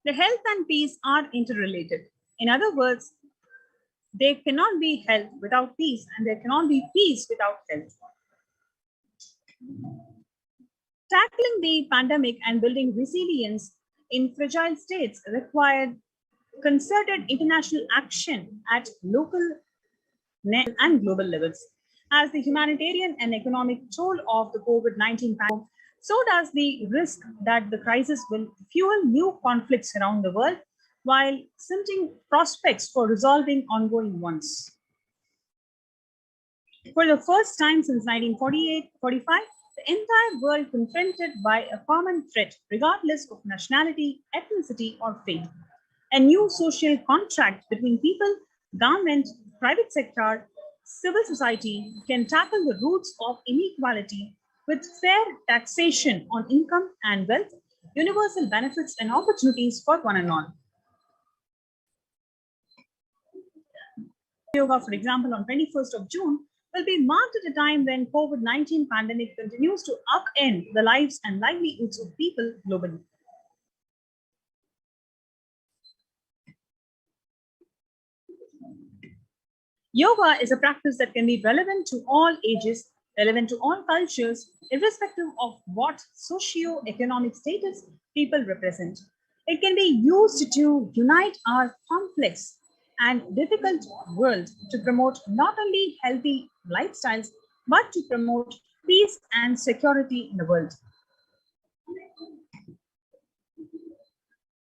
The health and peace are interrelated. In other words, there cannot be health without peace, and there cannot be peace without health. Tackling the pandemic and building resilience in fragile states required concerted international action at local and global levels. As the humanitarian and economic toll of the COVID-19 pandemic, so does the risk that the crisis will fuel new conflicts around the world while stunting prospects for resolving ongoing ones. For the first time since 1948-45, the entire world confronted by a common threat, regardless of nationality, ethnicity, or faith. A new social contract between people, government, private sector, civil society can tackle the roots of inequality with fair taxation on income and wealth, universal benefits and opportunities for one and all. Yoga, for example, on 21st of June, will be marked at a time when COVID-19 pandemic continues to upend the lives and livelihoods of people globally. Yoga is a practice that can be relevant to all ages, relevant to all cultures, irrespective of what socio-economic status people represent. It can be used to unite our complex and difficult world to promote not only healthy lifestyles, but to promote peace and security in the world.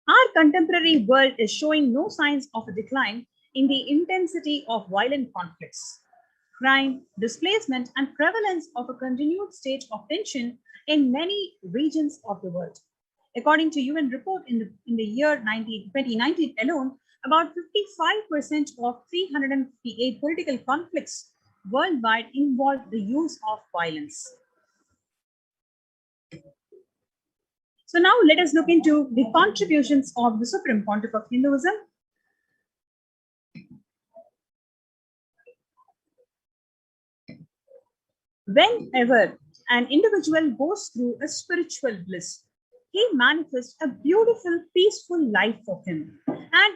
Our contemporary world is showing no signs of a decline in the intensity of violent conflicts, crime, displacement, and prevalence of a continued state of tension in many regions of the world. According to UN report in the year 2019 alone, about 55% of 358 political conflicts worldwide involve the use of violence. So now let us look into the contributions of the Supreme Pontiff of Hinduism. Whenever an individual goes through a spiritual bliss, he manifests a beautiful, peaceful life for him and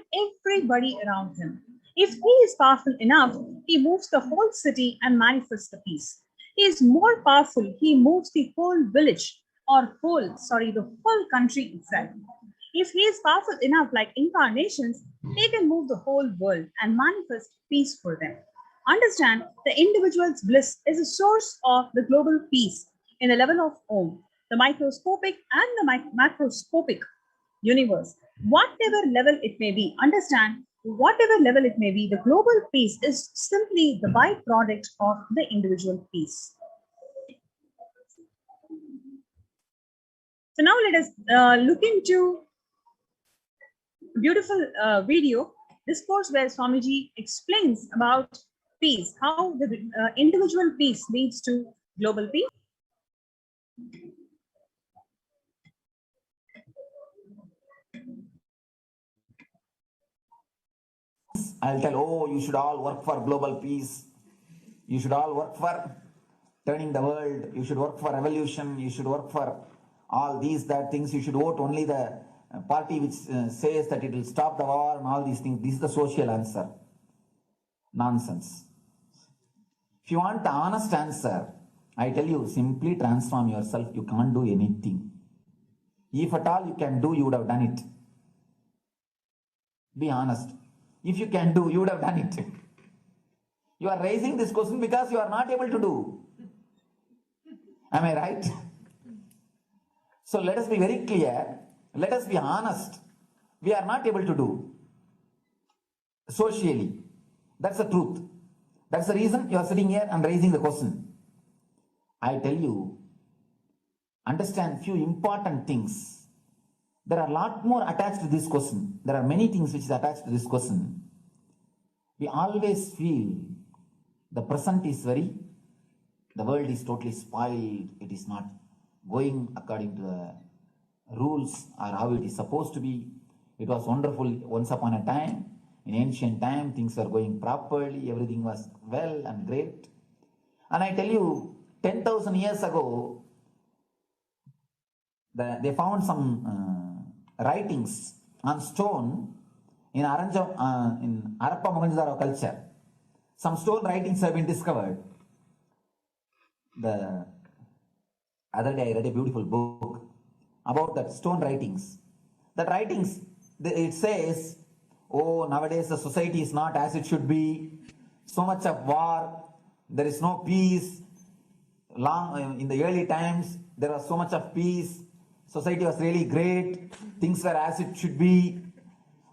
everybody around him. If he is powerful enough, he moves the whole city and manifests the peace. He is more powerful, he moves the whole village or the whole country itself. If he is powerful enough, like incarnations, he can move the whole world and manifest peace for them. Understand, the individual's bliss is a source of the global peace in the level of Om, the microscopic and the macroscopic universe. Whatever level it may be, understand, whatever level it may be, the global peace is simply the byproduct of the individual peace. So now let us look into a beautiful video discourse where Swamiji explains about peace, how the individual peace leads to global peace. I'll tell, oh, you should all work for global peace. You should all work for turning the world. You should work for revolution. You should work for all these, that things. You should vote only the party which says that it will stop the war and all these things. This is the social answer. Nonsense. If you want the honest answer, I tell you, simply transform yourself. You can't do anything. If at all you can do, you would have done it. Be honest. If you can do, you would have done it. You are raising this question because you are not able to do. Am I right? So let us be very clear. Let us be honest. We are not able to do socially. That's the truth. That's the reason you are sitting here and raising the question. I tell you, understand few important things. There are a lot more attached to this question. There are many things which is attached to this question. We always feel the present is the world is totally spoiled. It is not going according to the rules or how it is supposed to be. It was wonderful once upon a time. In ancient time, things were going properly. Everything was well and great. And I tell you, 10,000 years ago, they found some writings on stone in Harappa Mohenjo-daro culture. Some stone writings have been discovered. The other day I read a beautiful book about that stone writings. That writings, it says, oh, nowadays the society is not as it should be. So much of war, there is no peace. In the early times, there was so much of peace. Society was really great. Things were as it should be.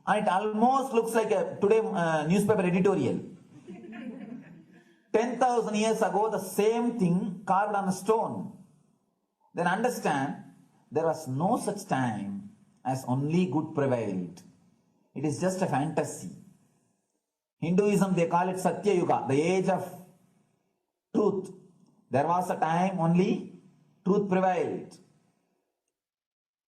And it almost looks like a today newspaper editorial. 10,000 years ago, the same thing carved on a stone. Then understand, there was no such time as only good prevailed. It is just a fantasy. Hinduism, they call it Satya Yuga, the age of truth. There was a time only truth prevailed.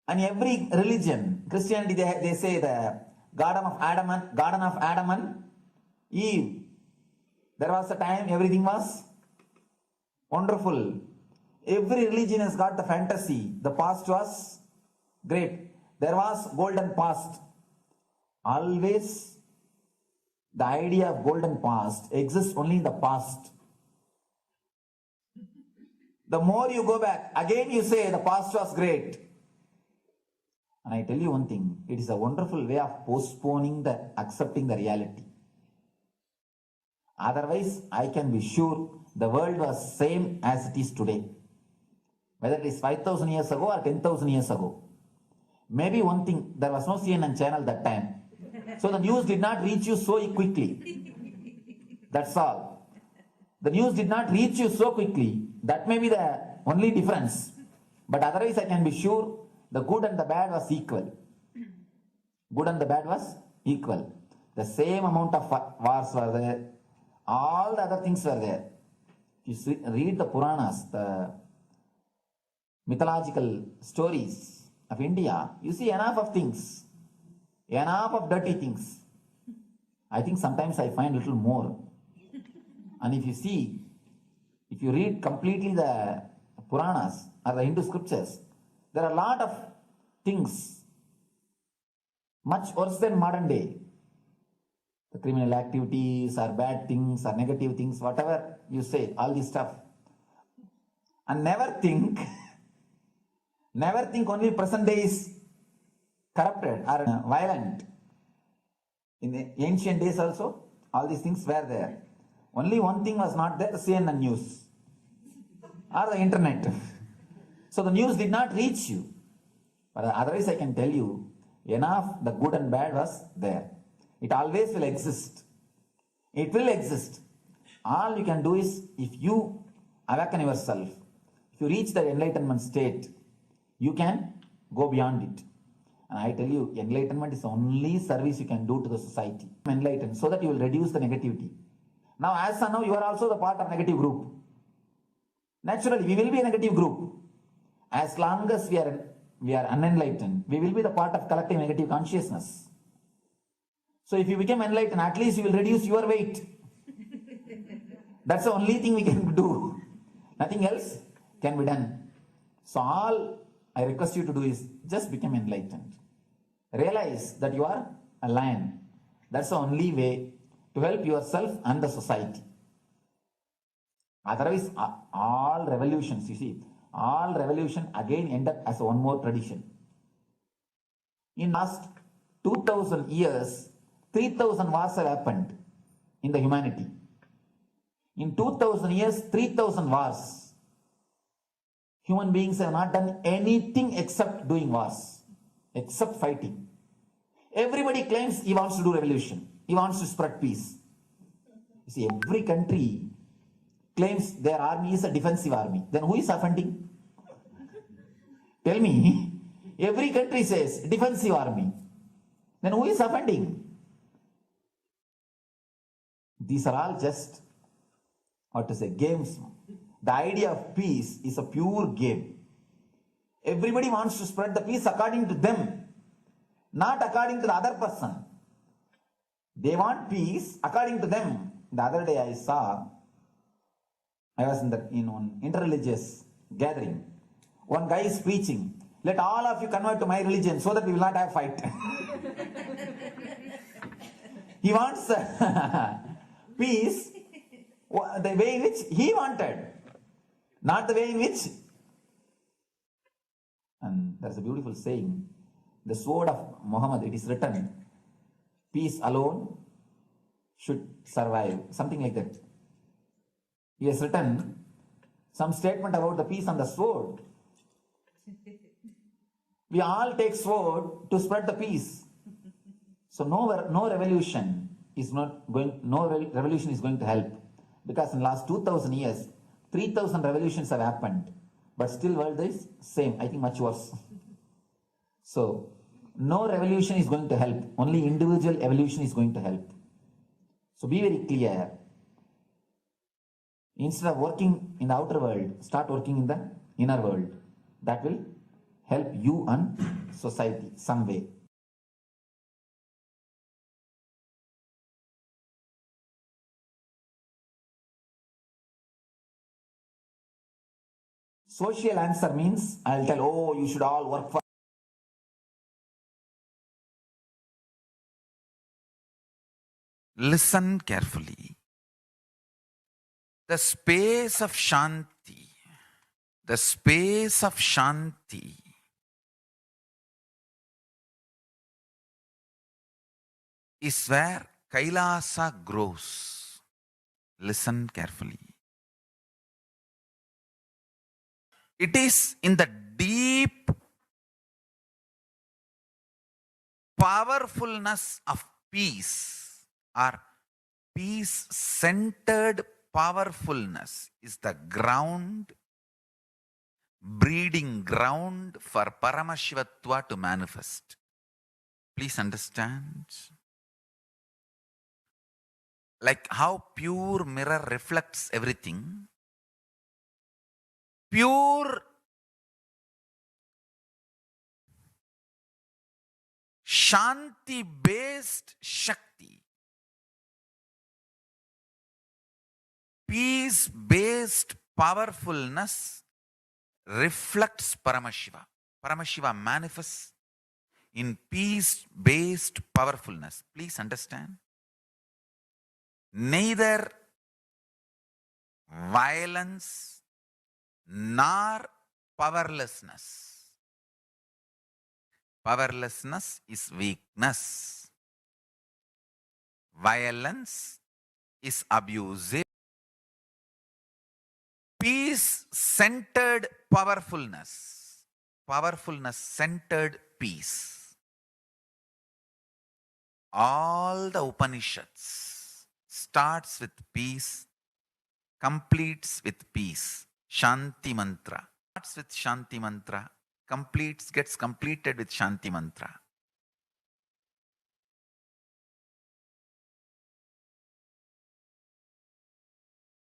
And every religion, Christianity, they say the Garden of Adam and Eve. There was a time everything was wonderful. Every religion has got the fantasy. The past was great. There was golden past. Always the idea of golden past exists only in the past. The more you go back, again you say the past was great. And I tell you one thing, it is a wonderful way of postponing accepting the reality. Otherwise, I can be sure the world was same as it is today. Whether it is 5,000 years ago or 10,000 years ago. Maybe one thing, there was no CNN channel that time. So the news did not reach you so quickly. That's all. The news did not reach you so quickly. That may be the only difference. But otherwise, I can be sure the good and the bad was equal. Good and the bad was equal. The same amount of wars were there. All the other things were there. If you read the Puranas, the mythological stories of India, you see enough of things. Enough of dirty things. I think sometimes I find a little more. And if you read completely the Puranas or the Hindu scriptures, there are a lot of things much worse than modern day. The criminal activities or bad things or negative things, whatever you say, all this stuff. And never think only present day is corrupted or violent. In the ancient days also, all these things were there. Only one thing was not there, the CNN news or the internet. So the news did not reach you. But otherwise I can tell you, enough the good and bad was there. It always will exist. It will exist. All you can do is, if you awaken yourself, if you reach the enlightenment state, you can go beyond it. And I tell you, enlightenment is the only service you can do to the society. Enlighten so that you will reduce the negativity. Now, as of now, you are also the part of negative group. Naturally, we will be a negative group. As long as we are unenlightened, we will be the part of collective negative consciousness. So if you become enlightened, at least you will reduce your weight. That's the only thing we can do. Nothing else can be done. So all I request you to do is just become enlightened. Realize that you are a lion. That's the only way to help yourself and the society. Otherwise, all revolutions, you see, all revolution again end up as one more tradition. In last 2000 years, 3000 wars have happened in the humanity. In 2000 years, 3000 wars. Human beings have not done anything except doing wars, except fighting. Everybody claims he wants to do revolution. He wants to spread peace. You see, every country claims their army is a defensive army. Then who is offending? Tell me. Every country says defensive army. Then who is offending? These are all just, games. The idea of peace is a pure game. Everybody wants to spread the peace according to them, not according to the other person. They want peace according to them. The other day I was in one interreligious gathering. One guy is preaching, let all of you convert to my religion so that we will not have fight. He wants peace the way in which he wanted, not the way in which. And there's a beautiful saying, the sword of Muhammad, it is written, peace alone should survive, something like that. He has written some statement about the peace on the sword. We all take sword to spread the peace. So no revolution is going to help, because in the last 2000 years, 3000 revolutions have happened, but still world is same, I think much worse. So no revolution is going to help, only individual evolution is going to help. So be very clear. Instead of working in the outer world, start working in the inner world. That will help you and society some way. Social answer means I'll tell, oh, you should all work for. Listen carefully. The space of Shanti, the space of Shanti is where Kailasa grows. Listen carefully. It is in the deep powerfulness of peace, or peace-centered powerfulness is the ground, breeding ground for Paramashivatva to manifest. Please understand. Like how pure mirror reflects everything, pure Shanti-based Shakti, peace-based powerfulness reflects Paramashiva. Paramashiva manifests in peace-based powerfulness. Please understand. Neither violence nor powerlessness. Powerlessness is weakness. Violence is abusive. Peace-centered powerfulness. Powerfulness-centered peace. All the Upanishads starts with peace, completes with peace. Shanti mantra. Starts with Shanti mantra, gets completed with Shanti mantra.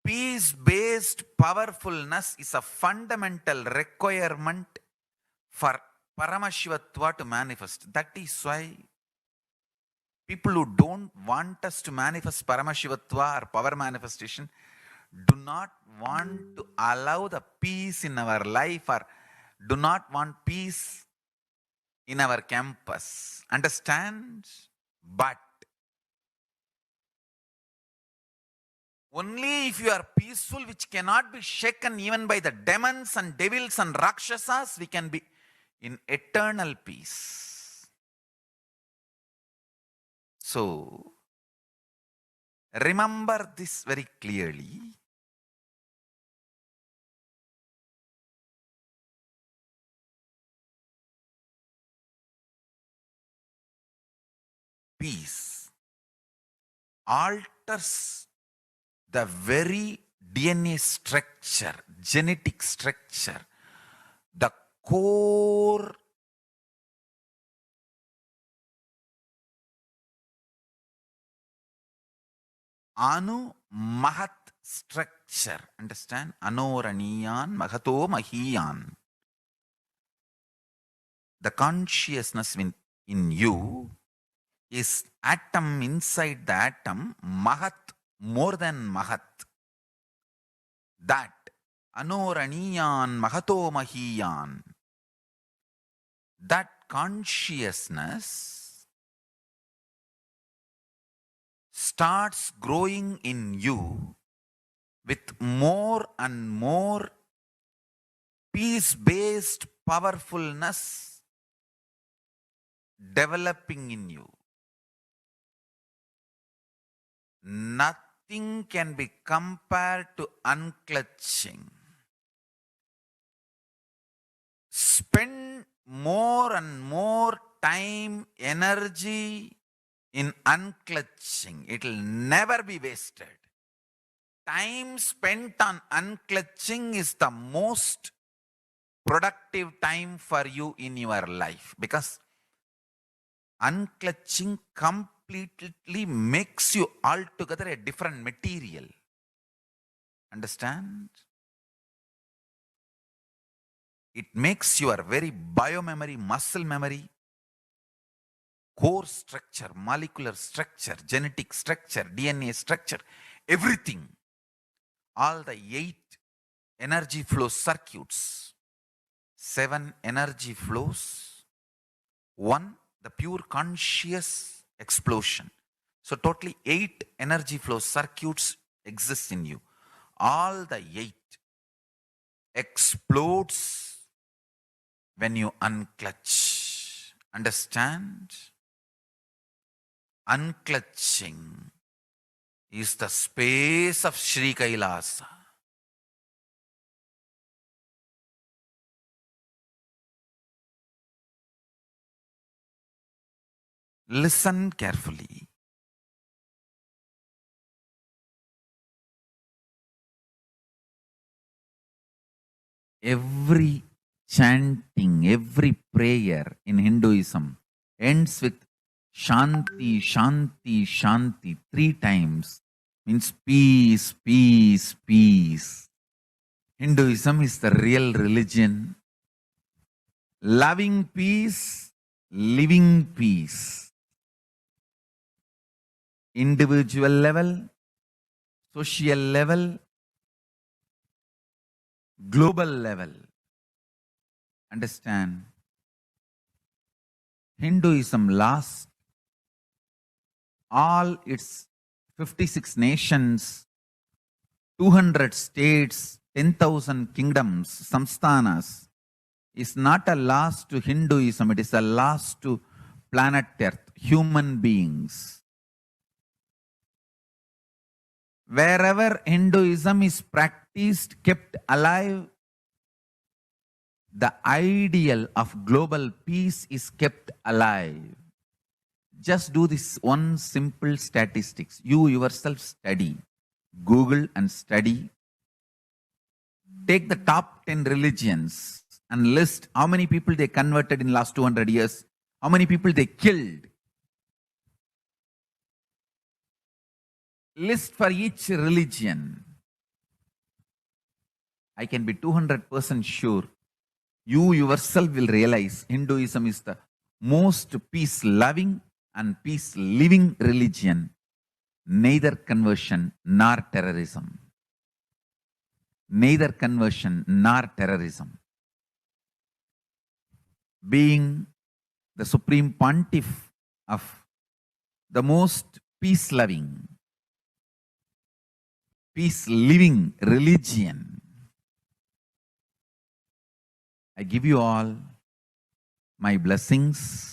Peace-based powerfulness is a fundamental requirement for Paramashivatva to manifest. That is why people who don't want us to manifest Paramashivatva or power manifestation do not want to allow the peace in our life, or do not want peace in our campus. Understand? But only if you are peaceful, which cannot be shaken even by the demons and devils and rakshasas, we can be in eternal peace. So, remember this very clearly. Peace alters the very DNA structure, genetic structure, the core Anu Mahat structure. Understand? Anoraniyan Mahato Mahiyan. The consciousness in you is atom inside the atom, Mahat, more than Mahat. That Anoraniyan Mahato Mahiyan. That consciousness starts growing in you with more and more peace-based powerfulness developing in you. Nothing can be compared to unclutching. Spend more and more time, energy in unclutching. It will never be wasted. Time spent on unclutching is the most productive time for you in your life, because unclutching completely makes you altogether a different material. Understand? It makes your very biomemory, muscle memory, core structure, molecular structure, genetic structure, DNA structure, everything, all the 8 energy flow circuits, 7 energy flows, 1 the pure conscious explosion. So totally 8 energy flow circuits exist in you. All the 8 explodes when you unclutch. Understand? Unclutching is the space of Sri Kailasa. Listen carefully. Every chanting, every prayer in Hinduism ends with Shanti, Shanti, Shanti 3 times. Means peace, peace, peace. Hinduism is the real religion. Loving peace, living peace. Individual level, social level, global level. Understand? Hinduism lost all its 56 nations, 200 states, 10,000 kingdoms, samsthanas, is not a loss to Hinduism, it is a loss to planet Earth, human beings. Wherever Hinduism is practiced, kept alive, the ideal of global peace is kept alive. Just do this one simple statistics. You yourself study. Google and study. Take the top 10 religions and list how many people they converted in last 200 years, how many people they killed. List for each religion. I can be 200% sure you yourself will realize Hinduism is the most peace-loving and peace-living religion, neither conversion nor terrorism. Neither conversion nor terrorism. Being the supreme pontiff of the most peace-loving, peace-living religion, I give you all my blessings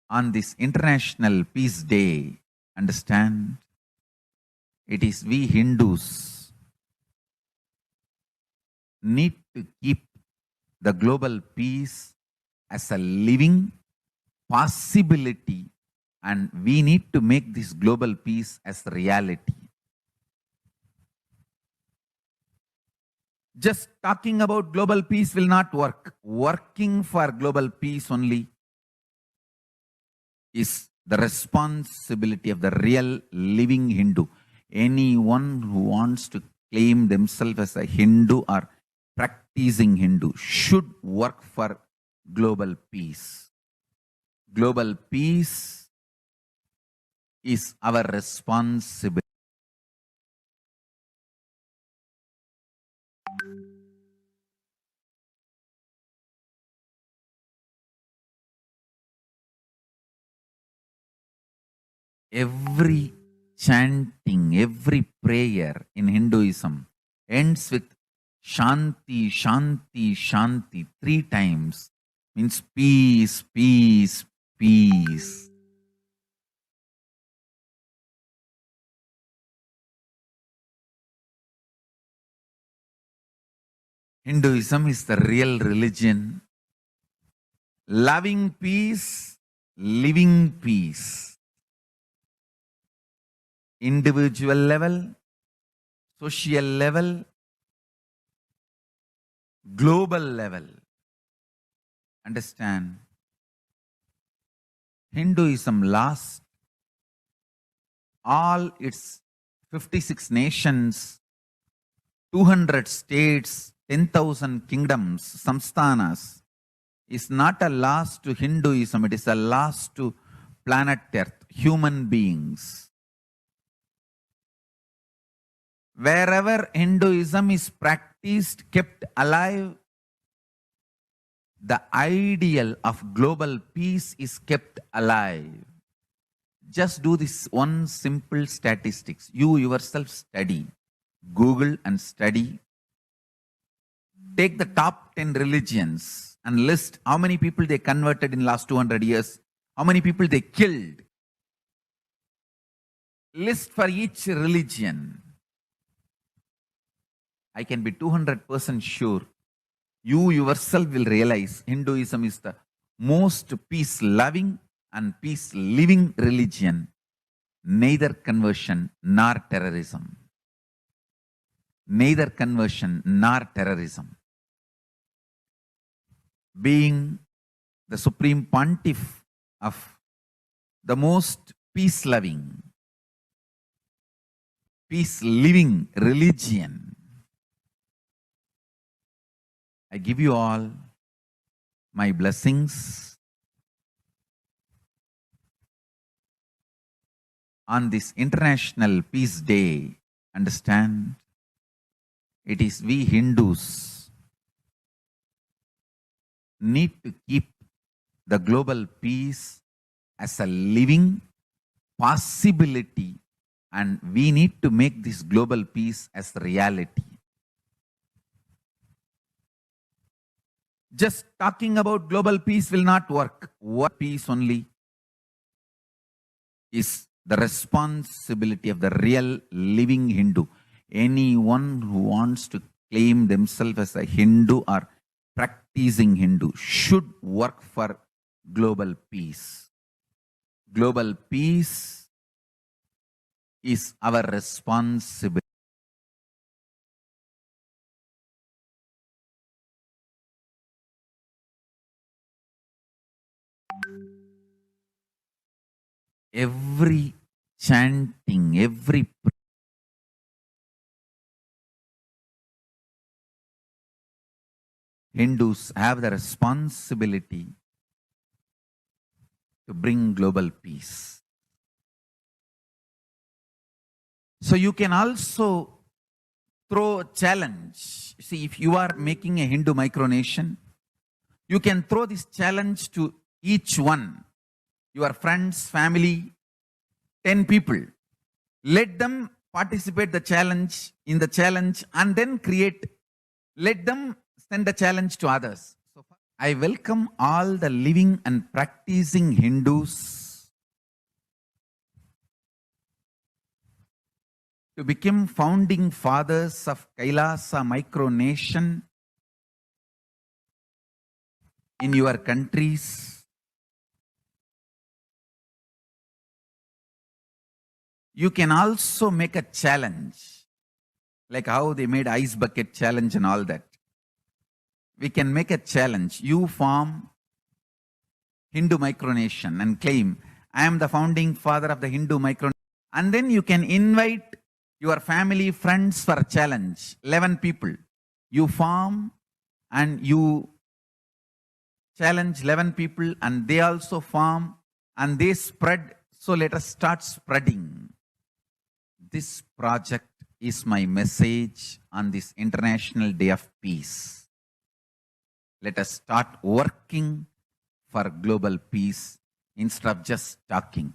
on this International Peace Day. Understand? It is we Hindus need to keep the global peace as a living possibility, and we need to make this global peace as reality. Just talking about global peace will not work. Working for global peace only is the responsibility of the real living Hindu. Anyone who wants to claim themselves as a Hindu or practicing Hindu should work for global peace. Global peace is our responsibility. Every chanting, every prayer in Hinduism ends with Shanti, Shanti, Shanti 3 times. Means peace, peace, peace. Hinduism is the real religion. Loving peace, living peace. Individual level, social level, global level. Understand? Hinduism lasts all its 56 nations, 200 states, 10,000 kingdoms, samsthanas, is not a loss to Hinduism, it is a loss to planet Earth, human beings. Wherever Hinduism is practiced, kept alive, the ideal of global peace is kept alive. Just do this one simple statistics. You yourself study. Google and study. Take the top 10 religions and list how many people they converted in last 200 years, how many people they killed. List for each religion. I can be 200% sure you yourself will realize Hinduism is the most peace-loving and peace-living religion, neither conversion nor terrorism. Neither conversion nor terrorism. Being the supreme pontiff of the most peace-loving, peace-living religion, I give you all my blessings on this International Peace Day. Understand? It is we Hindus need to keep the global peace as a living possibility, and we need to make this global peace as reality. Just talking about global peace will not work. What peace only is the responsibility of the real living Hindu. Anyone who wants to claim themselves as a Hindu or practicing Hindu should work for global peace. Global peace is our responsibility. Every chanting, every Hindus have the responsibility to bring global peace. So you can also throw a challenge. See, if you are making a Hindu micronation, you can throw this challenge to each one, your friends, family, 10 people. Let them participate in the challenge and then let them send the challenge to others. So I welcome all the living and practicing Hindus to become founding fathers of Kailasa micronation in your countries. You can also make a challenge, like how they made ice bucket challenge and all that. We can make a challenge. You form Hindu micronation and claim, I am the founding father of the Hindu micronation. And then you can invite your family, friends for a challenge. 11 people. You form and you challenge 11 people and they also form and they spread. So let us start spreading. This project is my message on this International Day of Peace. Let us start working for global peace instead of just talking.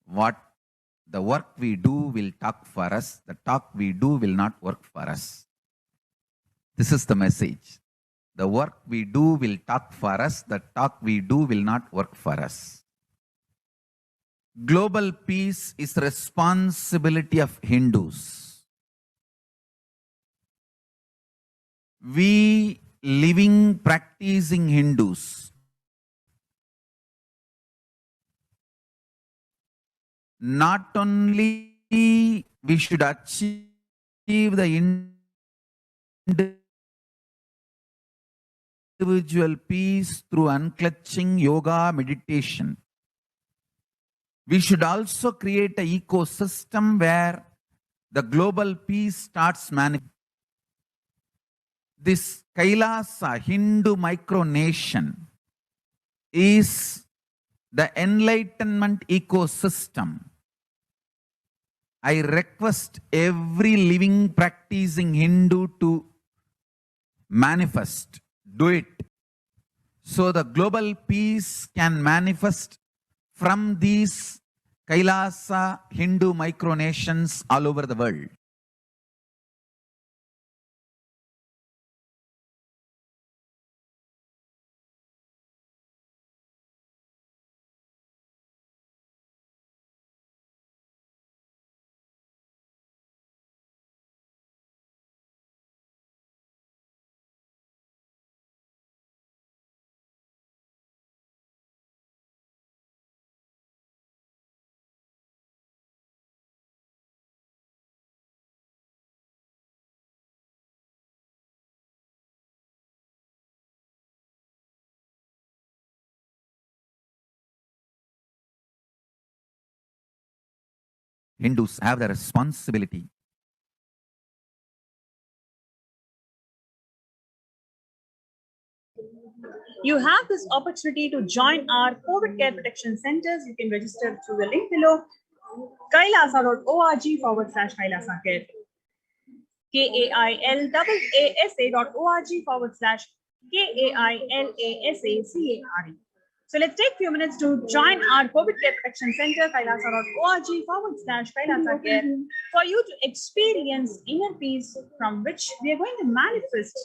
What the work we do will talk for us, the talk we do will not work for us. This is the message. The work we do will talk for us, the talk we do will not work for us. Global peace is the responsibility of Hindus. We living, practicing Hindus, not only we should achieve the individual peace through unclutching yoga meditation, we should also create an ecosystem where the global peace starts manifesting. This Kailasa Hindu micronation is the enlightenment ecosystem. I request every living practicing Hindu to manifest, do it, so the global peace can manifest from these Kailasa Hindu micronations all over the world. Hindus have the responsibility You have this opportunity to join our COVID care protection centers. You can register through the link below, kailasa.org/Kailasa Care. KAILASA.org/KAILASACARE. So let's take a few minutes to join our COVID care protection center, kailasa.org/Kailasa Care, for you to experience inner peace from which we are going to manifest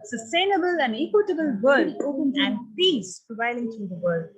sustainable and equitable world, open and peace prevailing through the world.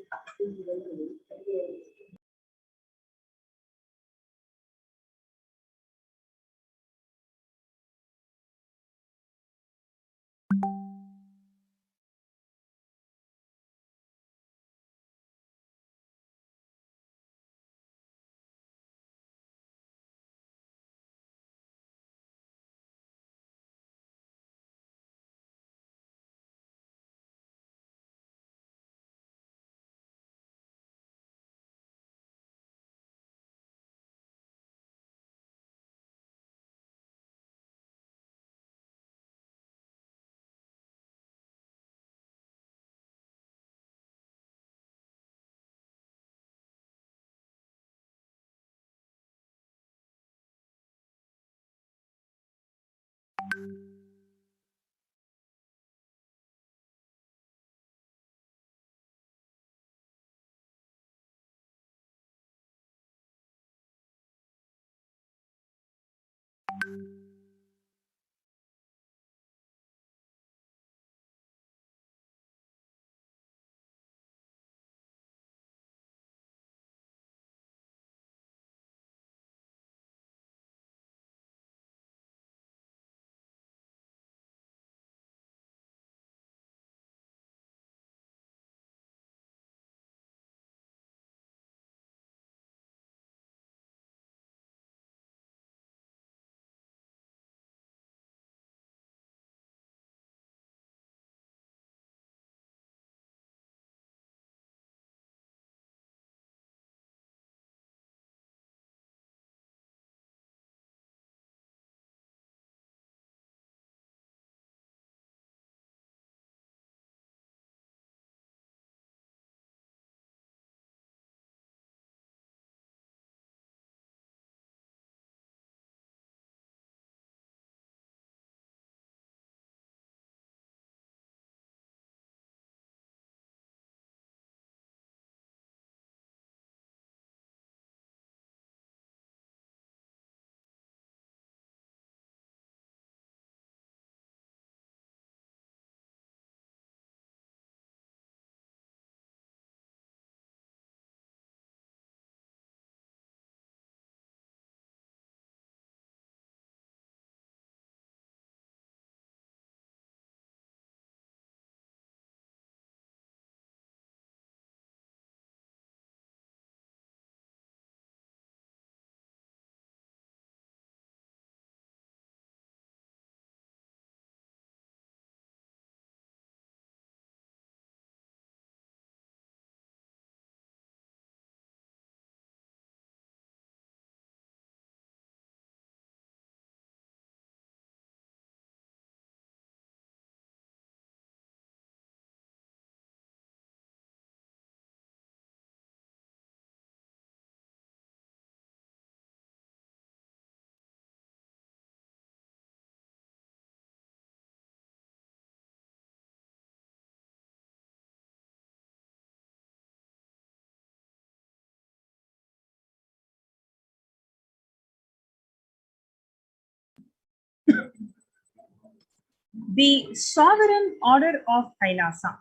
The sovereign order of Kailasa,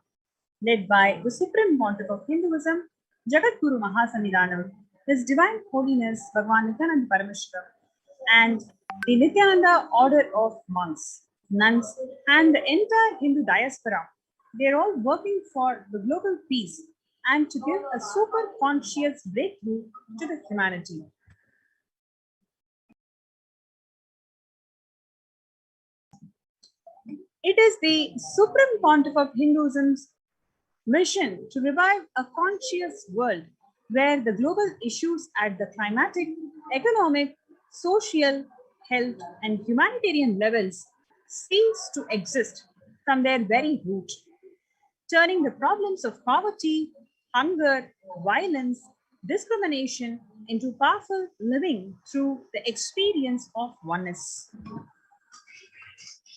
led by the Supreme Pontiff of Hinduism, Jagadguru Mahasanidhanam, His Divine Holiness Bhagavan Nithyananda Paramashivam, and the Nithyananda order of monks, nuns, and the entire Hindu diaspora. They are all working for the global peace and to give a super conscious breakthrough to the humanity. It is the Supreme Pontiff of Hinduism's mission to revive a conscious world where the global issues at the climatic, economic, social, health, and humanitarian levels cease to exist from their very root, turning the problems of poverty, hunger, violence, discrimination into powerful living through the experience of oneness.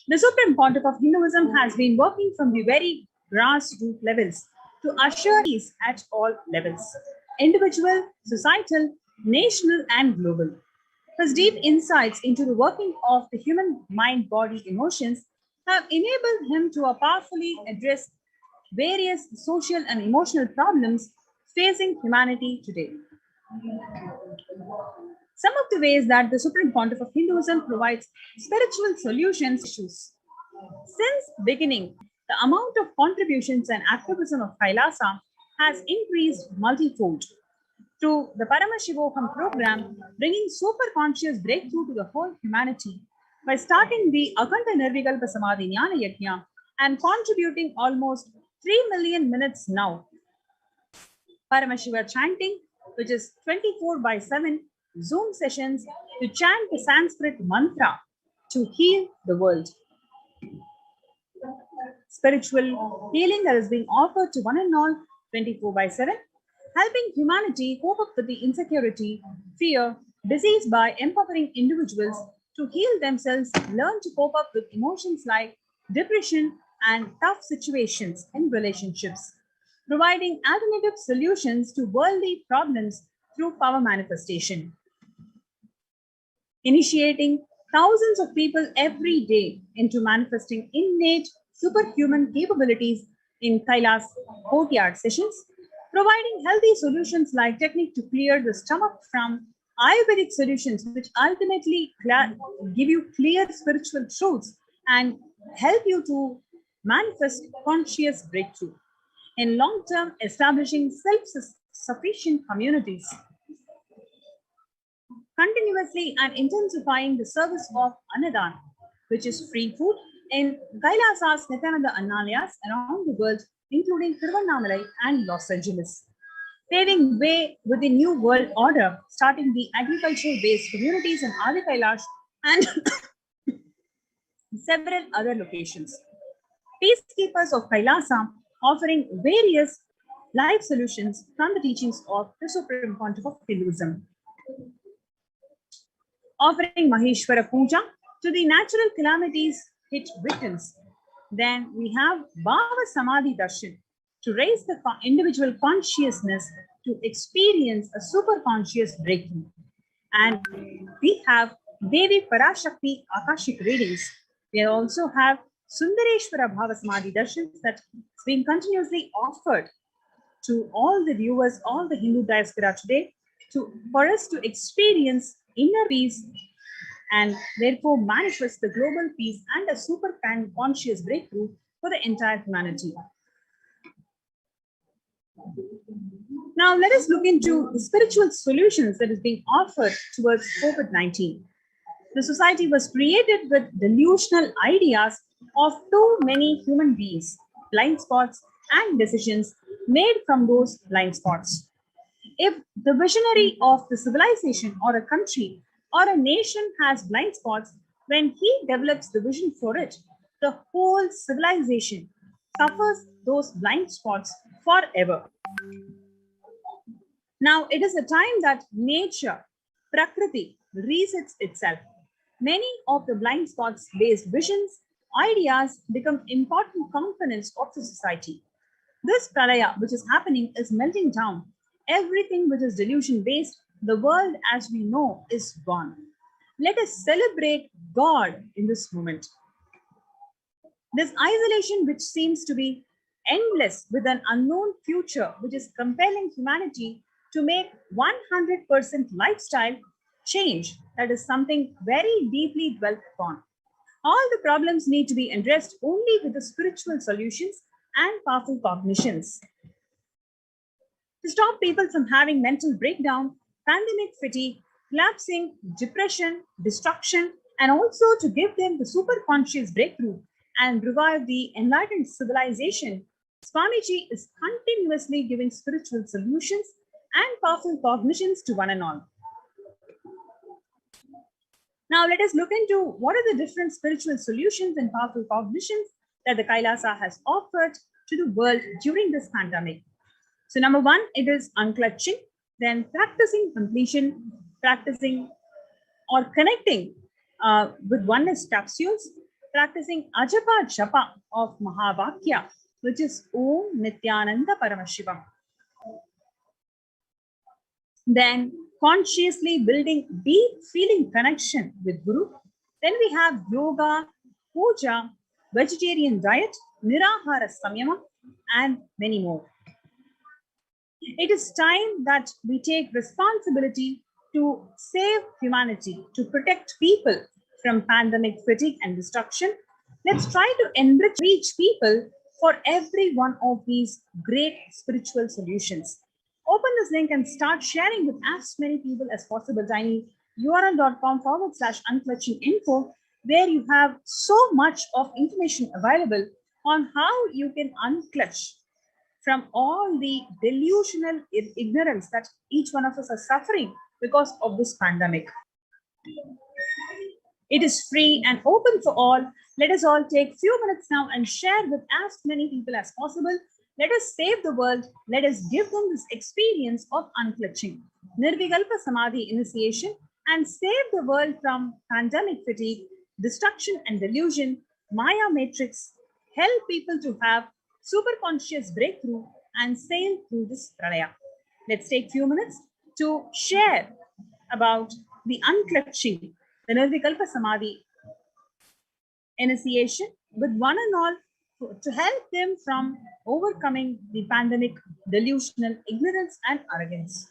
The Supreme Pontiff of Hinduism has been working from the very grassroots levels to assure peace at all levels, individual, societal, national, and global. His deep insights into the working of the human mind, body, emotions have enabled him to powerfully address various social and emotional problems facing humanity today. Some of the ways that the Supreme Pontiff of Hinduism provides spiritual solutions to issues. Since beginning, the amount of contributions and activism of Kailasa has increased multifold. Through the Paramashivoham program, bringing super conscious breakthrough to the whole humanity by starting the Akanta Nirvikalpa Samadhi Jnana Yajna and contributing almost 3 million minutes now. Paramashiva chanting, which is 24/7 Zoom sessions to chant the Sanskrit mantra to heal the world. Spiritual healing that is being offered to one and all 24/7, helping humanity cope up with the insecurity, fear, disease by empowering individuals to heal themselves, learn to cope up with emotions like depression and tough situations in relationships, providing alternative solutions to worldly problems through power manifestation. Initiating thousands of people every day into manifesting innate superhuman capabilities in Kailas courtyard sessions, providing healthy solutions like technique to clear the stomach from Ayurvedic solutions, which ultimately give you clear spiritual truths and help you to manifest conscious breakthrough. In long term, establishing self-sufficient communities, continuously and intensifying the service of Annadan, which is free food, in Kailasa's Nithyananda Annalayas around the world, including Tiruvannamalai and Los Angeles. Paving way with the New World Order, starting the agriculture-based communities in Adi Kailash and several other locations. Peacekeepers of Kailasa offering various life solutions from the teachings of the Supreme Pontiff of Hinduism. Offering Maheshwara Puja to the natural calamities hit victims. Then we have Bhava Samadhi Darshan to raise the individual consciousness to experience a super conscious breakthrough. And we have Devi Parashakti Akashic readings. We also have Sundareshwara Bhava Samadhi Darshans that's being continuously offered to all the viewers, all the Hindu diaspora today, for us to experience inner peace and therefore manifest the global peace and a super conscious breakthrough for the entire humanity. Now let us look into the spiritual solutions that is being offered towards COVID-19. The society was created with delusional ideas of too many human beings, blind spots, and decisions made from those blind spots. If the visionary of the civilization or a country or a nation has blind spots, when he develops the vision for it, the whole civilization suffers those blind spots forever. Now, it is a time that nature, Prakriti, resets itself. Many of the blind spots based visions, ideas become important components of the society. This pralaya, which is happening, is melting down. Everything which is delusion based, the world as we know is gone. Let us celebrate God in this moment. This isolation, which seems to be endless with an unknown future, which is compelling humanity to make 100% lifestyle change, that is something very deeply dwelt upon. All the problems need to be addressed only with the spiritual solutions and powerful cognitions. To stop people from having mental breakdown, pandemic fatigue, collapsing, depression, destruction, and also to give them the superconscious breakthrough and revive the enlightened civilization, Swamiji is continuously giving spiritual solutions and powerful cognitions to one and all. Now, let us look into what are the different spiritual solutions and powerful cognitions that the Kailasa has offered to the world during this pandemic. So, number one, it is unclutching, then practicing completion, practicing or connecting with oneness capsules, practicing Ajapa Japa of Mahavakya, which is Om Nithyananda Paramashivam. Then consciously building deep feeling connection with Guru. Then we have yoga, puja, vegetarian diet, nirahara samyama, and many more. It is time that we take responsibility to save humanity, to protect people from pandemic fatigue and destruction. Let's try to reach people for every one of these great spiritual solutions. Open this link and start sharing with as many people as possible. tinyurl.com/unclutchinginfo, where you have so much of information available on how you can unclutch from all the delusional ignorance that each one of us are suffering because of this pandemic. It is free and open for all. Let us all take few minutes now and share with as many people as possible. Let us save the world. Let us give them this experience of unclutching, Nirvikalpa Samadhi initiation, and save the world from pandemic fatigue, destruction and delusion, Maya matrix, help people to have super conscious breakthrough and sail through this pralaya. Let's take few minutes to share about the unclutching, the Nirvikalpa Samadhi initiation with one and all to help them from overcoming the pandemic delusional ignorance and arrogance.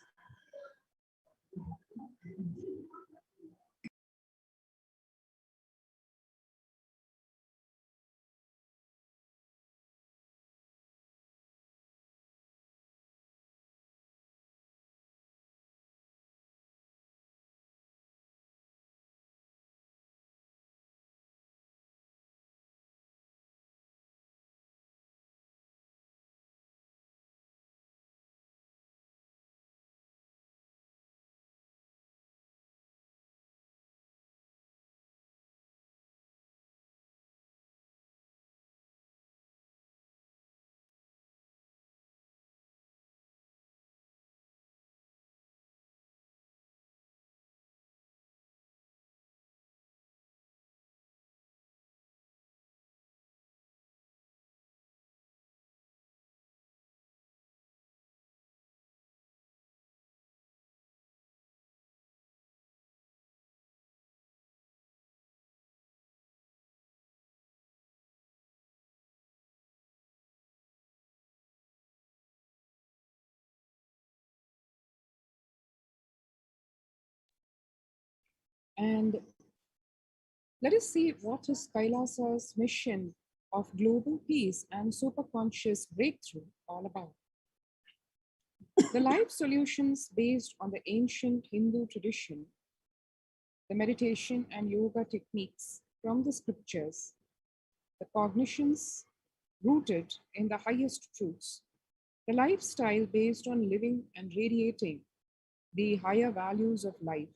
And let us see what is Kailasa's mission of global peace and superconscious breakthrough all about. The life solutions based on the ancient Hindu tradition, the meditation and yoga techniques from the scriptures, the cognitions rooted in the highest truths, the lifestyle based on living and radiating the higher values of life,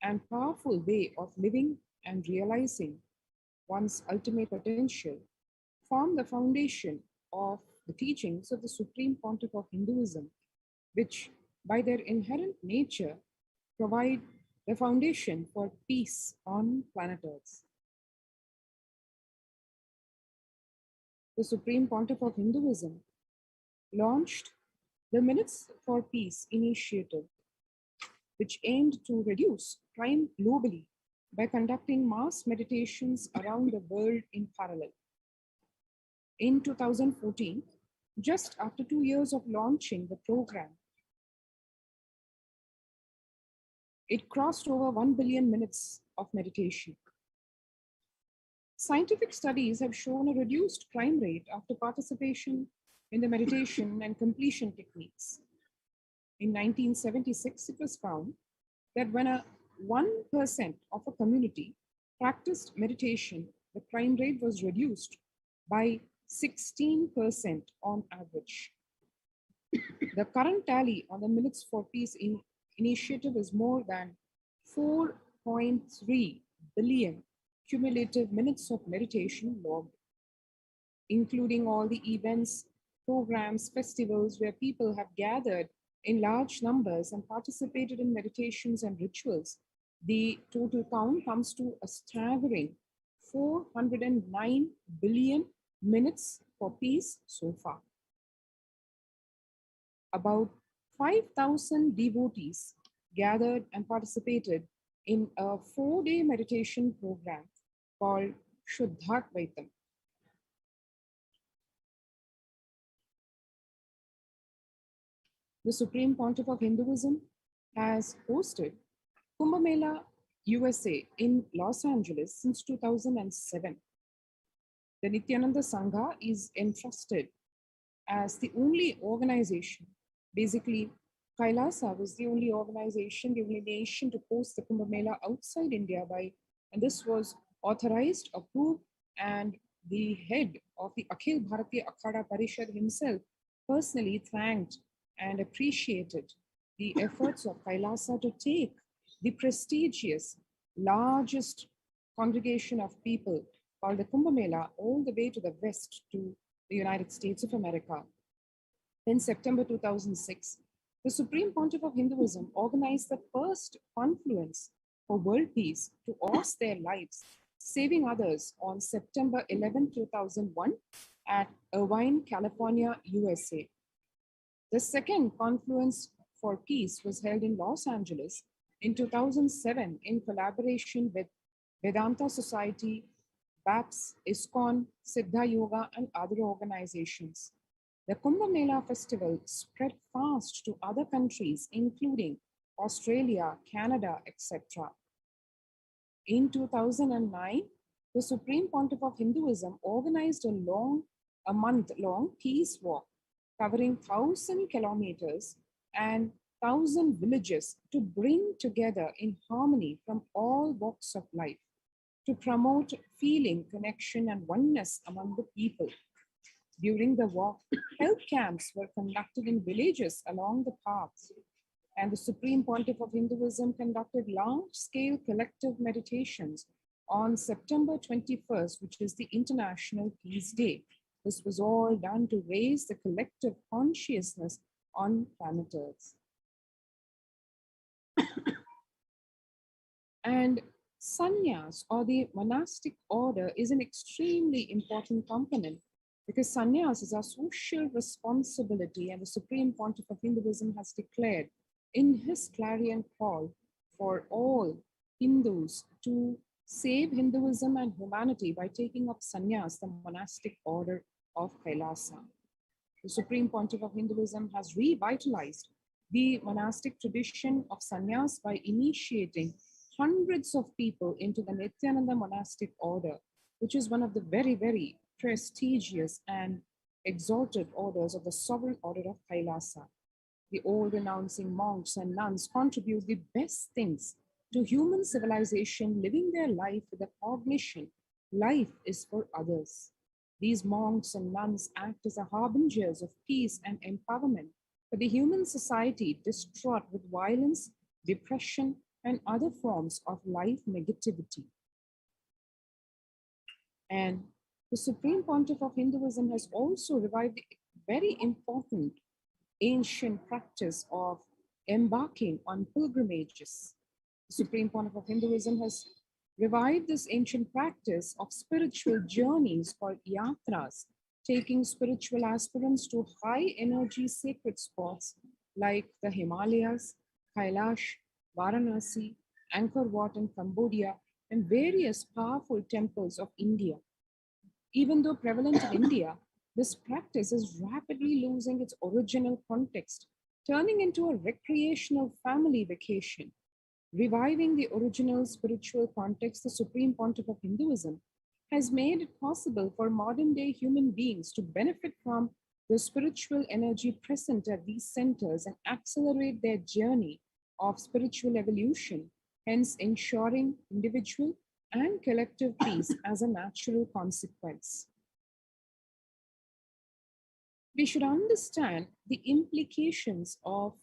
and powerful way of living and realizing one's ultimate potential form the foundation of the teachings of the Supreme Pontiff of Hinduism, which by their inherent nature provide the foundation for peace on planet Earth. The Supreme Pontiff of Hinduism launched the Minutes for Peace initiative, which aimed to reduce crime globally by conducting mass meditations around the world in parallel. In 2014, just after 2 years of launching the program, it crossed over 1 billion minutes of meditation. Scientific studies have shown a reduced crime rate after participation in the meditation and completion techniques. In 1976, it was found that when 1% of a community practiced meditation, the crime rate was reduced by 16% on average. The current tally on the Minutes for Peace initiative is more than 4.3 billion cumulative minutes of meditation logged, including all the events, programs, festivals where people have gathered in large numbers and participated in meditations and rituals. The total count comes to a staggering 409 billion minutes for peace so far. About 5,000 devotees gathered and participated in a 4-day meditation program called Shuddhadvaitam. The Supreme Pontiff of Hinduism has hosted Kumbh Mela USA in Los Angeles since 2007. The Nithyananda Sangha is entrusted as the only organization. Basically, Kailasa was the only organization, the only nation to host the Kumbh Mela outside India and this was authorized, approved, and the head of the Akhil Bharatiya Akhada Parishad himself personally thanked and appreciated the efforts of Kailasa to take the prestigious, largest congregation of people called the Kumbh Mela all the way to the west to the United States of America. In September 2006, the Supreme Pontiff of Hinduism organized the first confluence for world peace to oust their lives, saving others on September 11, 2001 at Irvine, California, USA. The second confluence for peace was held in Los Angeles in 2007 in collaboration with Vedanta Society, BAPS, ISKCON, Siddha Yoga, and other organizations. The Kumbh Mela festival spread fast to other countries, including Australia, Canada, etc. In 2009, the Supreme Pontiff of Hinduism organized a month-long peace walk covering 1,000 kilometers and 1,000 villages to bring together in harmony from all walks of life, to promote feeling, connection, and oneness among the people. During the walk, health camps were conducted in villages along the paths, and the Supreme Pontiff of Hinduism conducted large-scale collective meditations on September 21st, which is the International Peace Day. This was all done to raise the collective consciousness on planet Earth. And sannyas, or the monastic order, is an extremely important component because sannyas is our social responsibility, and the Supreme Pontiff of Hinduism has declared in his clarion call for all Hindus to save Hinduism and humanity by taking up sannyas, the monastic order of Kailasa. The Supreme Pontiff of Hinduism has revitalized the monastic tradition of sannyas by initiating hundreds of people into the Nithyananda monastic order, which is one of the very, very prestigious and exalted orders of the sovereign order of Kailasa. The all-renouncing monks and nuns contribute the best things to human civilization, living their life with the cognition life is for others. These monks and nuns act as harbingers of peace and empowerment for the human society distraught with violence, depression, and other forms of life negativity. And the Supreme Pontiff of Hinduism has also revived the very important ancient practice of embarking on pilgrimages. The Supreme Pontiff of Hinduism has revived this ancient practice of spiritual journeys called yatras, taking spiritual aspirants to high energy sacred spots like the Himalayas, Kailash, Varanasi, Angkor Wat in Cambodia, and various powerful temples of India. Even though prevalent in India, this practice is rapidly losing its original context, turning into a recreational family vacation. Reviving the original spiritual context, the Supreme Pontiff of Hinduism has made it possible for modern day human beings to benefit from the spiritual energy present at these centers and accelerate their journey of spiritual evolution, hence ensuring individual and collective peace as a natural consequence. We should understand the implications of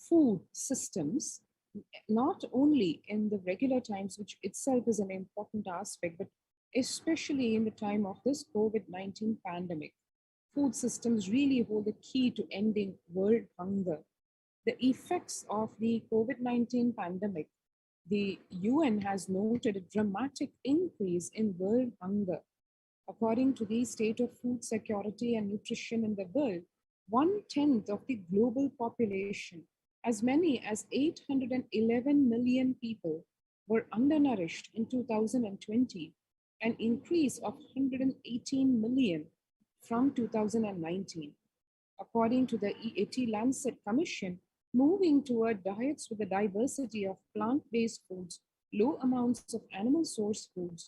food systems, not only in the regular times, which itself is an important aspect, but especially in the time of this COVID-19 pandemic. Food systems really hold the key to ending world hunger. The effects of the COVID-19 pandemic, the UN has noted a dramatic increase in world hunger. According to the State of Food Security and Nutrition in the world, 1/10 of the global population, as many as 811 million people, were undernourished in 2020, an increase of 118 million from 2019. According to the EAT Lancet Commission, moving toward diets with a diversity of plant-based foods, low amounts of animal source foods,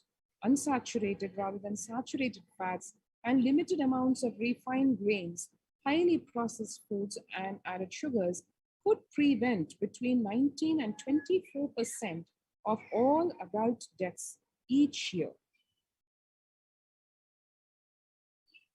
unsaturated rather than saturated fats, and limited amounts of refined grains, highly processed foods, and added sugars could prevent between 19 and 24% of all adult deaths each year.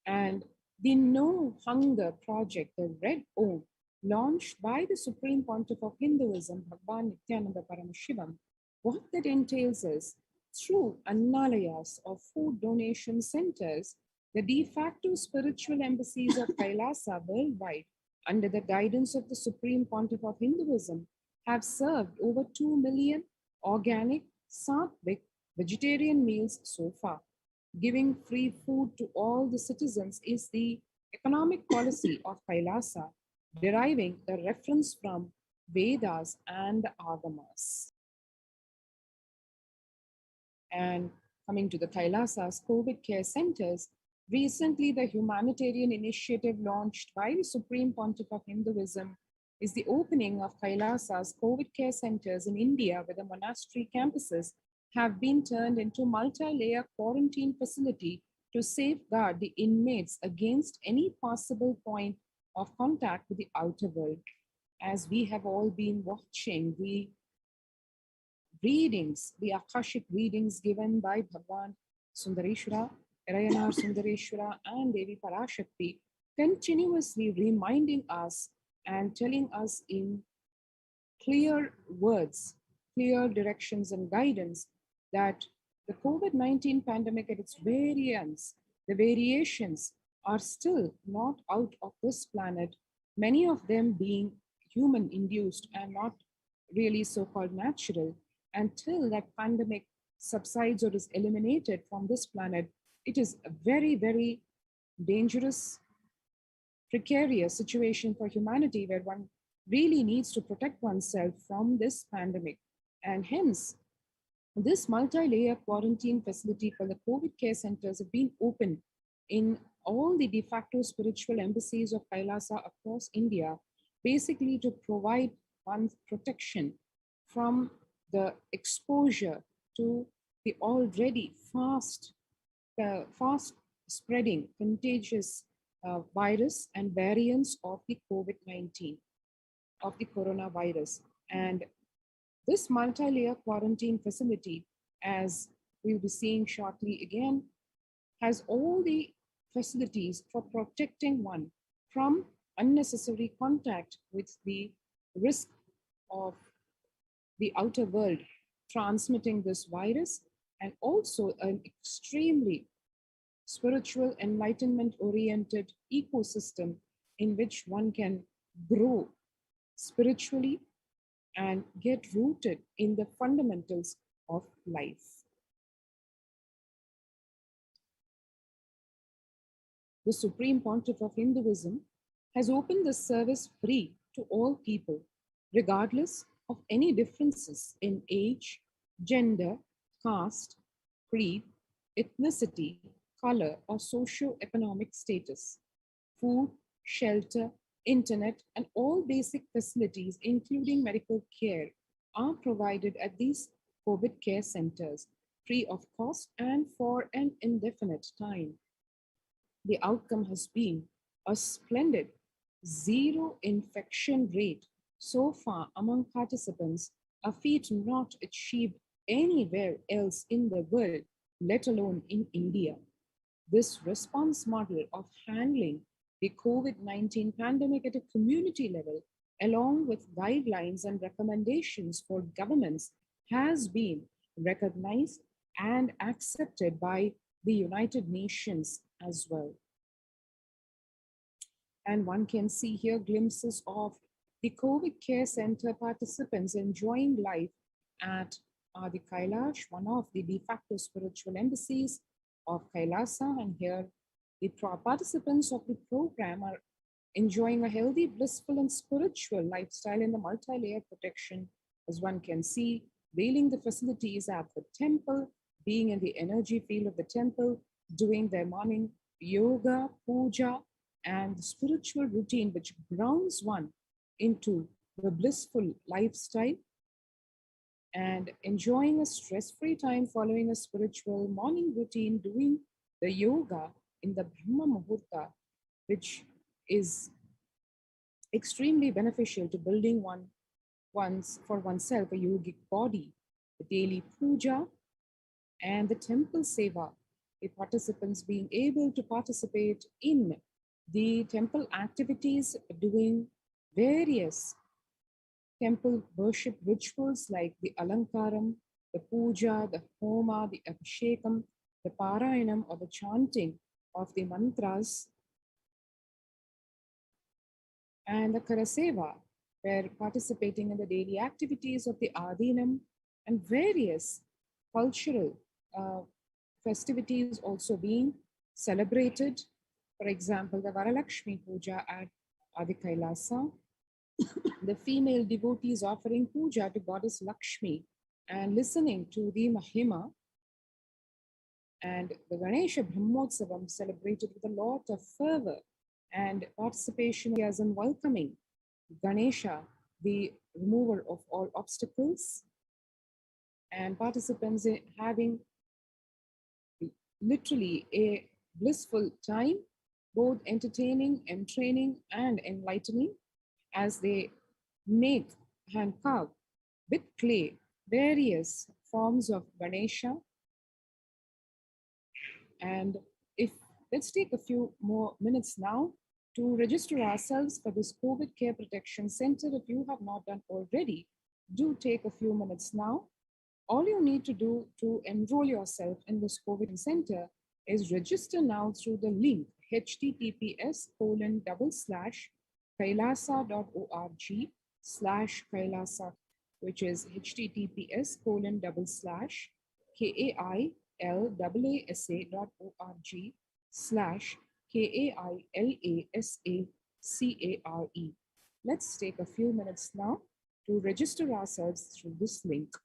And the No Hunger Project, the Red O, launched by the Supreme Pontiff of Hinduism, Bhagwan Nithyananda Paramashivam, what that entails is, through annalayas or food donation centers, the de facto spiritual embassies of Kailasa worldwide, under the guidance of the Supreme Pontiff of Hinduism, have served over 2 million organic, sattvic, vegetarian meals so far. Giving free food to all the citizens is the economic policy of Kailasa, deriving the reference from Vedas and the Agamas. And coming to the Kailasa's COVID care centers, recently the humanitarian initiative launched by the Supreme Pontiff of Hinduism is the opening of Kailasa's COVID care centers in India, where the monastery campuses have been turned into multi-layer quarantine facility to safeguard the inmates against any possible point of contact with the outer world. As we have all been watching the readings, the Akashic readings given by Bhagwan Sundareshwara, Erayanar Sundareshwara, and Devi Parashakti, continuously reminding us and telling us in clear words, clear directions and guidance that the COVID-19 pandemic and its variants, the variations are still not out of this planet, many of them being human-induced and not really so-called natural. Until that pandemic subsides or is eliminated from this planet, it is a very, very dangerous, precarious situation for humanity where one really needs to protect oneself from this pandemic. And hence, this multi-layer quarantine facility for the COVID care centers have been opened in all the de facto spiritual embassies of Kailasa across India, basically to provide one's protection from the exposure to the already fast spreading contagious virus and variants of the COVID-19, of the coronavirus. And this multi-layer quarantine facility, as we'll be seeing shortly again, has all the facilities for protecting one from unnecessary contact with the risk of the outer world transmitting this virus, and also an extremely spiritual, enlightenment-oriented ecosystem in which one can grow spiritually and get rooted in the fundamentals of life. The Supreme Pontiff of Hinduism has opened the service free to all people, regardless of any differences in age, gender, caste, creed, ethnicity, color, or socio-economic status. Food, shelter, internet, and all basic facilities, including medical care, are provided at these COVID care centers free of cost and for an indefinite time. The outcome has been a splendid zero infection rate so far among participants, a feat not achieved anywhere else in the world, let alone in India. This response model of handling the COVID 19 pandemic at a community level, along with guidelines and recommendations for governments, has been recognized and accepted by the United Nations as well. And one can see here glimpses of the COVID care center participants enjoying life at the Kailash, one of the de facto spiritual embassies of Kailasa. And here the participants of the program are enjoying a healthy, blissful, and spiritual lifestyle in the multi-layered protection, as one can see, veiling the facilities at the temple, being in the energy field of the temple, doing their morning yoga, puja, and the spiritual routine which grounds one into the blissful lifestyle, and enjoying a stress-free time following a spiritual morning routine, doing the yoga in the Brahma Muhurta, which is extremely beneficial to building for oneself a yogic body, the daily puja and the temple seva, the participants being able to participate in the temple activities, doing various temple worship rituals like the alankaram, the puja, the homa, the abhishekam, the parayanam, or the chanting of the mantras, and the karaseva, where participating in the daily activities of the adinam, and various cultural festivities also being celebrated. For example, the Varalakshmi Puja at Adi Kailasa, the female devotees offering puja to goddess Lakshmi and listening to the Mahima, and the Ganesha Brahmotsavam celebrated with a lot of fervor and participation as in welcoming Ganesha, the remover of all obstacles, and participants having literally a blissful time, both entertaining, entraining, and enlightening, as they make and carve with clay various forms of Ganesha. And if let's take a few more minutes now to register ourselves for this COVID Care Protection Center. If you have not done already, do take a few minutes now. All you need to do to enroll yourself in this COVID center is register now through the link https:/kailasa.org/kailasa, which is https:/kailasa.org/kailasa. Let's take a few minutes now to register ourselves through this link.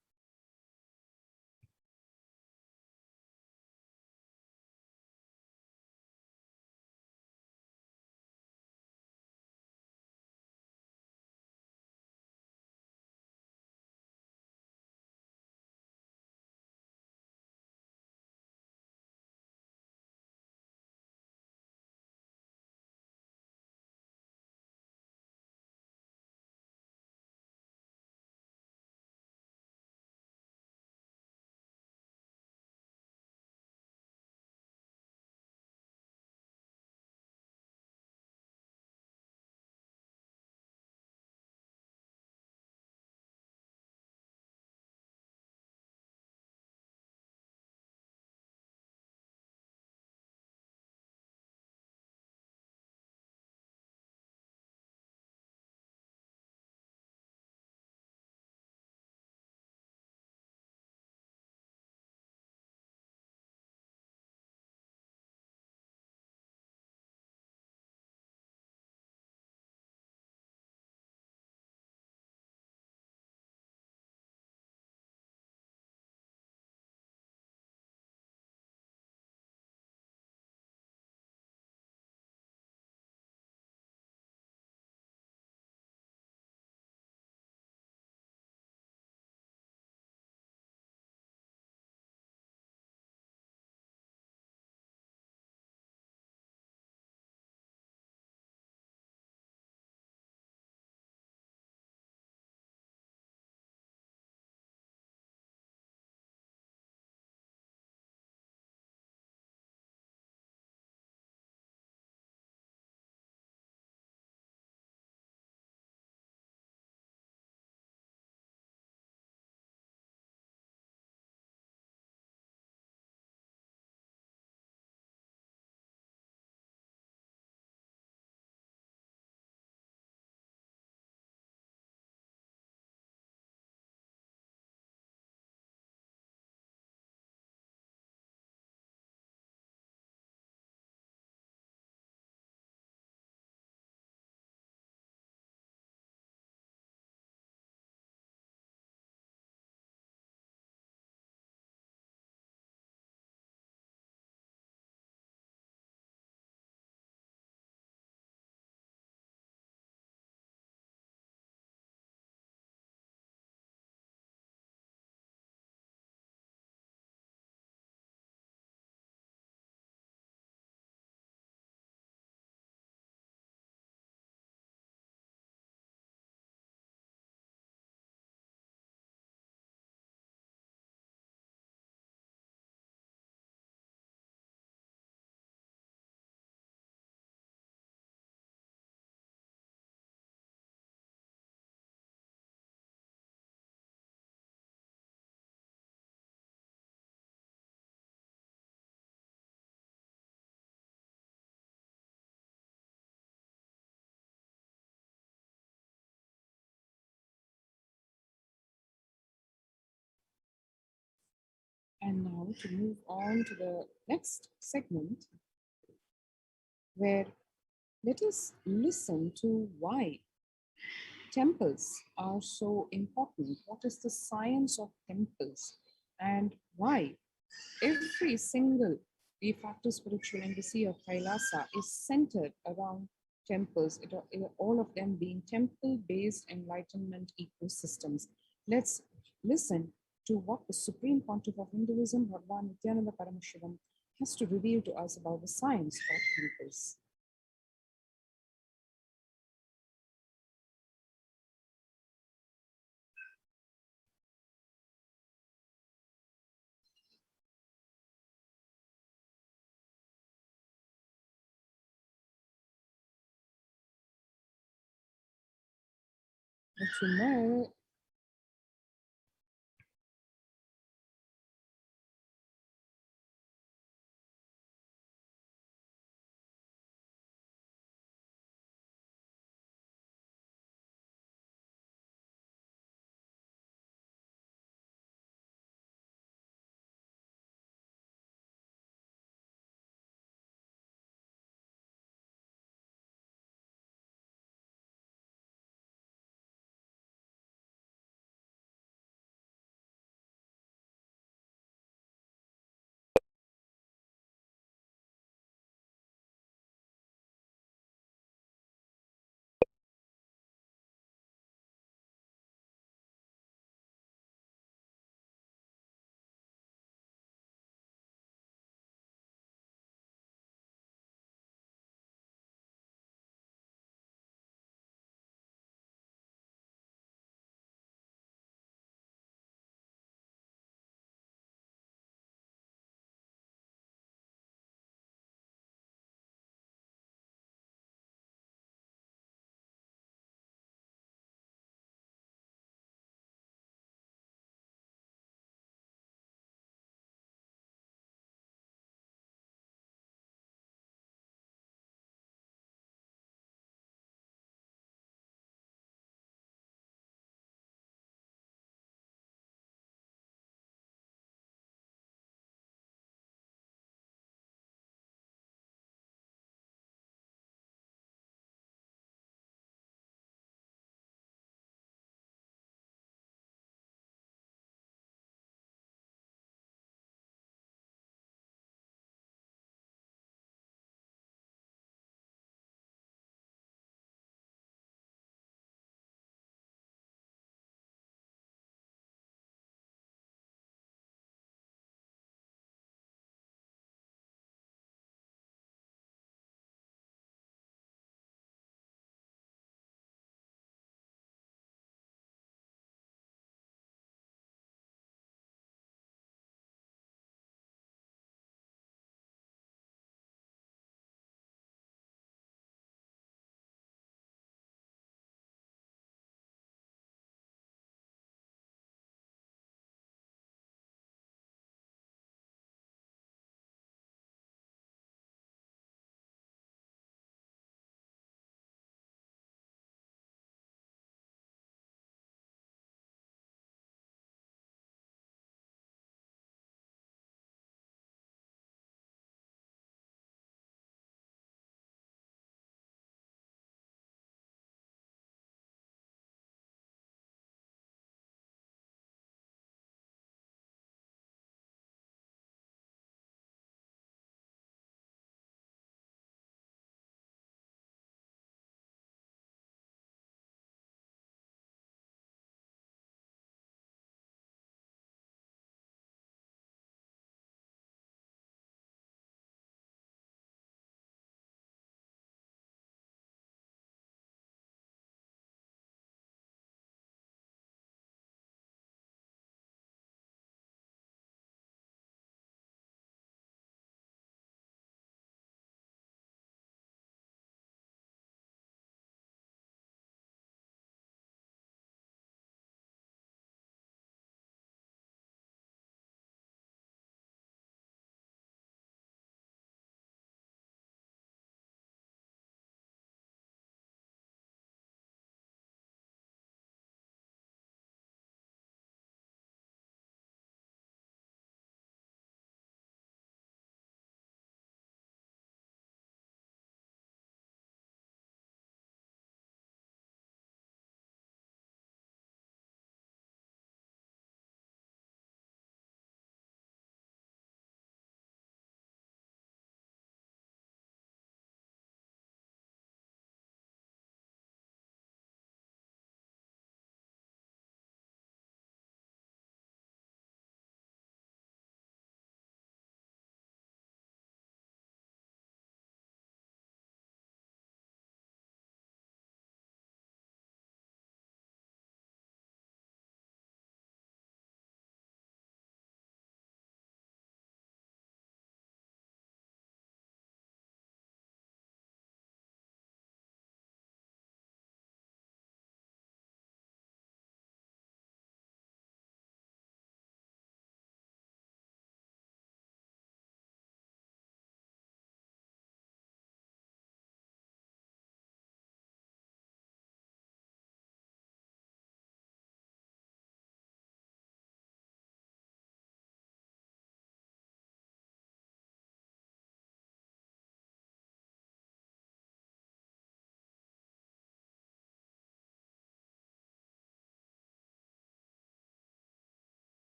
And now to move on to the next segment, where let us listen to why temples are so important. What is the science of temples and why every single de facto spiritual embassy of Kailasa is centered around temples, all of them being temple based enlightenment ecosystems. Let's listen to what the Supreme Pontiff of Hinduism, Bhagwan Nithyananda Paramashivam, has to reveal to us about the science of temples. But you know,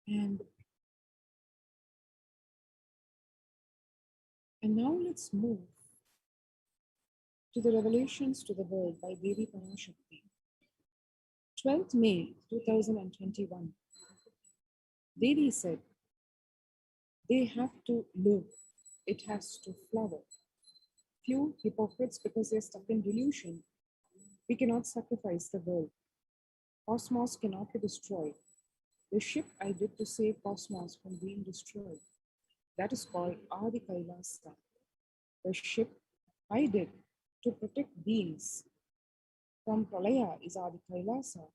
And now let's move to the revelations to the world by Devi Parashakti. 12th May 2021. Devi said, they have to live, it has to flower. Few hypocrites, because they're stuck in delusion. We cannot sacrifice the world. Cosmos cannot be destroyed. The ship I did to save cosmos from being destroyed. That is called Adi Kailasa. The ship I did to protect beings from Pralaya is Adi Kailasa.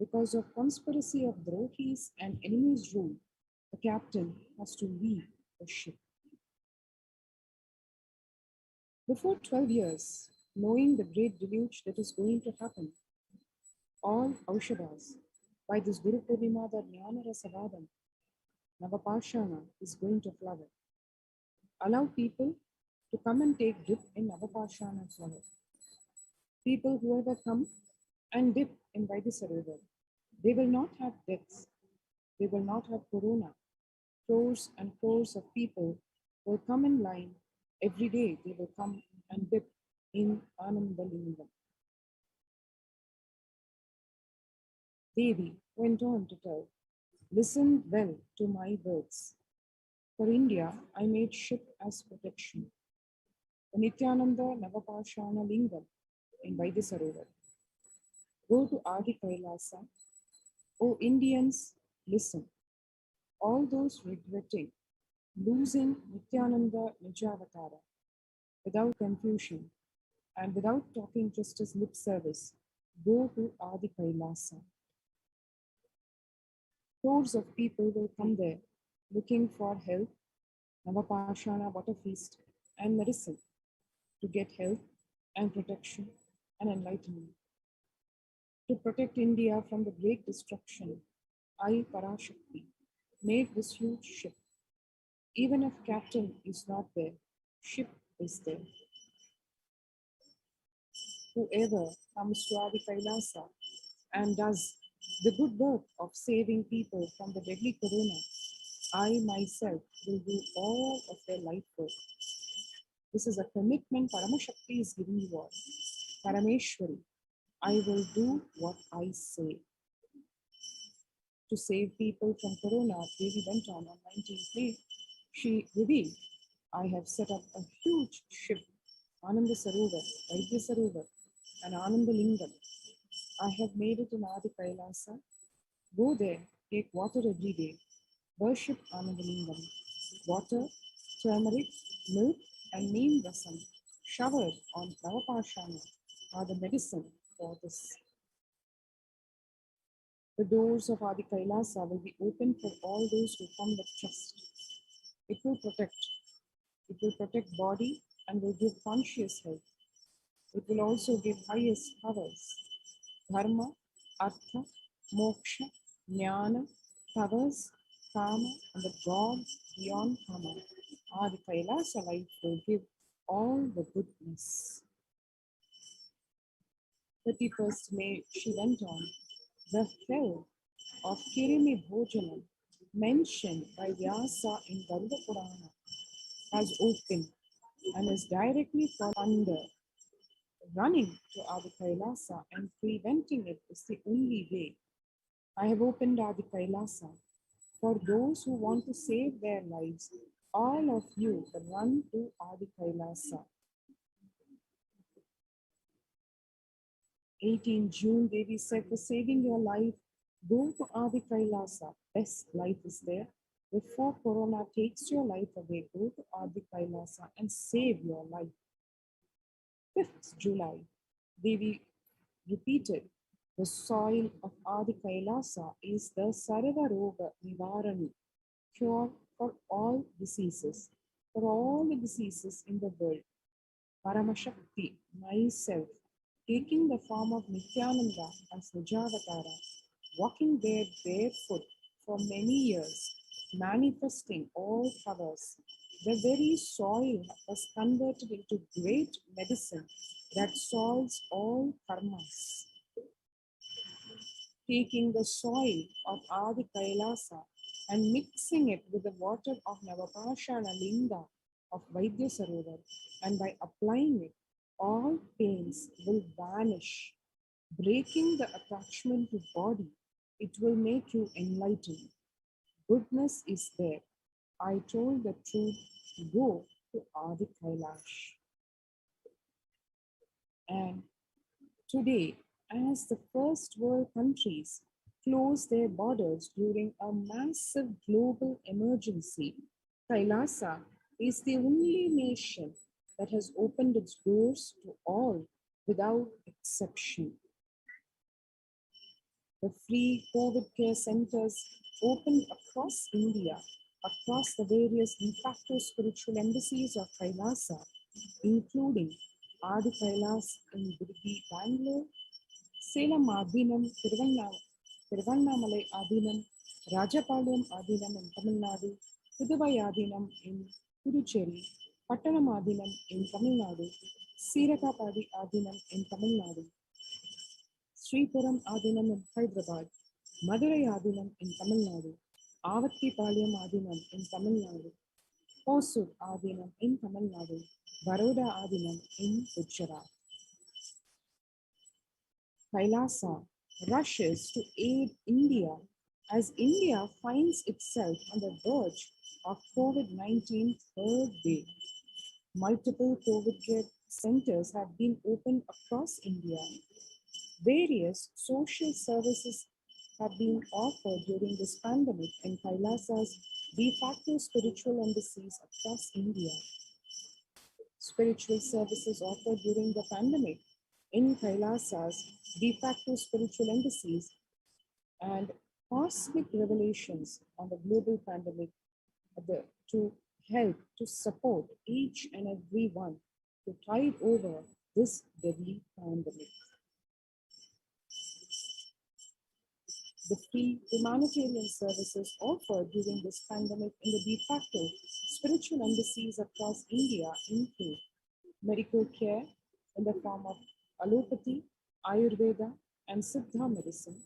Because of conspiracy of Drohis and enemies' rule, the captain has to leave the ship. Before 12 years, knowing the great deluge that is going to happen, all Aushadas, by this Guru Purnima, the Jnana Rasavadam, Navapashana is going to flower. Allow people to come and take dip in Navapashana flower. People whoever come and dip in Vaidisa river, they will not have deaths, they will not have corona. Crores and crores of people will come in line every day. They will come and dip in Anandalingam. Devi went on to tell, listen well to my words. For India, I made ship as protection. The Nithyananda Navapashana Lingam in Vaidisarovar. Go to Adi Kailasa. O Indians, listen. All those regretting losing Nithyananda Nijavatara without confusion and without talking just as lip service, go to Adi Kailasa. Crores of people will come there looking for help, Navapashana water feast, and medicine to get help and protection and enlightenment. To protect India from the great destruction, I, Parashakti, made this huge ship. Even if captain is not there, ship is there. Whoever comes to Adi Kailasa and does the good work of saving people from the deadly corona, I myself will do all of their life work. This is a commitment Paramashakti is giving you all. Parameshwari, I will do what I say. To save people from corona, Devi went on 19th May. She revealed, I have set up a huge ship, Ananda Sarovar, Vaidya Sarovar, and Ananda Lingam. I have made it in Adi Kailasa. Go there, take water every day, worship Ananda Lingam. Water, turmeric, milk, and neem rasam showered on Navapashana are the medicine for this. The doors of Adi Kailasa will be open for all those who come with trust. It will protect body and will give conscious health. It will also give highest powers, dharma, artha, moksha, jnana, powers, kama, and the God beyond kama. Adi Kailasa life will give all the goodness. 31st May, she went on, the hell of Kirimi Bhojanam mentioned by Vyasa in Garuda Purana has opened and is directly for thunder. Running to Adi Kailasa and preventing it is the only way. I have opened Adi Kailasa for those who want to save their lives. All of you run to Adi Kailasa. 18 June, Devi said, for saving your life, go to Adi Kailasa. Best life is there. Before corona takes your life away, go to Adi Kailasa and save your life. 5th July, Devi repeated, the soil of Adi Kailasa is the Sarvaroga Nivarani, cure for all diseases, for all the diseases in the world. Paramashakti, myself, taking the form of Nithyananda as Nijavatara, walking there barefoot for many years, manifesting all powers. The very soil was converted into great medicine that solves all karmas. Taking the soil of Adi Kailasa and mixing it with the water of Navapashana Linga of Vaidya Sarovar, and by applying it, all pains will vanish, breaking the attachment to body. It will make you enlightened. Goodness is there. I told the truth. Go to Adi Kailash. And today, as the first world countries close their borders during a massive global emergency, Kailasa is the only nation that has opened its doors to all without exception. The free COVID care centers opened across India, across the various de facto spiritual embassies of Kailasa, including Adi Kailas in Birbi, Bangalore, Salem Adinam, Tiruvannamalai Adinam, Rajapalayam Adinam in Tamil Nadu, Puduvai Adinam in Puducherry, Pattanam Adinam in Tamil Nadu, Sirakapadi Adinam in Tamil Nadu, Sripuram Adinam in Hyderabad, Madurai Adinam in Tamil Nadu, Avattipalayam Adinam in Tamil Nadu, Hosur Adinam in Tamil Nadu, Baroda Adinam in Gujarat. Kailasa rushes to aid India as India finds itself on the verge of COVID-19 third wave. Multiple COVID care centers have been opened across India. Various social services have been offered during this pandemic in Kailasa's de facto spiritual embassies across India. Spiritual services offered during the pandemic in Kailasa's de facto spiritual embassies and cosmic revelations on the global pandemic to help to support each and every one to tide over this deadly pandemic. The free humanitarian services offered during this pandemic in the de facto spiritual embassies across India include medical care in the form of allopathy, Ayurveda, and Siddha medicine,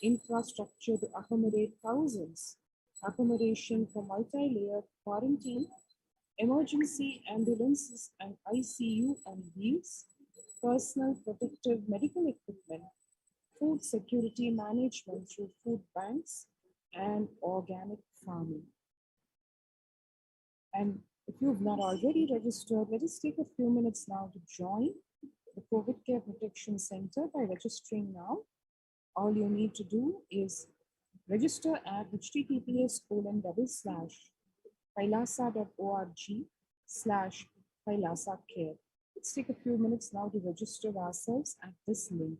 infrastructure to accommodate thousands, accommodation for multi-layered quarantine, emergency ambulances and ICU on wheels, personal protective medical equipment, food security management through food banks, and organic farming. And if you've not already registered, let us take a few minutes now to join the COVID Care Protection Center by registering now. All you need to do is register at https://kailasa.org/kailasa care. Let's take a few minutes now to register ourselves at this link.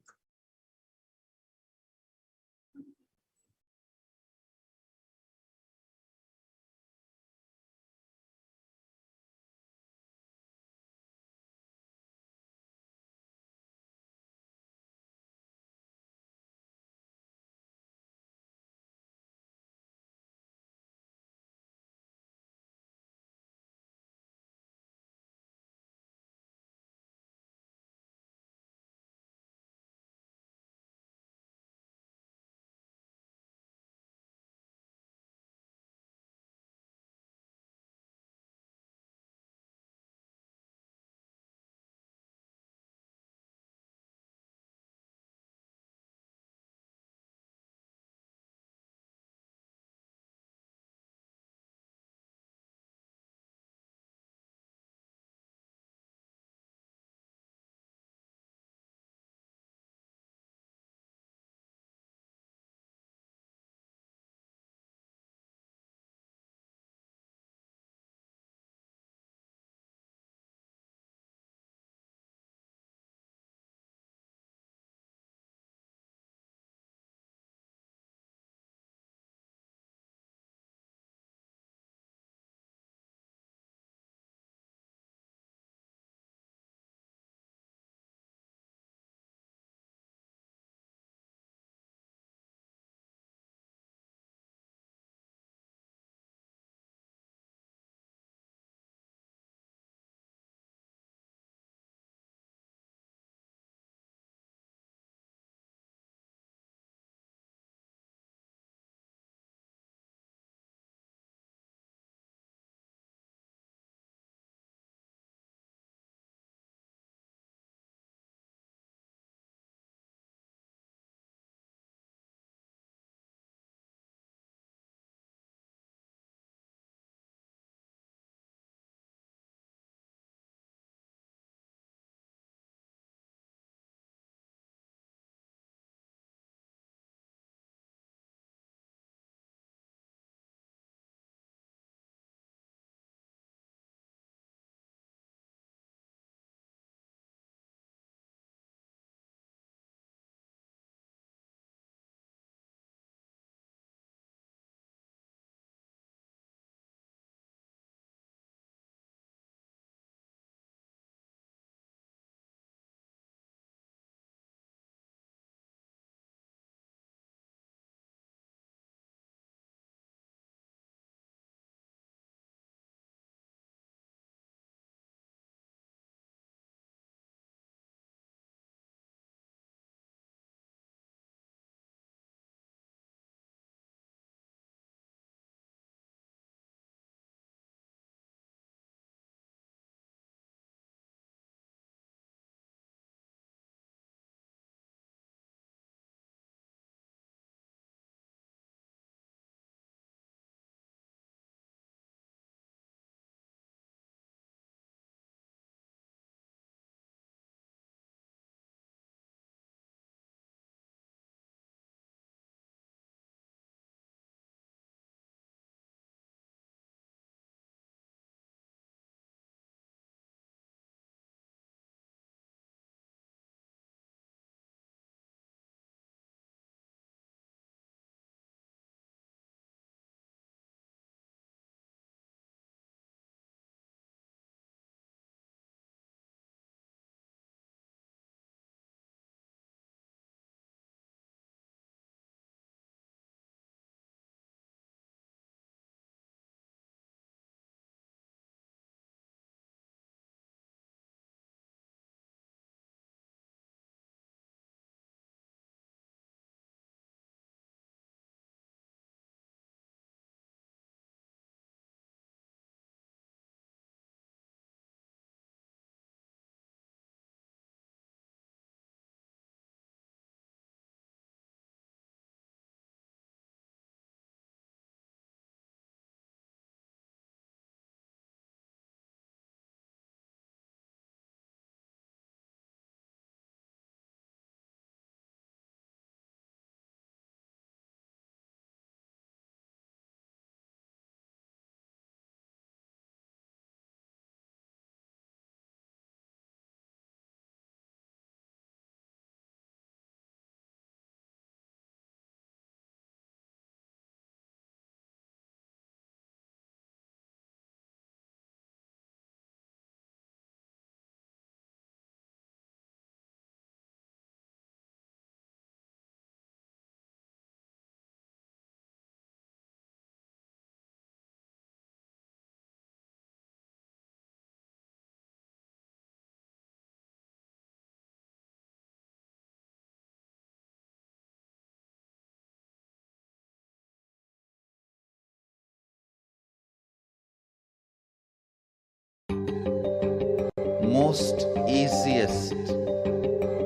most easiest,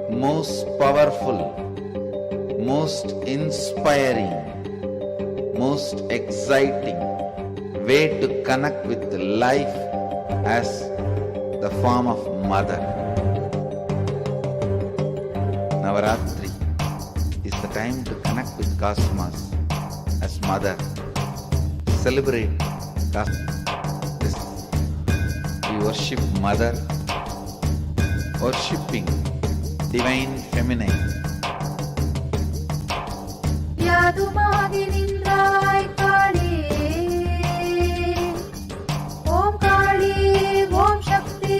most powerful, most inspiring, most exciting way to connect with life as the form of mother. Navaratri is the time to connect with Cosmos as mother. Celebrate Cosmos. We worship mother, worshipping divine feminine. यादुमादि निन्द्राय काले ओम काली ओम शक्ति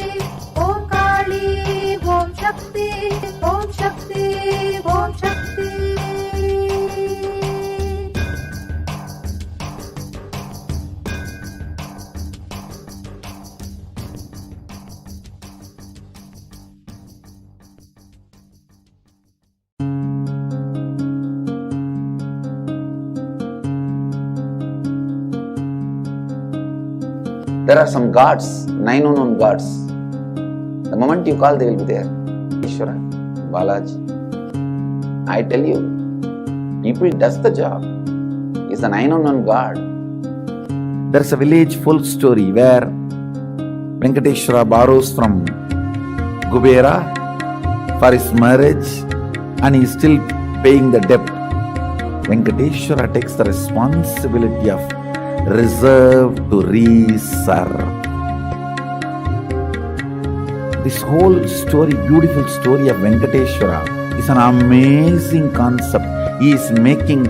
ओम काली ओम शक्ति ओम शक्ति ओम शक्ति There are some gods, 9 unknown gods. The moment you call, they will be there. Ishvara, Balaji. I tell you, people does the job. Is the 9 unknown god. There's a village folk story where Venkateshwara borrows from Kubera for his marriage and he is still paying the debt. Venkateshwara takes the responsibility of reserve to reserve. This whole story, beautiful story of Venkateshwara is an amazing concept. He is making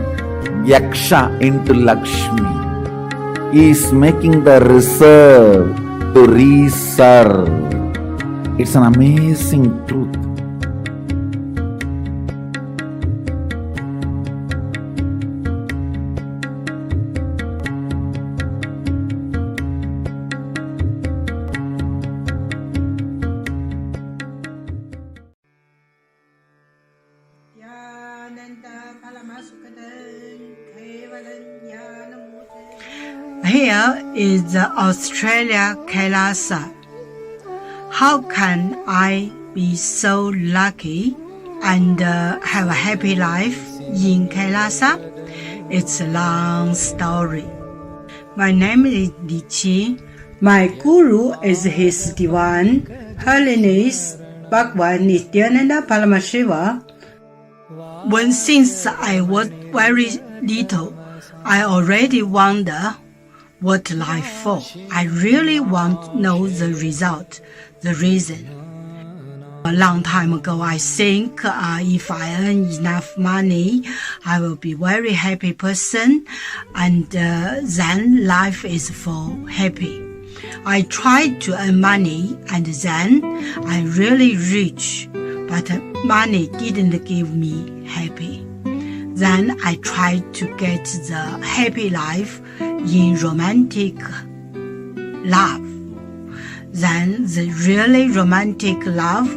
Yaksha into Lakshmi. He is making the reserve to reserve. It's an amazing truth. Here is the Australia Kailasa. How can I be so lucky and have a happy life in Kailasa? It's a long story. My name is Li Qi. My guru is His Divine Holiness Bhagwan Nithyananda Paramashivam. Since I was very little, I already wonder what life for. I really want to know the result, the reason. A long time ago, I think if I earn enough money, I will be very happy person, and then life is for happy. I tried to earn money, and then I'm really rich, but money didn't give me happy. Then I tried to get the happy life in romantic love. Then the really romantic love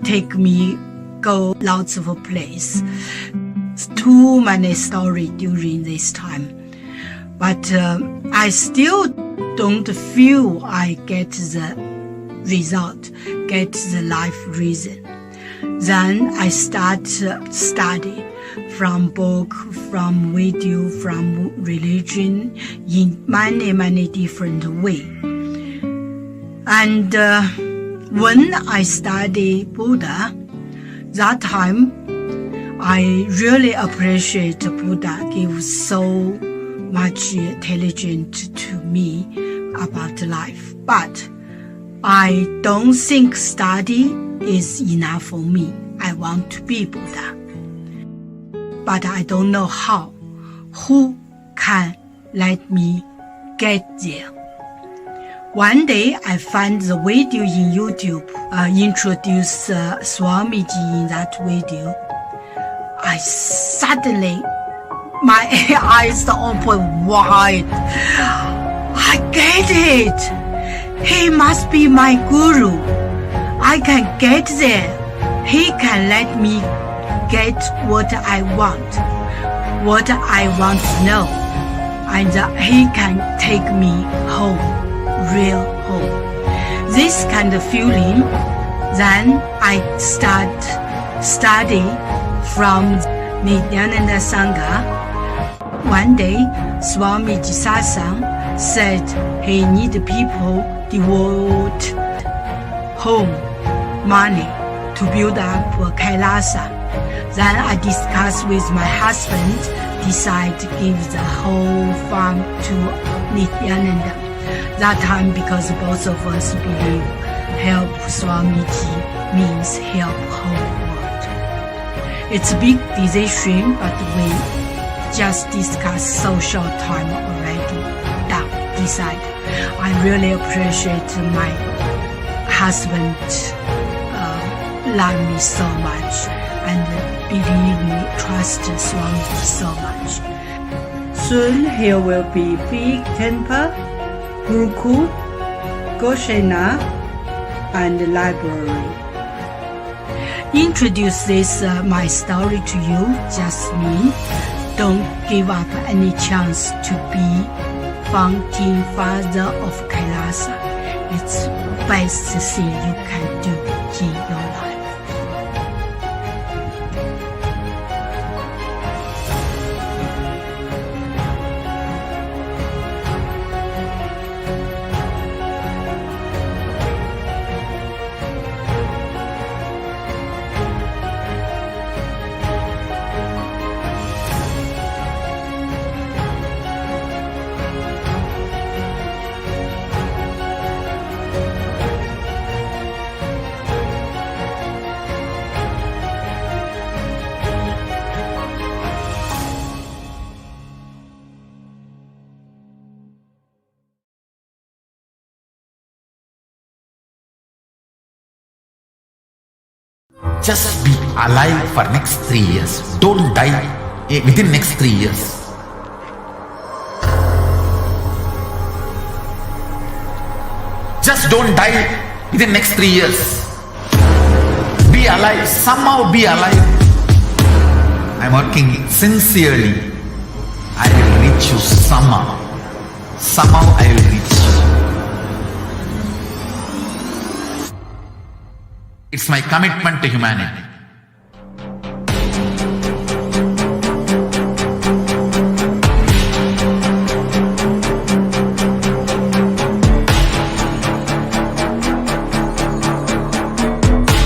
take me go lots of place. Too many stories during this time. But I still don't feel I get the result, get the life reason. Then I start study from book, from video, from religion in many different ways. And when I study Buddha, that time I really appreciate Buddha gives so much intelligence to me about life. But I don't think study is enough for me. I want to be Buddha. But I don't know how. Who can let me get there? One day I found the video in YouTube, introduce Swamiji in that video. I suddenly, my eyes open wide. I get it. He must be my guru. I can get there. He can let me get what I want to know, and he can take me home, real home. this kind of feeling, then I start study from Nithyananda Sangha. One day, Swami Jisasang said he need people devote home money to build up Kailasa. Then I discussed with my husband, decide to give the whole farm to Nithyananda. That time, because both of us believe help Swamiji means help whole world. It's a big decision, but we just discussed so short time already. Done, decide. I really appreciate my husband love me so much and believe me, trust Swamiji so much. Soon here will be big temple, Gurukul, Goshena, and library. Introduce this my story to you, just me. Don't give up any chance to be founding father of Kailasa. It's best thing you can do in your life. Just be alive for next 3 years. Don't die within next 3 years. Just don't die within next 3 years. Be alive. Somehow be alive. I'm working sincerely. I will reach you somehow. Somehow I will reach you. It's my commitment to humanity.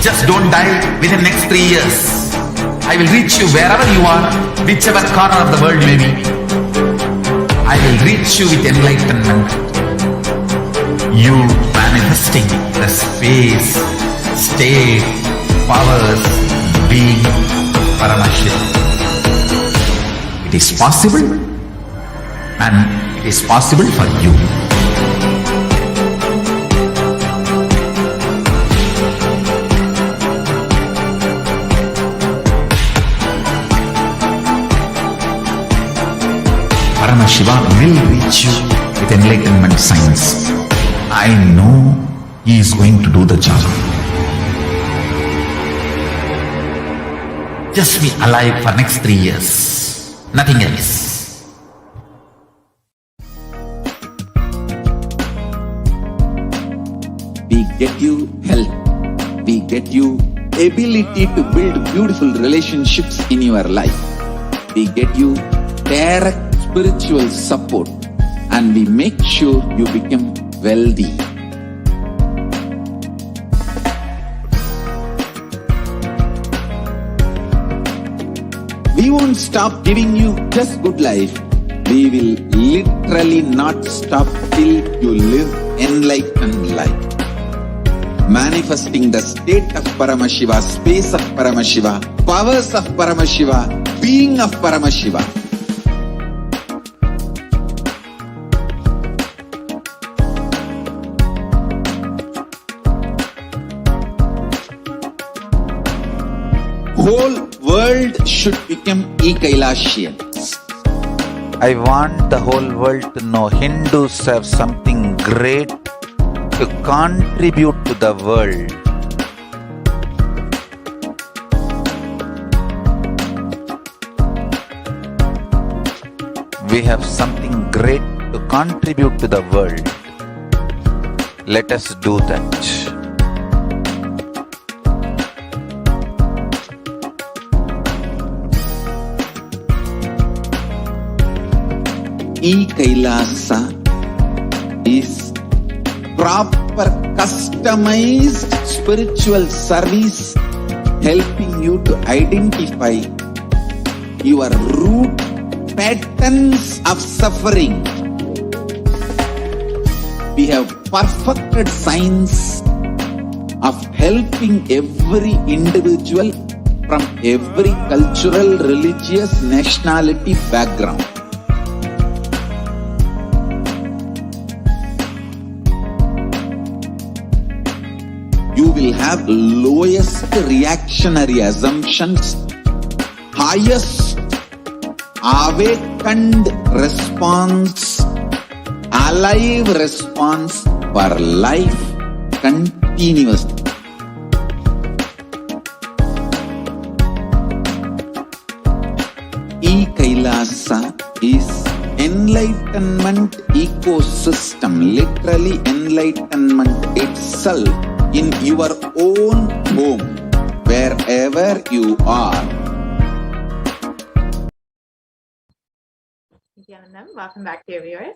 Just don't die within next 3 years. I will reach you wherever you are, whichever corner of the world you may be. I will reach you with enlightenment. You manifesting the space, state, powers, being Paramashivoham. It is possible, and it is possible for you. Paramashivoham will reach you with enlightenment science. I know he is going to do the job. Just be alive for next 3 years. Nothing else. We get you health. We get you ability to build beautiful relationships in your life. We get you direct spiritual support, and we make sure you become wealthy. We won't stop giving you just good life. We will literally not stop till you live enlightened life. Manifesting the state of Paramashiva, space of Paramashiva, powers of Paramashiva, being of Paramashiva. Whole world should become e-Kailasians. I want the whole world to know Hindus have something great to contribute to the world. We have something great to contribute to the world. Let us do that. E-Kailasa is proper customized spiritual service helping you to identify your root patterns of suffering. We have perfected science of helping every individual from every cultural, religious, nationality background. You will have lowest reactionary assumptions, highest awakened response, alive response for life continuously. E-Kailasa is enlightenment ecosystem, literally enlightenment itself in your own home, wherever you are. Nithyanandam, welcome back, dear viewers.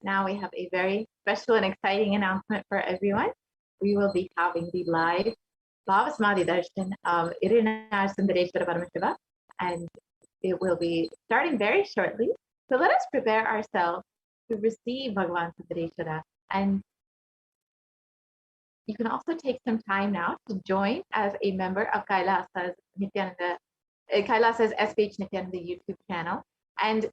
Now we have a very special and exciting announcement for everyone. We will be having the live Bhava Samadhi Darshan of Irinash Sundareshwara Paramashiva, and it will be starting very shortly. So let us prepare ourselves to receive Bhagavan Sundareshwara. And you can also take some time now to join as a member of Kailasa's HDH Nithyananda YouTube channel. And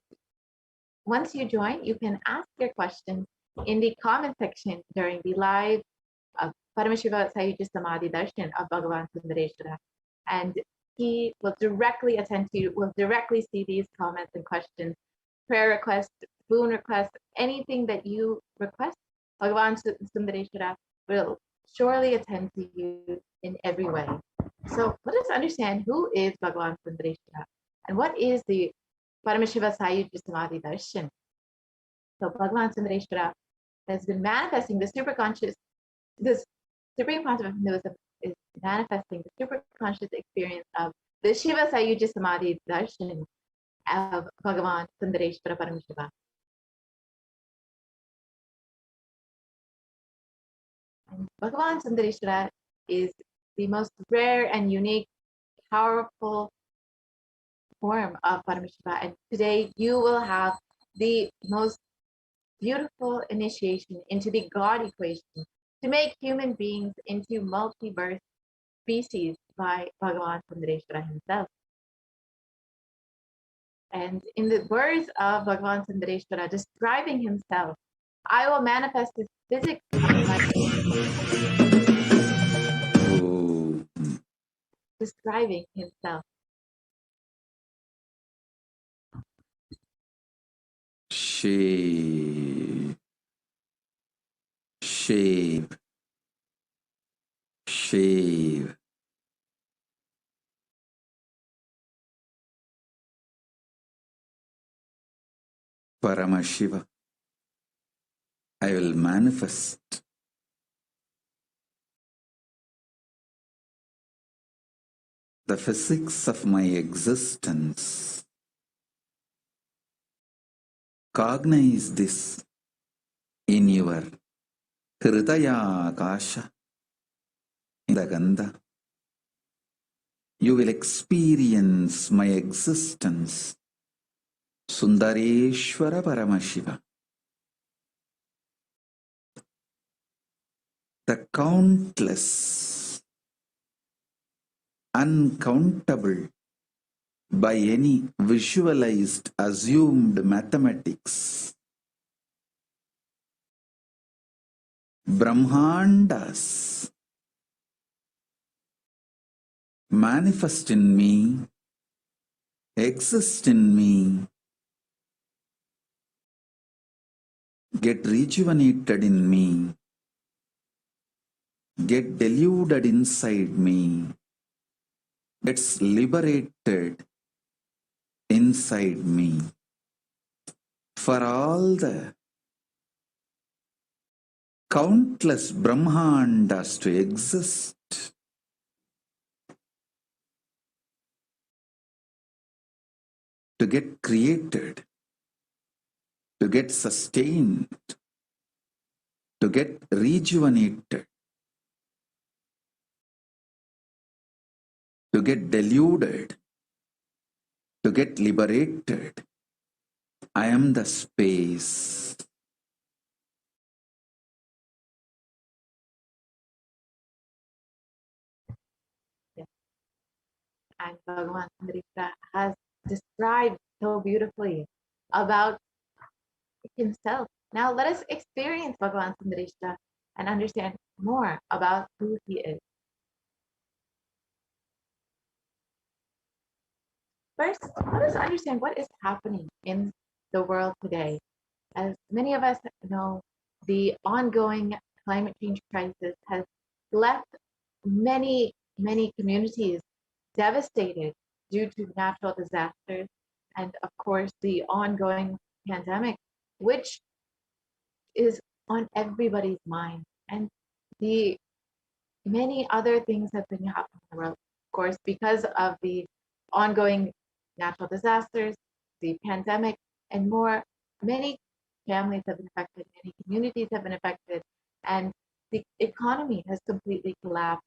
once you join, you can ask your questions in the comment section during the live Paramashiva Sayuja Samadhi Darshan of Bhagavan Sundareshwara. And he will directly attend to you, will directly see these comments and questions, prayer requests, boon requests, anything that you request. Bhagavan Sundareshwara will surely attend to you in every way. So let us understand who is Bhagavan Sundareshwara and what is the Paramashiva Sayuja Samadhi Darshan. So Bhagavan Sundareshwara has been manifesting the superconscious, this Supreme Quantum of Hinduism is manifesting the superconscious experience of the Shiva Sayuja Samadhi Darshan of Bhagavan Sundareshwara Paramashiva. And Bhagavan Sundareshwara is the most rare and unique, powerful form of Paramashiva. And today you will have the most beautiful initiation into the God equation to make human beings into multiverse species by Bhagavan Sundareshwara himself. And in the words of Bhagavan Sundareshwara describing himself, I will manifest his physics. Describing himself. Shave, shave, shave. Paramashiva, I will manifest the physics of my existence. Cognize this in your Hridaya Akasha, in the Gandha. You will experience my existence. Sundareshwara Paramashiva. The countless, uncountable, by any visualized, assumed mathematics, Brahmandas manifest in me, exist in me, get rejuvenated in me, get deluded inside me, gets liberated inside me. For all the countless Brahmandas to exist. To get created, to get sustained, to get rejuvenated, to get deluded, to get liberated. I am the space. And Bhagavan Samrita has described so beautifully about himself. Now let us experience Bhagavan Samrita and understand more about who he is. First, let us understand what is happening in the world today. As many of us know, the ongoing climate change crisis has left many, many communities devastated due to natural disasters and, of course, the ongoing pandemic, which is on everybody's mind. And the many other things have been happening in the world, of course, because of the ongoing natural disasters, the pandemic, and more. Many families have been affected, many communities have been affected, and the economy has completely collapsed.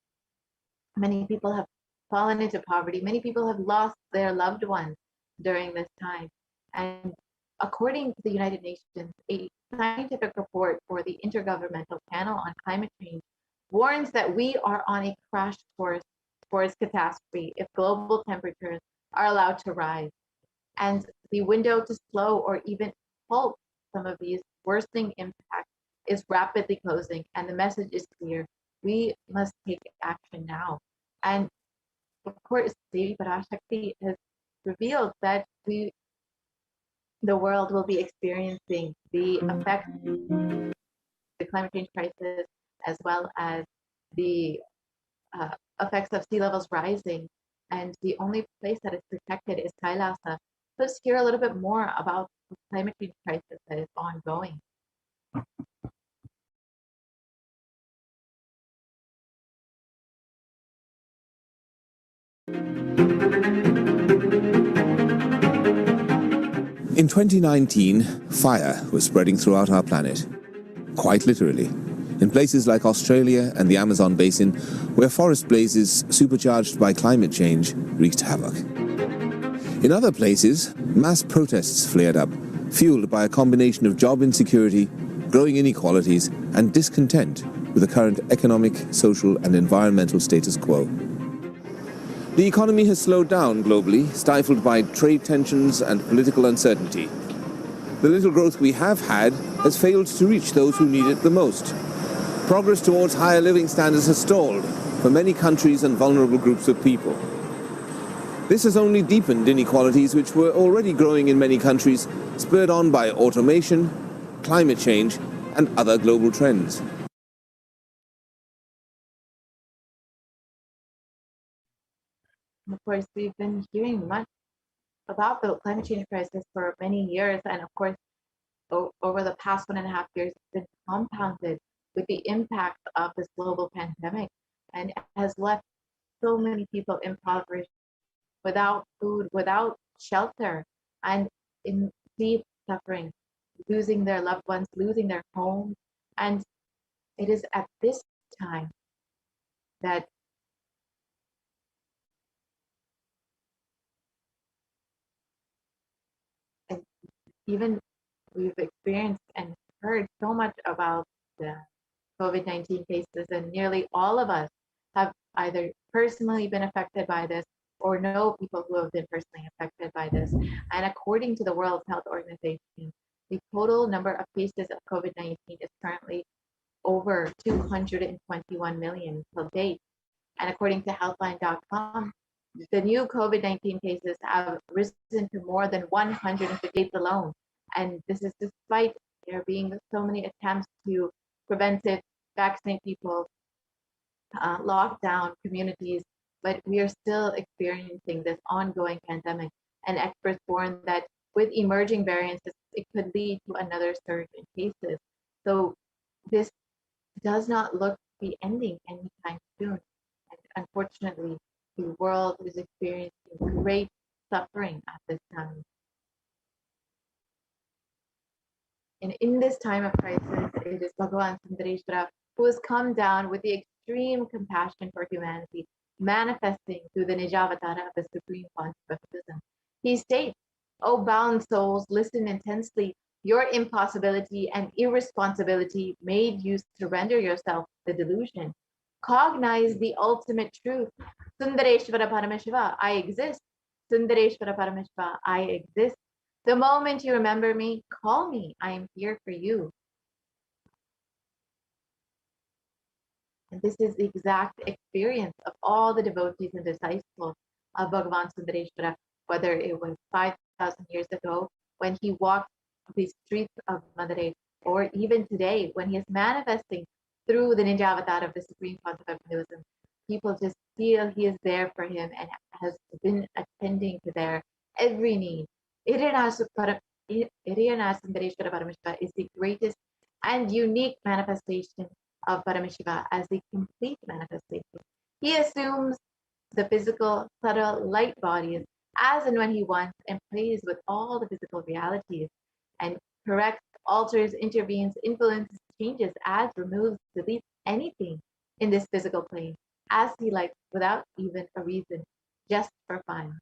Many people have fallen into poverty. Many people have lost their loved ones during this time. And according to the United Nations, a scientific report for the Intergovernmental Panel on Climate Change warns that we are on a crash course towards catastrophe if global temperatures are allowed to rise. And the window to slow or even halt some of these worsening impacts is rapidly closing. And the message is clear. We must take action now. And of course, Devi Parashakti has revealed that the world will be experiencing the effects of the climate change crisis, as well as the effects of sea levels rising. And the only place that is protected is Kailasa. Let's hear a little bit more about the climate change crisis that is ongoing. In 2019, fire was spreading throughout our planet, quite literally, in places like Australia and the Amazon basin, where forest blazes supercharged by climate change wreaked havoc. In other places, mass protests flared up, fueled by a combination of job insecurity, growing inequalities, and discontent with the current economic, social, and environmental status quo. The economy has slowed down globally, stifled by trade tensions and political uncertainty. The little growth we have had has failed to reach those who need it the most. Progress towards higher living standards has stalled for many countries and vulnerable groups of people. This has only deepened inequalities which were already growing in many countries, spurred on by automation, climate change, and other global trends. Of course, we've been hearing much about the climate change crisis for many years, and of course, over the past 1.5 years, it's been compounded with the impact of this global pandemic, and has left so many people impoverished, without food, without shelter, and in deep suffering, losing their loved ones, losing their homes. And it is at this time that even we've experienced and heard so much about the COVID-19 cases, and nearly all of us have either personally been affected by this or know people who have been personally affected by this. And according to the World Health Organization, the total number of cases of COVID-19 is currently over 221 million to date. And according to Healthline.com, the new COVID-19 cases have risen to more than 158 alone. And this is despite there being so many attempts to preventive vaccinate people, lock down communities, but we are still experiencing this ongoing pandemic. And experts warn that with emerging variants, it could lead to another surge in cases. So this does not look to be ending anytime soon. And unfortunately, the world is experiencing great suffering at this time. And in this time of crisis, it is Bhagavan Sundareshwara who has come down with the extreme compassion for humanity, manifesting through the Nijavatara of the Supreme Concept of Buddhism. He states, "O bound souls, listen intensely. Your impossibility and irresponsibility made you surrender yourself to the delusion. Cognize the ultimate truth. Sundareshwara Paramashiva, I exist. Sundareshwara Paramashiva, I exist. The moment you remember me, call me. I am here for you." And this is the exact experience of all the devotees and disciples of Bhagavan Sundareshwara, whether it was 5,000 years ago when he walked the streets of Madurai, or even today when he is manifesting through the Ninja Avatar of the Supreme Concept of Hinduism. People just feel he is there for him and has been attending to their every need. Iriyanara Sundareshwara Paramashiva is the greatest and unique manifestation of Paramashiva as the complete manifestation. He assumes the physical, subtle, light bodies as and when he wants and plays with all the physical realities and corrects, alters, intervenes, influences, changes, adds, removes, deletes anything in this physical plane as he likes without even a reason, just for fun.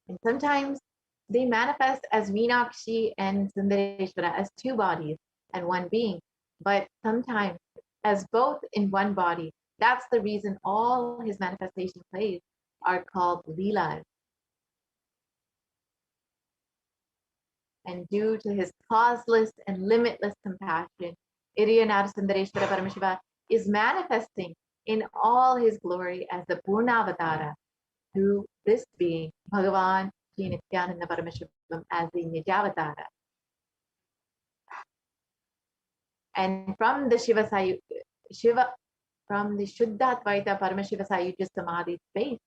And sometimes they manifest as Meenakshi and Sundareshwara as two bodies and one being, but sometimes as both in one body. That's the reason all his manifestation plays are called Leelas. And due to his causeless and limitless compassion, Iriyanara Sundareshwara Paramashiva is manifesting in all his glory as the Purnavatara through this being, Bhagavan Nithyananda Paramashivam, as the Nijavatara. And from the from the Shuddhatvaita Paramashiva Sayuja Samadhi space,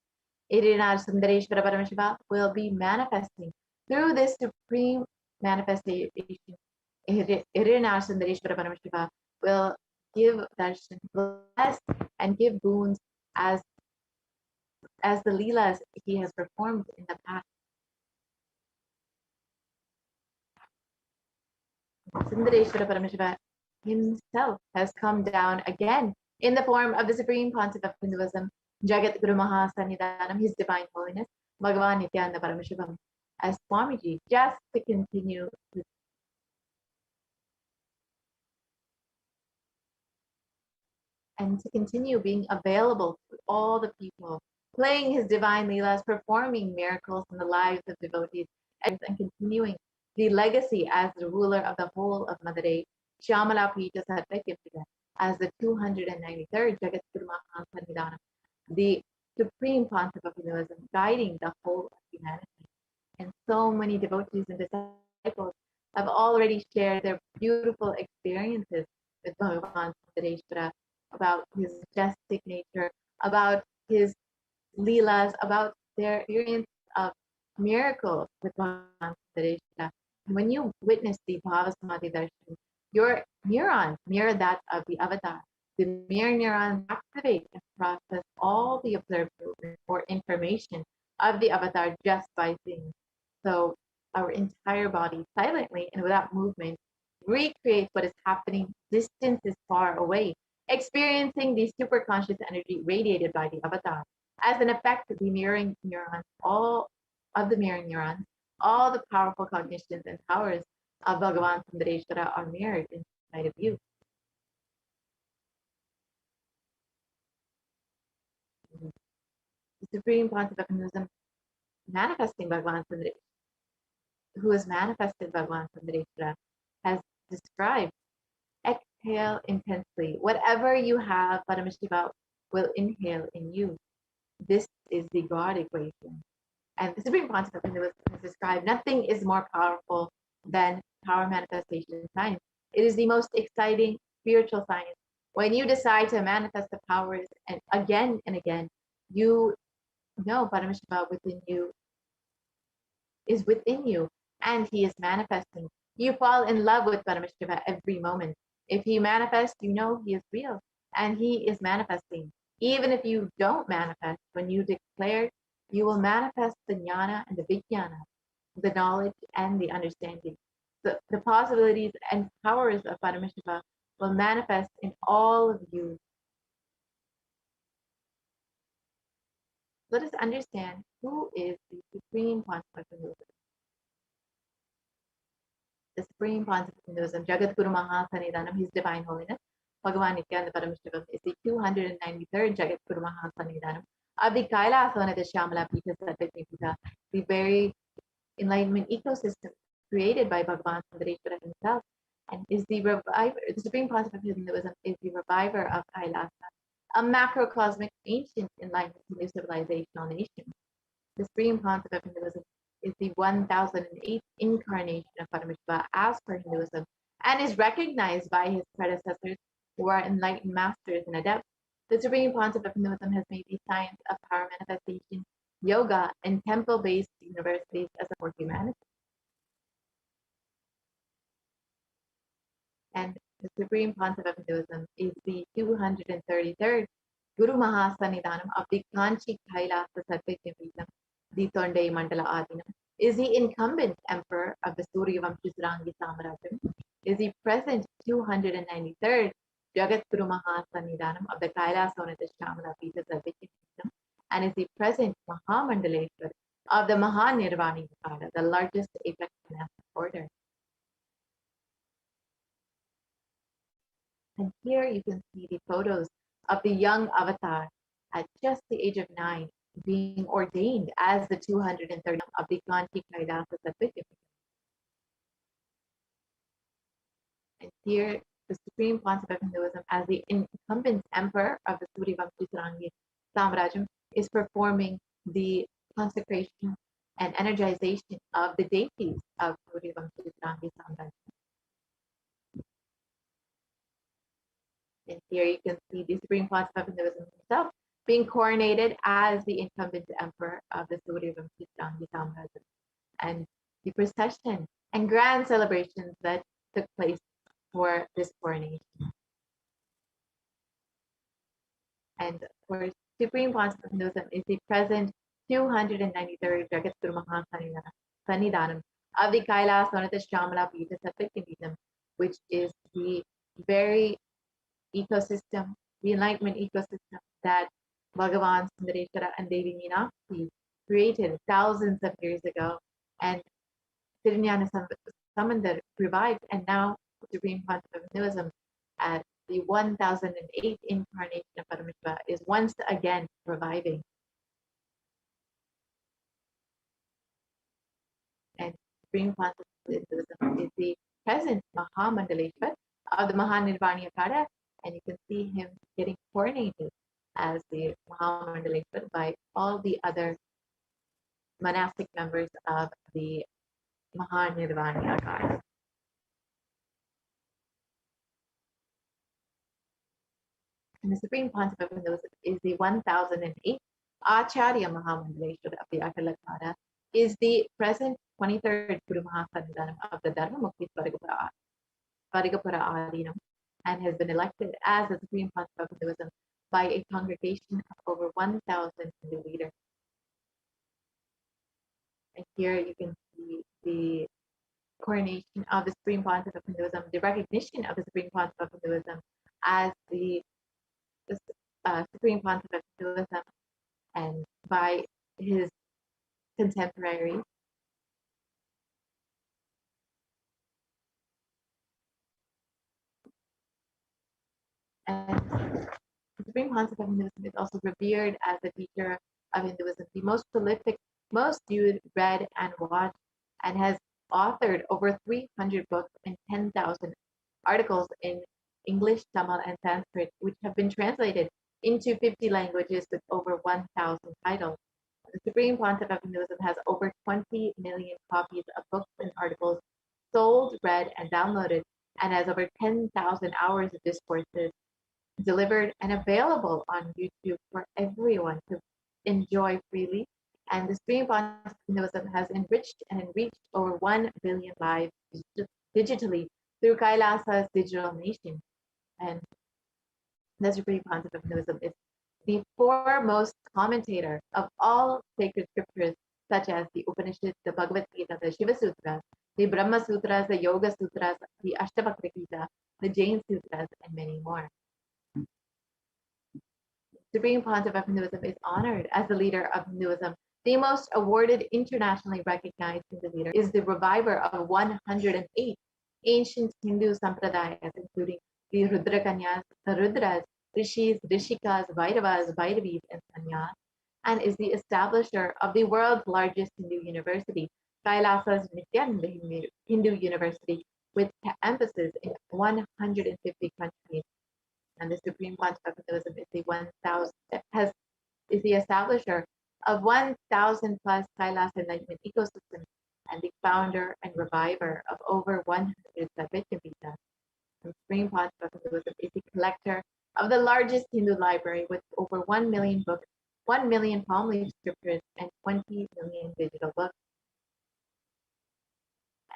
Iriyanara Sundareshwara Paramashiva will be manifesting through this supreme manifestation. Iriyanara Sundareshwara Paramashiva will give darshan, bless, and give boons as the Leelas he has performed in the past. Sundareshwara Paramashiva himself has come down again in the form of the Supreme Concept of Hinduism, Jagat Guru Mahasannidhanam, His Divine Holiness, Bhagavan Nithyananda Paramashivam, as Swamiji, just to continue and to continue being available to all the people, playing his divine leelas, performing miracles in the lives of devotees, and continuing the legacy as the ruler of the whole of Madurai, Shyamala Pita Satyakipita, as the 293rd Jagat Guru Mahasannidhanam, the supreme concept of Hinduism, guiding the whole of humanity. And so many devotees and disciples have already shared their beautiful experiences with Bhagavan Sundareshwara, about his majestic nature, about his leelas, about their experience of miracles with Bhagavan Sundareshwara. When you witness the Bhava Samadhi Darshan, your neurons mirror that of the avatar. The mirror neurons activate and process all the observed movement or information of the avatar just by seeing. So our entire body, silently and without movement, recreates what is happening distance is far away, experiencing the superconscious energy radiated by the avatar. As an effect, the mirroring neurons, all of the mirroring neurons, all the powerful cognitions and powers of Bhagavan Sundareshwara are mirrored inside of you. The Supreme Concept of Hinduism manifesting Bhagavan Sundareshwara, who has manifested Bhagavan Sundareshwara, has described, exhale intensely. Whatever you have, Paramashiva will inhale in you. This is the God equation. And the Supreme Concept of Hinduism has described nothing is more powerful than power manifestation science. It is the most exciting spiritual science. When you decide to manifest the powers and again, you know Paramashiva within you is within you, and he is manifesting You fall in love with Paramashiva every moment. If he manifests, you know he is real and he is manifesting. Even if you don't manifest, when you declare, you will manifest the jnana and the vijnana, the knowledge and the understanding. The possibilities and powers of Paramashiva will manifest in all of you. Let us understand who is the supreme concept of Hinduism. The supreme concept of Hinduism, Jagat Guru Mahasanidanam, His Divine Holiness, Bhagavan Nithyananda Paramashivam, is the 293rd Jagat Guru Mahasanidanam of the Kailasana Shyamala Pita Satyapita, the very enlightenment ecosystem created by Bhagavan Sundareshwara himself, and is the reviver. The supreme concept of Hinduism is the reviver of Kailasa, a macrocosmic ancient enlightenment Hindu civilizational nation. The supreme concept of Hinduism is the 1008th incarnation of Paramashiva as per Hinduism, and is recognized by his predecessors who are enlightened masters and adepts. The supreme concept of Hinduism has made the science of power manifestation, yoga, and temple-based universities as a for humanity. And the supreme concept of Hinduism is the 233rd Guru Mahasanidanam of the Kanchi Kailasa Satyapita, the Tondei Mandala Adinam, is the incumbent emperor of the Suryavamshi Sarangi Samarajam, is the present 293rd Jagat Guru Mahasanidanam of the Kailasonata Shamala Pita Satyapita, and is the present Mahamandaleshwar of the Mahanirvani Pada, the largest apex monastic order. And here you can see the photos of the young avatar at just the age of 9 being ordained as the 230 of the Kanchi Kailasa Satyapita. And here the supreme concept of Hinduism as the incumbent emperor of the Suryavamshi Sarangi Samarajam is performing the consecration and energization of the deities of Suryavamshi Sarangi Samarajam. And here you can see the supreme concept of Hinduism himself being coronated as the incumbent emperor of the Suryavamshi Sarangi Samarajam, and the procession and grand celebrations that took place for this coronation. And of course, supreme concept of Hinduism is the present 293rd Jagat Guru Mahasanidanam of the Kailasonata Shyamala Pita Satyapita, which is the very ecosystem, the enlightenment ecosystem that Bhagavan Sundareshwara and Devi Meenakshi created thousands of years ago, and Tirunjana Samandar revived, and now the supreme concept of Hinduism at the 1008th incarnation of Paramashiva is once again reviving. And supreme concept of Hinduism is the present Mahamandaleshwar of the Mahanirvani Akara, and you can see him getting coronated as the Mahamandaleshwar by all the other monastic members of the Mahanirvani Akara. And the supreme concept of Hinduism is the 1008th Acharya Mahamandaleshwar of the Akalakara, is the present 23rd Guru Mahasanidanam of the Dharma Mukti Svarigapura Adinam, and has been elected as the supreme concept of Hinduism by a congregation of over 1,000 Hindu leaders. And here you can see the coronation of the supreme concept of Hinduism, the recognition of the supreme concept of Hinduism as the supreme concept of Hinduism, and by his contemporaries. And the supreme concept of Hinduism is also revered as a teacher of Hinduism, the most prolific, most viewed, read, and watched, and has authored over 300 books and 10,000 articles in English, Tamil, and Sanskrit, which have been translated into 50 languages with over 1,000 titles. The supreme concept of Hinduism has over 20 million copies of books and articles sold, read, and downloaded, and has over 10,000 hours of discourses delivered and available on YouTube for everyone to enjoy freely. And the supreme concept of Hinduism has enriched and enriched over 1 billion lives digitally through Kailasa's digital nation. And the supreme concept of Hinduism is the foremost commentator of all sacred scriptures, such as the Upanishads, the Bhagavad Gita, the Shiva Sutras, the Brahma Sutras, the Yoga Sutras, the Ashtavakra Gita, the Jain Sutras, and many more. Supreme Pontiff of Hinduism is honored as the leader of Hinduism. The most awarded, internationally recognized Hindu leader is the reviver of 108 ancient Hindu sampradayas, including the Rudrakanyas, the Rudras, Rishis, Rishikas, Bhairavas, Bhairavis, and Sanyas, and is the establisher of the world's largest Hindu university, Kailasa's Nithyananda Hindu University, with emphasis in 150 countries. And the Supreme Pontiff of Hinduism is the establisher of 1,000 plus Kailasa enlightenment ecosystem and the founder and reviver of over 100 Satvajnapeethas. The Supreme Pontiff of Hinduism is the collector of the largest Hindu library with over 1 million books, 1 million palm leaf scriptures, and 20 million digital books.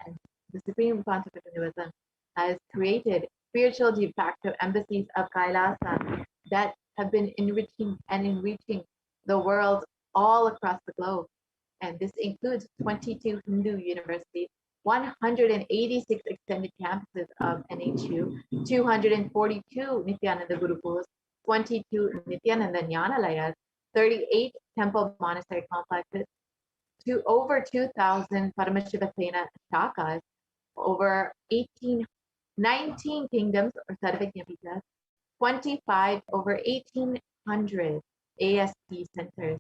And the Supreme Pontiff of Hinduism has created spiritual de facto embassies of Kailasa that have been enriching the world all across the globe. And this includes 22 Hindu universities, 186 extended campuses of NHU, 242 Nithyananda Gurukuls, 22 Nithyananda Jnanalayas, 38 temple monastery complexes, to over 2,000 Paramashivoham shakas, over 19 kingdoms or Satvajnapeethas, 25 over 1,800 ASP centers,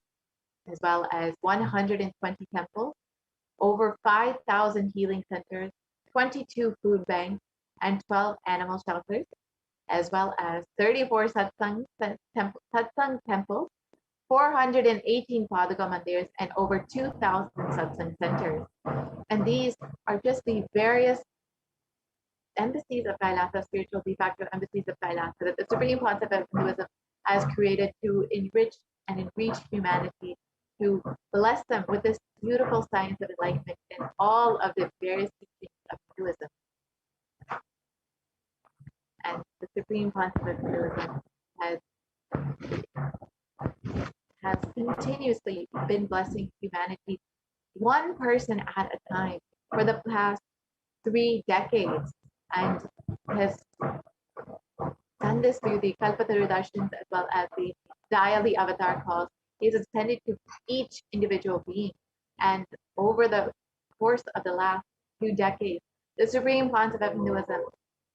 as well as 120 temples, over 5,000 healing centers, 22 food banks, and 12 animal shelters, as well as 34 satsang temples, 418 Paduka mandirs, and over 2,000 satsang centers. And these are just the various embassies of Kailasa, spiritual de facto embassies of Kailasa, that the Supreme Pontiff of Hinduism has created to enrich humanity, to bless them with this beautiful science of enlightenment in all of the various teachings of Hinduism. And the Supreme Pontiff of Hinduism has continuously been blessing humanity, one person at a time, for the past 3 decades, and has done this through the Kalpataru Darshans as well as the daily avatar calls. He's extended to each individual being. And over the course of the last 2 decades, the Supreme Pontiff of Hinduism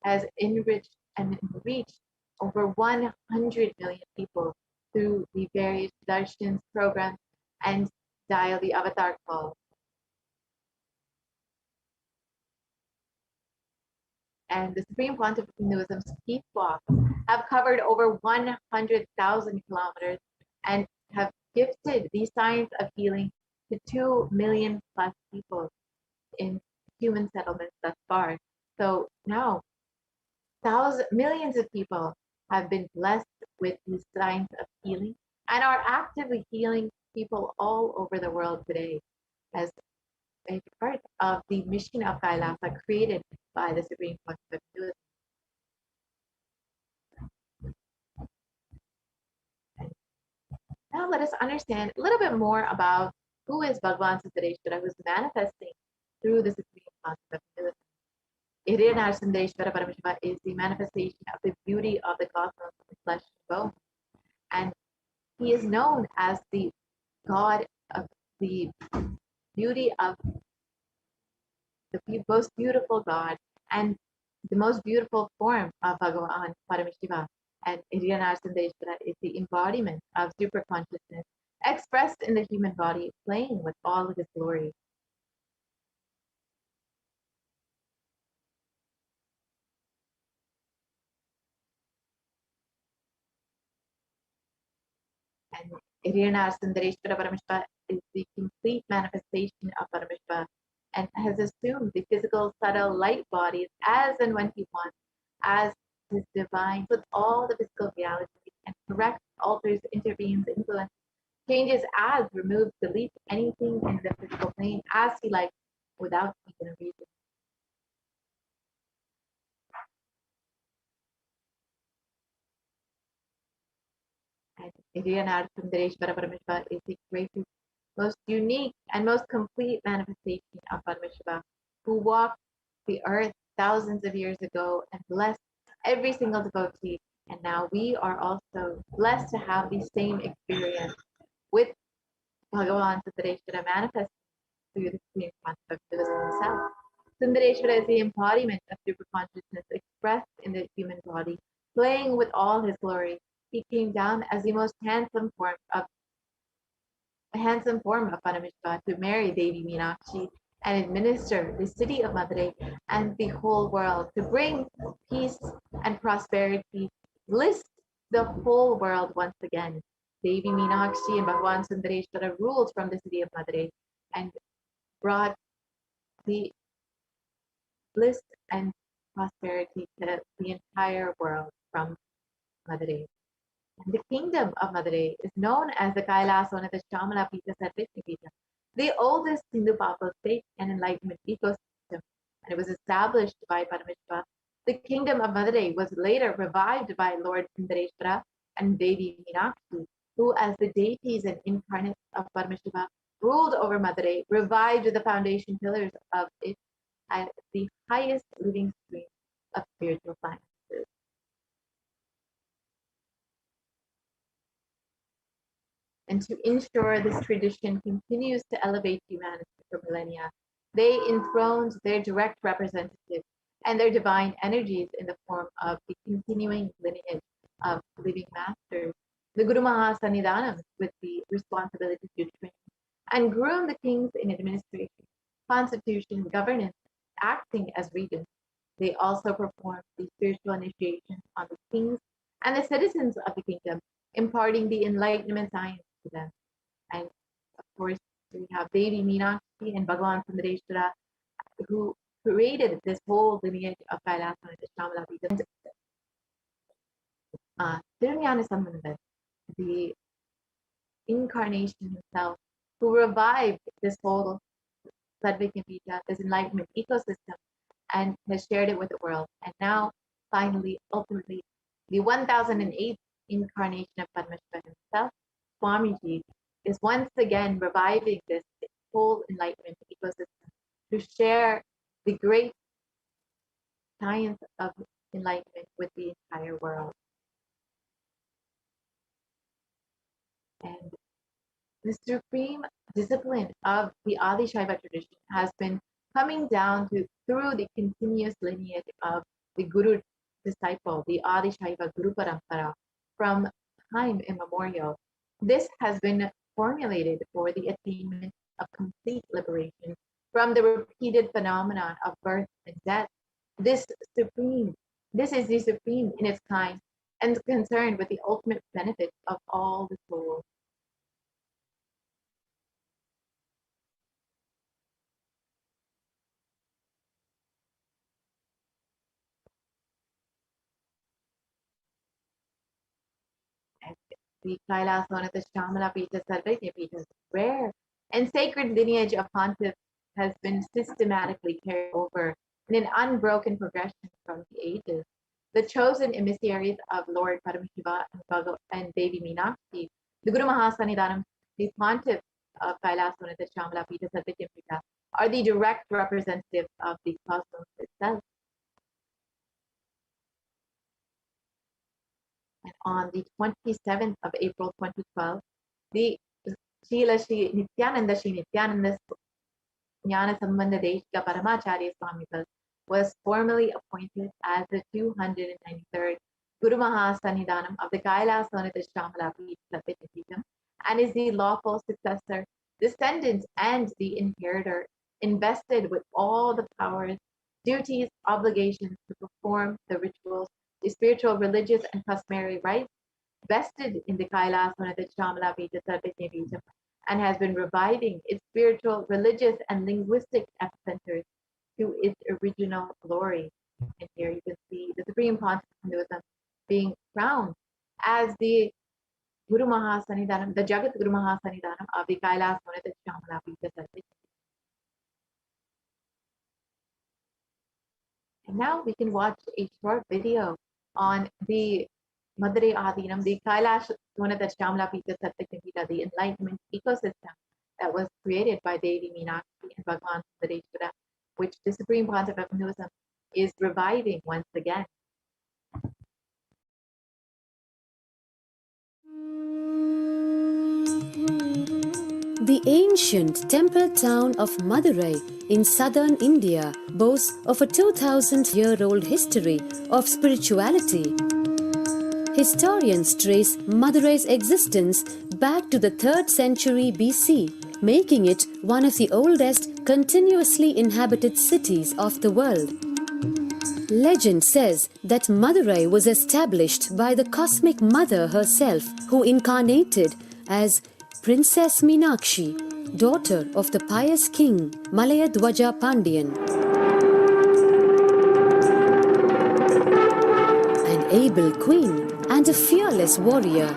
has enriched and reached over 100 million people through the various darshans, programs, and daily avatar calls. And the Supreme Pontiff of Hinduism's peace walks have covered over 100,000 kilometers and have gifted the science of healing to 2 million plus people in human settlements thus far. So now, millions of people have been blessed with the science of healing and are actively healing people all over the world today as a part of the mission of Kailasa created by the Supreme Pontiff of Hinduism. Now let us understand a little bit more about who is Bhagavan Sundareshwara, who is manifesting through the Supreme Pontiff of Hinduism. Hridayanara Sundareshwara Paramashiva is the manifestation of the beauty of the cosmos in flesh and bone. And he is known as the God of the beauty of the most beautiful God and the most beautiful form of Bhagavan Paramashiva. And Hridayanara Sundareshwara is the embodiment of super consciousness expressed in the human body, playing with all of his glory. And Hridayanara Sundareshwara Paramashiva is the complete manifestation of Paramashiva and has assumed the physical, subtle, light bodies as and when he wants, as his divine, with all the physical realities, and corrects, alters, intervenes, influences, changes, adds, removes, deletes anything in the physical plane as he likes without even a reason. Nithyananda Paramashiva is the greatest, most unique, and most complete manifestation of Paramashiva, who walked the earth thousands of years ago and blessed every single devotee. And now we are also blessed to have the same experience with Bhagavan Sundareshwara manifest through the supreme concept of himself. Sundareshwara is the embodiment of super consciousness expressed in the human body, playing with all his glory. He came down as the most handsome form of Paramashiva to marry Devi Meenakshi and administer the city of Madurai and the whole world, to bring peace and prosperity, bliss the whole world once again. Devi Meenakshi and Bhagavan Sundareshwara ruled from the city of Madurai and brought the bliss and prosperity to the entire world from Madurai. And the kingdom of Madurai is known as the Kailasona Shamala Pita Sarveshni Pita, the oldest Hindu papal state and enlightenment ecosystem. And it was established by Paramashiva. The kingdom of Madurai was later revived by Lord Sundareshwara and Devi Meenakshi, who, as the deities and incarnates of Paramashiva, ruled over Madurai, revived the foundation pillars of it as the highest living stream of spiritual sciences. And to ensure this tradition continues to elevate humanity for millennia, they enthroned their direct representatives and their divine energies in the form of the continuing lineage of living masters, the Guru Mahasannidhanams, with the responsibility to train and groom the kings in administration, constitution, governance, acting as regents. They also performed the spiritual initiation on the kings and the citizens of the kingdom, imparting the enlightenment science to them. And of course, we have Devi Meenakshi and Bhagavan Sundareshwara, who created this whole lineage of Kailasana Shamala Pita. Tirunjana Sambandhan, the incarnation himself, who revived this whole Sadvikya, this enlightenment ecosystem, and has shared it with the world. And now, finally, ultimately, the 1008th incarnation of Paramashiva himself, Swamiji, is once again reviving this whole enlightenment ecosystem to share the great science of enlightenment with the entire world. And the supreme discipline of the Adi Shaiva tradition has been coming down through the continuous lineage of the Guru disciple, the Adi Shaiva Guru Parampara, from time immemorial. This has been formulated for the attainment of complete liberation from the repeated phenomenon of birth and death. This is the supreme in its kind and concerned with the ultimate benefit of all the souls. The Kailasana Shamala Pita Sarvajna Pita, rare and sacred lineage of pontiffs has been systematically carried over in an unbroken progression from the ages. The chosen emissaries of Lord Paramashiva and Devi Meenakshi, the Guru Mahasannidhanam, the pontiffs of Kailasana Shamala Pita Sarvajna Pita, are the direct representatives of the cosmos itself. And on the 27th of April 2012, the Sri Nithyananda Jnana Sambandha Deshika Paramacharya Swamigal was formally appointed as the 293rd Guru Mahasannidhanam of the Kailasana Shamala Pita and is the lawful successor, descendant, and the inheritor, invested with all the powers, duties, obligations to perform the rituals, the spiritual, religious, and customary rites vested in the Kailasana Shamala Pita Sarvajna, and has been reviving its spiritual, religious, and linguistic epicenters to its original glory. And here you can see the Supreme Pontiff of Hinduism being crowned as the Guru Mahasannidhanam, the Jagat Guru Mahasannidhanam of the Kailasana Shamala Pita Sarvajna. And now we can watch a short video on the Madurai Adinam, the Kailash, one of the Shamla Pita Satyakita, the enlightenment ecosystem that was created by Devi Meenakshi and Bhagavan Sundareshwara, which the Supreme Concept of Hinduism is reviving once again. The ancient temple town of Madurai in southern India boasts of a 2,000-year-old history of spirituality. Historians trace Madurai's existence back to the 3rd century BC, making it one of the oldest continuously inhabited cities of the world. Legend says that Madurai was established by the cosmic mother herself, who incarnated as Princess Meenakshi, daughter of the pious king Malaya Dwaja Pandian. An able queen and a fearless warrior,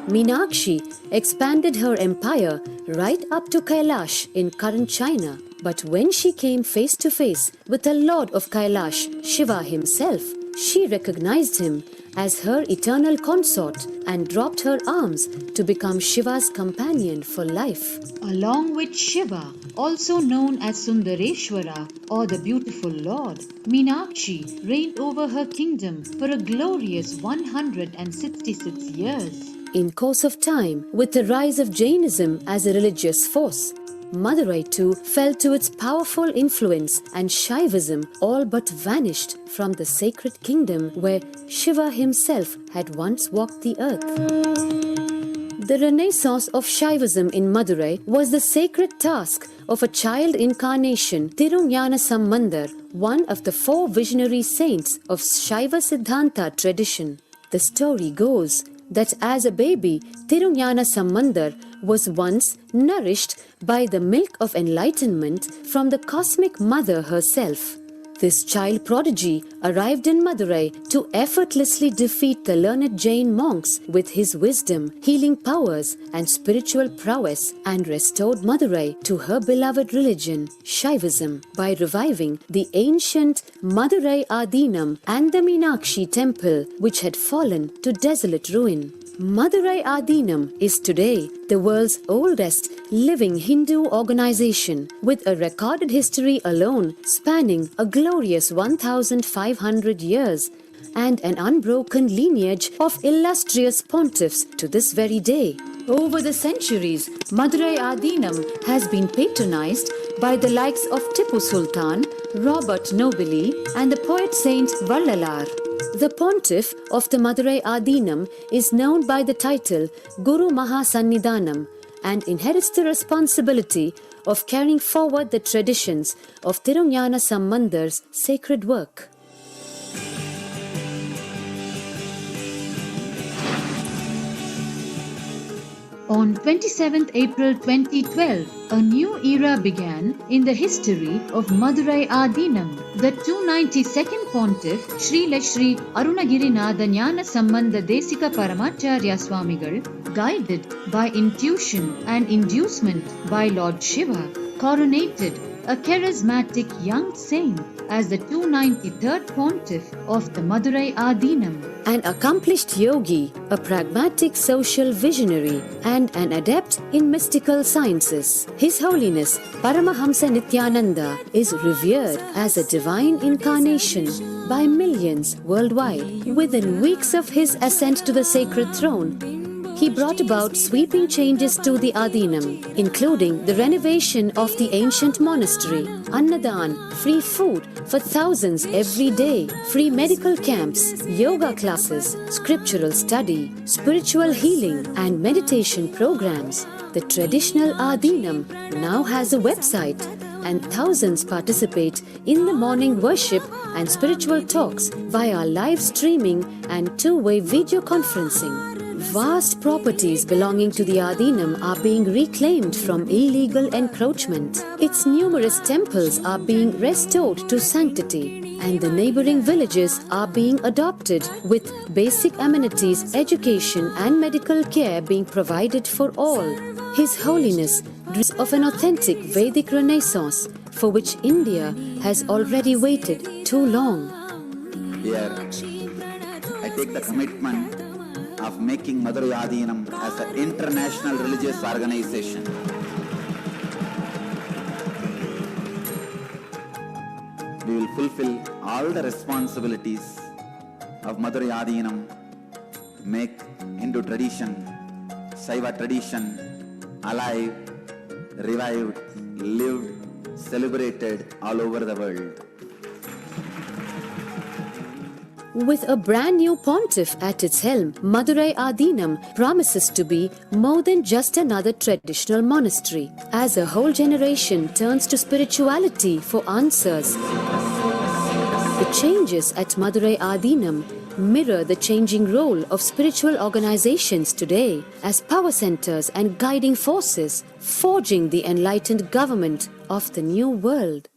Meenakshi expanded her empire right up to Kailash in current China. But when she came face to face with the Lord of Kailash, Shiva himself, she recognized him as her eternal consort and dropped her arms to become Shiva's companion for life. Along with Shiva, also known as Sundareshwara or the beautiful Lord, Meenakshi reigned over her kingdom for a glorious 166 years. In course of time, with the rise of Jainism as a religious force, Madurai too fell to its powerful influence, and Shaivism all but vanished from the sacred kingdom where Shiva himself had once walked the earth. The renaissance of Shaivism in Madurai was the sacred task of a child incarnation, Tirunjana Sambandar, one of the 4 visionary saints of Shaiva Siddhanta tradition. The story goes that as a baby, Tirunjana Sambandar was once nourished by the milk of enlightenment from the cosmic mother herself. This child prodigy arrived in Madurai to effortlessly defeat the learned Jain monks with his wisdom, healing powers, and spiritual prowess, and restored Madurai to her beloved religion, Shaivism, by reviving the ancient Madurai Adinam and the Meenakshi temple, which had fallen to desolate ruin. Madurai Adinam is today the world's oldest living Hindu organization, with a recorded history alone spanning a glorious 1,500 years and an unbroken lineage of illustrious pontiffs to this very day. Over the centuries, Madurai Adinam has been patronized by the likes of Tipu Sultan, Robert Nobili, and the poet saint Vallalar. The pontiff of the Madurai Adinam is known by the title Guru Mahasannidhanam and inherits the responsibility of carrying forward the traditions of Tirunjana Sambandar's sacred work. On 27th April 2012, a new era began in the history of Madurai Adinam. The 292nd Pontiff, Srila Sri Arunagirinatha Jnana Sambandha Desika Paramacharya Swamigal, guided by intuition and inducement by Lord Shiva, coronated a charismatic young saint as the 293rd Pontiff of the Madurai Adinam. An accomplished yogi, a pragmatic social visionary, and an adept in mystical sciences. His Holiness Paramahamsa Nithyananda is revered as a divine incarnation by millions worldwide. Within weeks of his ascent to the sacred throne, he brought about sweeping changes to the Adinam, including the renovation of the ancient monastery, Annadan, free food for thousands every day, free medical camps, yoga classes, scriptural study, spiritual healing, and meditation programs. The traditional Adinam now has a website, and thousands participate in the morning worship and spiritual talks via live streaming and two-way video conferencing. Vast properties belonging to the Adinam are being reclaimed from illegal encroachment. Its numerous temples are being restored to sanctity, and the neighboring villages are being adopted, with basic amenities, education, and medical care being provided for all. His Holiness dreams of an authentic Vedic Renaissance, for which India has already waited too long. Here, I take the commitment of making Madurai Adinam as an international religious organization. We will fulfill all the responsibilities of Madurai Adinam, make Hindu tradition, Saiva tradition alive, revived, lived, celebrated all over the world. With a brand new pontiff at its helm, Madurai Adinam promises to be more than just another traditional monastery, as a whole generation turns to spirituality for answers. The changes at Madurai Adinam mirror the changing role of spiritual organizations today as power centers and guiding forces, forging the enlightened government of the new world.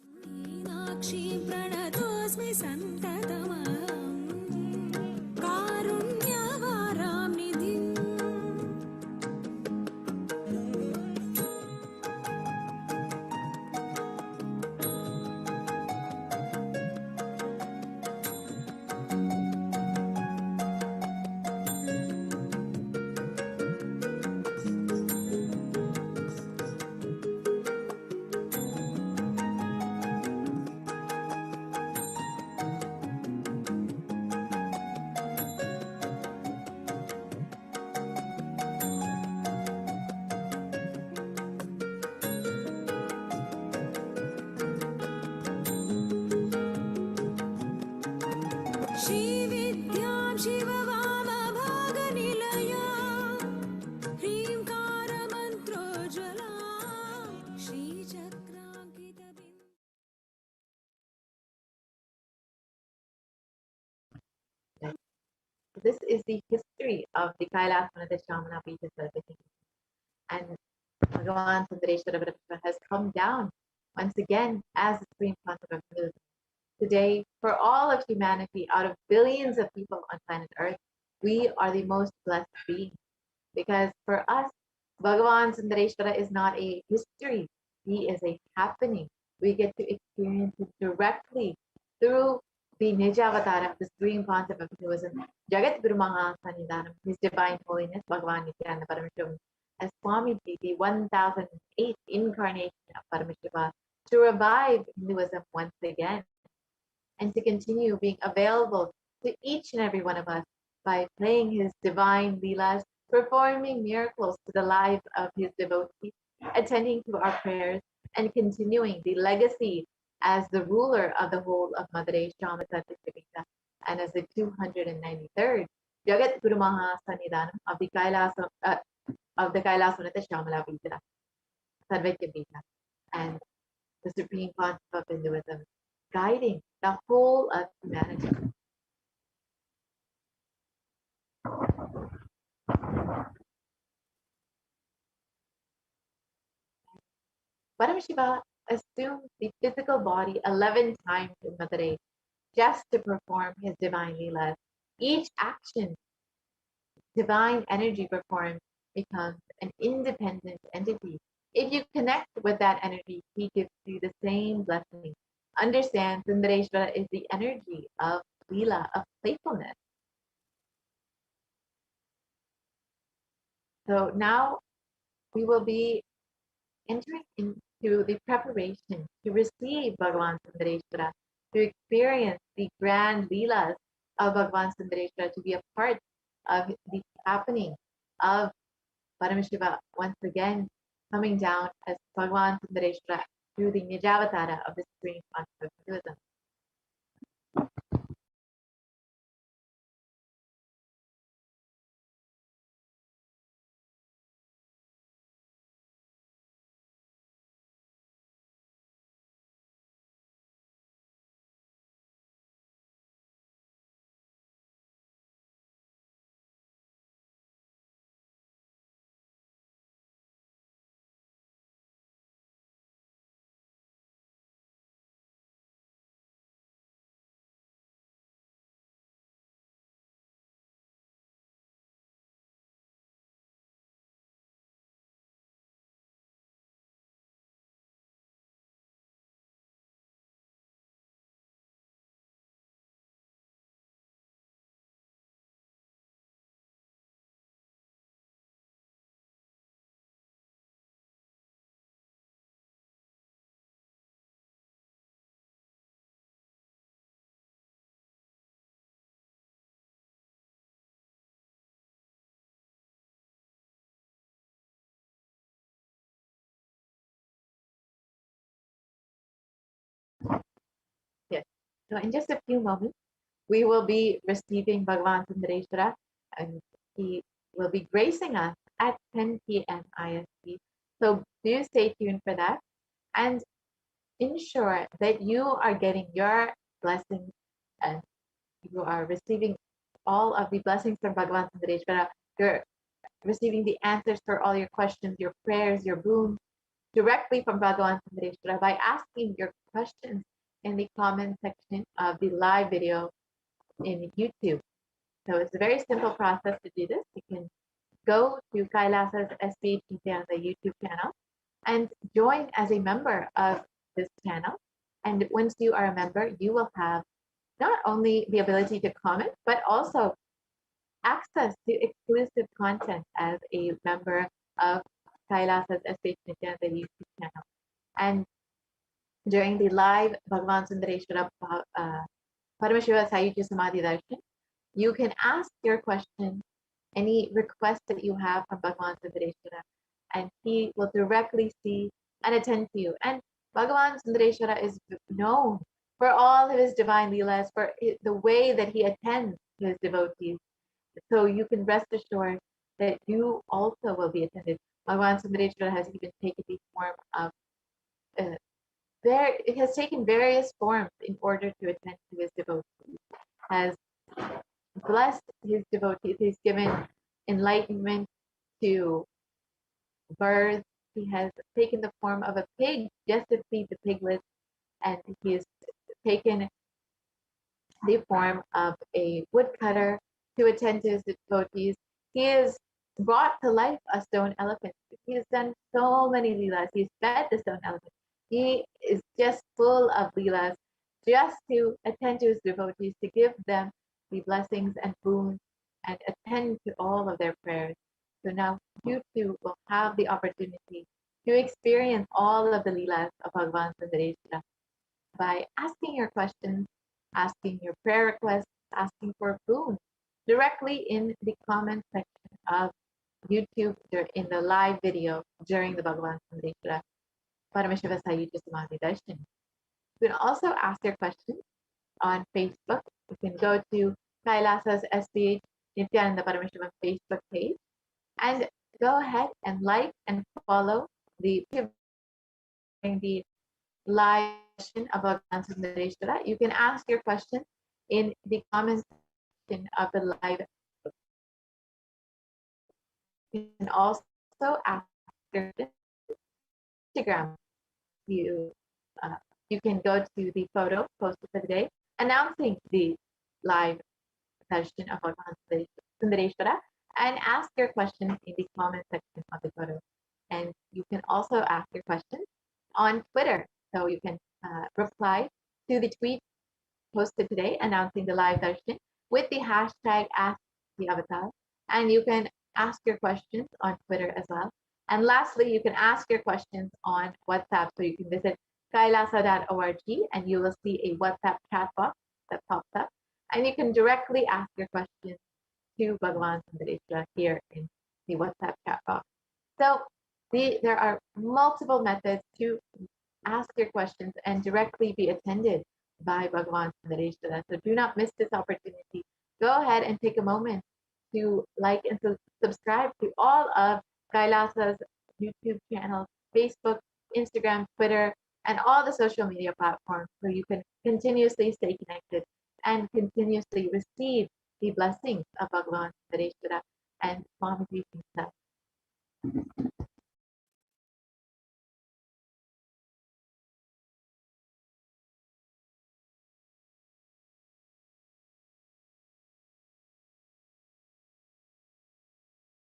This is the history of the Kailasvanatha Shamana Pita Sarvati. And Bhagavan Sundareshwara Brahma has come down once again as the Supreme Concept of Hinduism. Today, for all of humanity, out of billions of people on planet Earth, we are the most blessed beings. Because for us, Bhagavan Sundareshwara is not a history, he is a happening. We get to experience it directly through the Nijavatar, the supreme concept of Hinduism, Jagat Guru Maha Sannidhanam, His Divine Holiness, Bhagavan Nithyananda Paramashivam, as Swamiji, the 1008th incarnation of Paramashiva, to revive Hinduism once again and to continue being available to each and every one of us by playing his divine leelas, performing miracles to the lives of his devotees, attending to our prayers, and continuing the legacy as the ruler of the whole of Madurai Shamatata and as the 293rd Jagat Guru Maha Sannidhanam of the Kailasvanatha Shamala Pita, Sarvekya Pita, and the supreme concept of Hinduism, guiding the whole of humanity. Paramashiva assumed the physical body 11 times in Madurai just to perform his divine leelas. Each action, divine energy performed, becomes an independent entity. If you connect with that energy, he gives you the same blessing. Understand, Sundareshwara is the energy of leela, of playfulness. So now we will be entering into the preparation to receive Bhagavan Sundareshwara, to experience the grand leelas of Bhagavan Sundareshwara, to be a part of the happening of Paramashiva once again coming down as Bhagavan Sundareshwara through the Nijavatara of the Supreme Concept of Hinduism. So in just a few moments, we will be receiving Bhagavan Sundareshwara, and he will be gracing us at 10 p.m. IST. So do stay tuned for that and ensure that you are getting your blessings and you are receiving all of the blessings from Bhagavan Sundareshwara. You're receiving the answers for all your questions, your prayers, your boons directly from Bhagavan Sundareshwara by asking your questions in the comment section of the live video in YouTube. So it's a very simple process to do this. You can go to Kailasa's HDH Nithyananda YouTube channel and join as a member of this channel. And once you are a member, you will have not only the ability to comment, but also access to exclusive content as a member of Kailasa's HDH Nithyananda YouTube channel. And during the live Bhagavan Sundareshwara Paramashiva Sayuja Samadhi Darshan, you can ask your question, any request that you have from Bhagavan Sundareshwara, and he will directly see and attend to you. And Bhagavan Sundareshwara is known for all of his divine leelas, for the way that he attends to his devotees. So you can rest assured that you also will be attended. Bhagavan Sundareshwara has even taken the form of it has taken various forms in order to attend to his devotees, has blessed his devotees, he's given enlightenment to birds, he has taken the form of a pig just to feed the piglets, and he has taken the form of a woodcutter to attend to his devotees. He has brought to life a stone elephant. He has done so many leelas. He's fed the stone elephant. He is just full of leelas just to attend to his devotees, to give them the blessings and boons and attend to all of their prayers. So now you too will have the opportunity to experience all of the leelas of Bhagavan Sundareshwara by asking your questions, asking your prayer requests, asking for boons directly in the comment section of YouTube in the live video during the Bhagavan Sundareshwara Paramashiva Sayuja Samadhi Darshan. You can also ask your questions on Facebook. You can go to Kailasa's HDH Nithyananda Paramashivam Facebook page and go ahead and like and follow the live session of Bhagavan Sundareshwara. You can ask your questions in the comment section of the live. You can also ask your Instagram. You can go to the photo posted for the day announcing the live session of Bhagavan Sundareshwara and ask your questions in the comment section of the photo. And you can also ask your questions on Twitter. So you can reply to the tweet posted today announcing the live darshan with the hashtag #AskTheAvatar. And you can ask your questions on Twitter as well. And lastly, you can ask your questions on WhatsApp. So you can visit kailasa.org and you will see a WhatsApp chat box that pops up. And you can directly ask your questions to Bhagavan Sundareshwara here in the WhatsApp chat box. So there are multiple methods to ask your questions and directly be attended by Bhagavan Sundareshwara. So do not miss this opportunity. Go ahead and take a moment to like and subscribe to all of Kailasa's YouTube channels, Facebook, Instagram, Twitter, and all the social media platforms so you can continuously stay connected and continuously receive the blessings of Bhagavan Sundareshwara and Swamiji himself.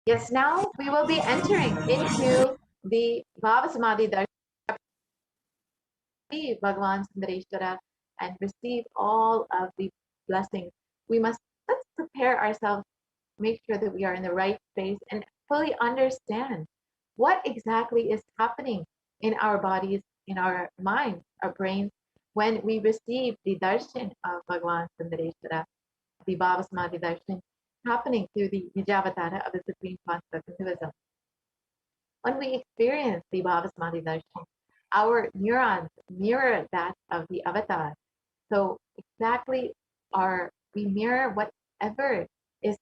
Yes, now we will be entering into the Bhava Samadhi Darshan, Bhagavan Sundareshwara, and receive all of the blessings. Let's prepare ourselves, make sure that we are in the right space and fully understand what exactly is happening in our bodies, in our minds, our brains, when we receive the darshan of Bhagavan Sundareshwara, the Bhava Samadhi Darshan, happening through the Nijavatara of the Supreme Concept of Hinduism. When we experience the Bhava Samadhi Darshan, our neurons mirror that of the avatar. So exactly we mirror whatever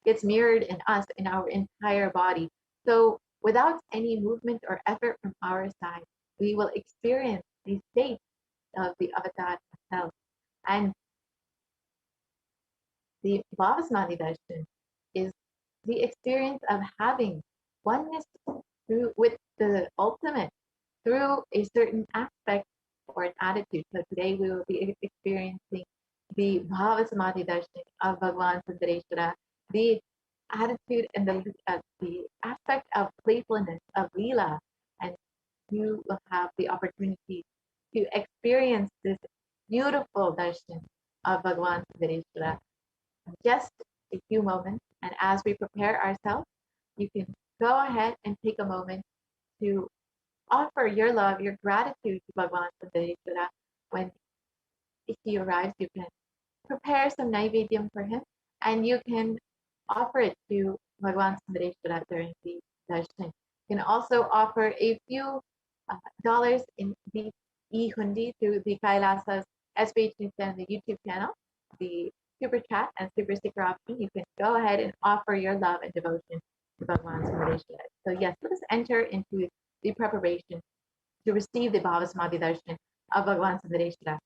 gets mirrored in us in our entire body. So without any movement or effort from our side, we will experience the state of the avatar itself. And the Bhavasamadhi darshan is the experience of having oneness with the ultimate through a certain aspect or an attitude. So today we will be experiencing the Bhavasamadhi darshan of Bhagavan Sundareshwara, the attitude and the aspect of playfulness of Leela, and you will have the opportunity to experience this beautiful darshan of Bhagavan Sundareshwara just a few moments. And as we prepare ourselves, you can go ahead and take a moment to offer your love, your gratitude to Bhagavan Sundareshwara. When he arrives, you can prepare some naivedyam for him and you can offer it to Bhagavan Sundareshwara during the darshan. You can also offer a few dollars in the e-hundi through the Kailasa's HDH Nithyananda YouTube channel, the super chat and super sticker option. You can go ahead and offer your love and devotion to Bhagavan Sundareshwara. So yes, let us enter into the preparation to receive the Bhavasamadhi darshan of Bhagavan Sundareshwara.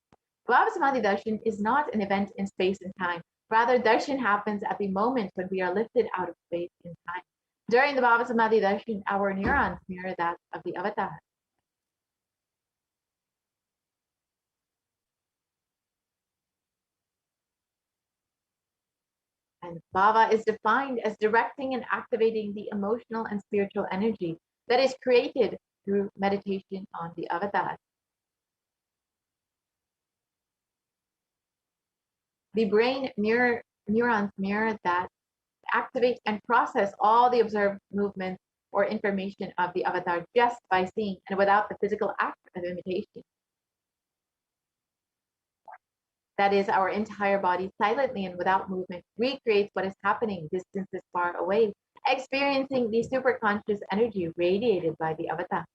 Bhavasamadhi darshan is not an event in space and time. Rather, darshan happens at the moment when we are lifted out of space and time. During the Bhavasamadhi darshan, our neurons mirror that of the avatar. And bhava is defined as directing and activating the emotional and spiritual energy that is created through meditation on the avatar. The brain neurons mirror that, activate and process all the observed movements or information of the avatar just by seeing and without the physical act of imitation. That is, our entire body silently and without movement recreates what is happening distances far away, experiencing the superconscious energy radiated by the avatar.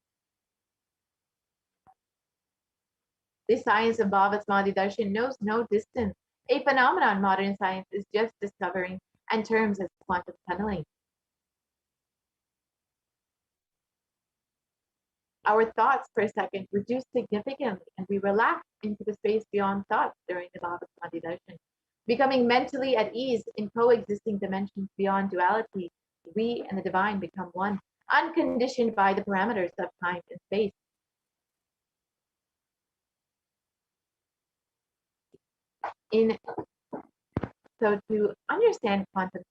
The science of Bhavasamadhi darshan knows no distance, a phenomenon modern science is just discovering and terms as quantum tunneling. Our thoughts per second reduce significantly and we relax into the space beyond thoughts during the Bhavasamadhi darshan. Becoming mentally at ease in coexisting dimensions beyond duality, we and the divine become one, unconditioned by the parameters of time and space. So to understand quantum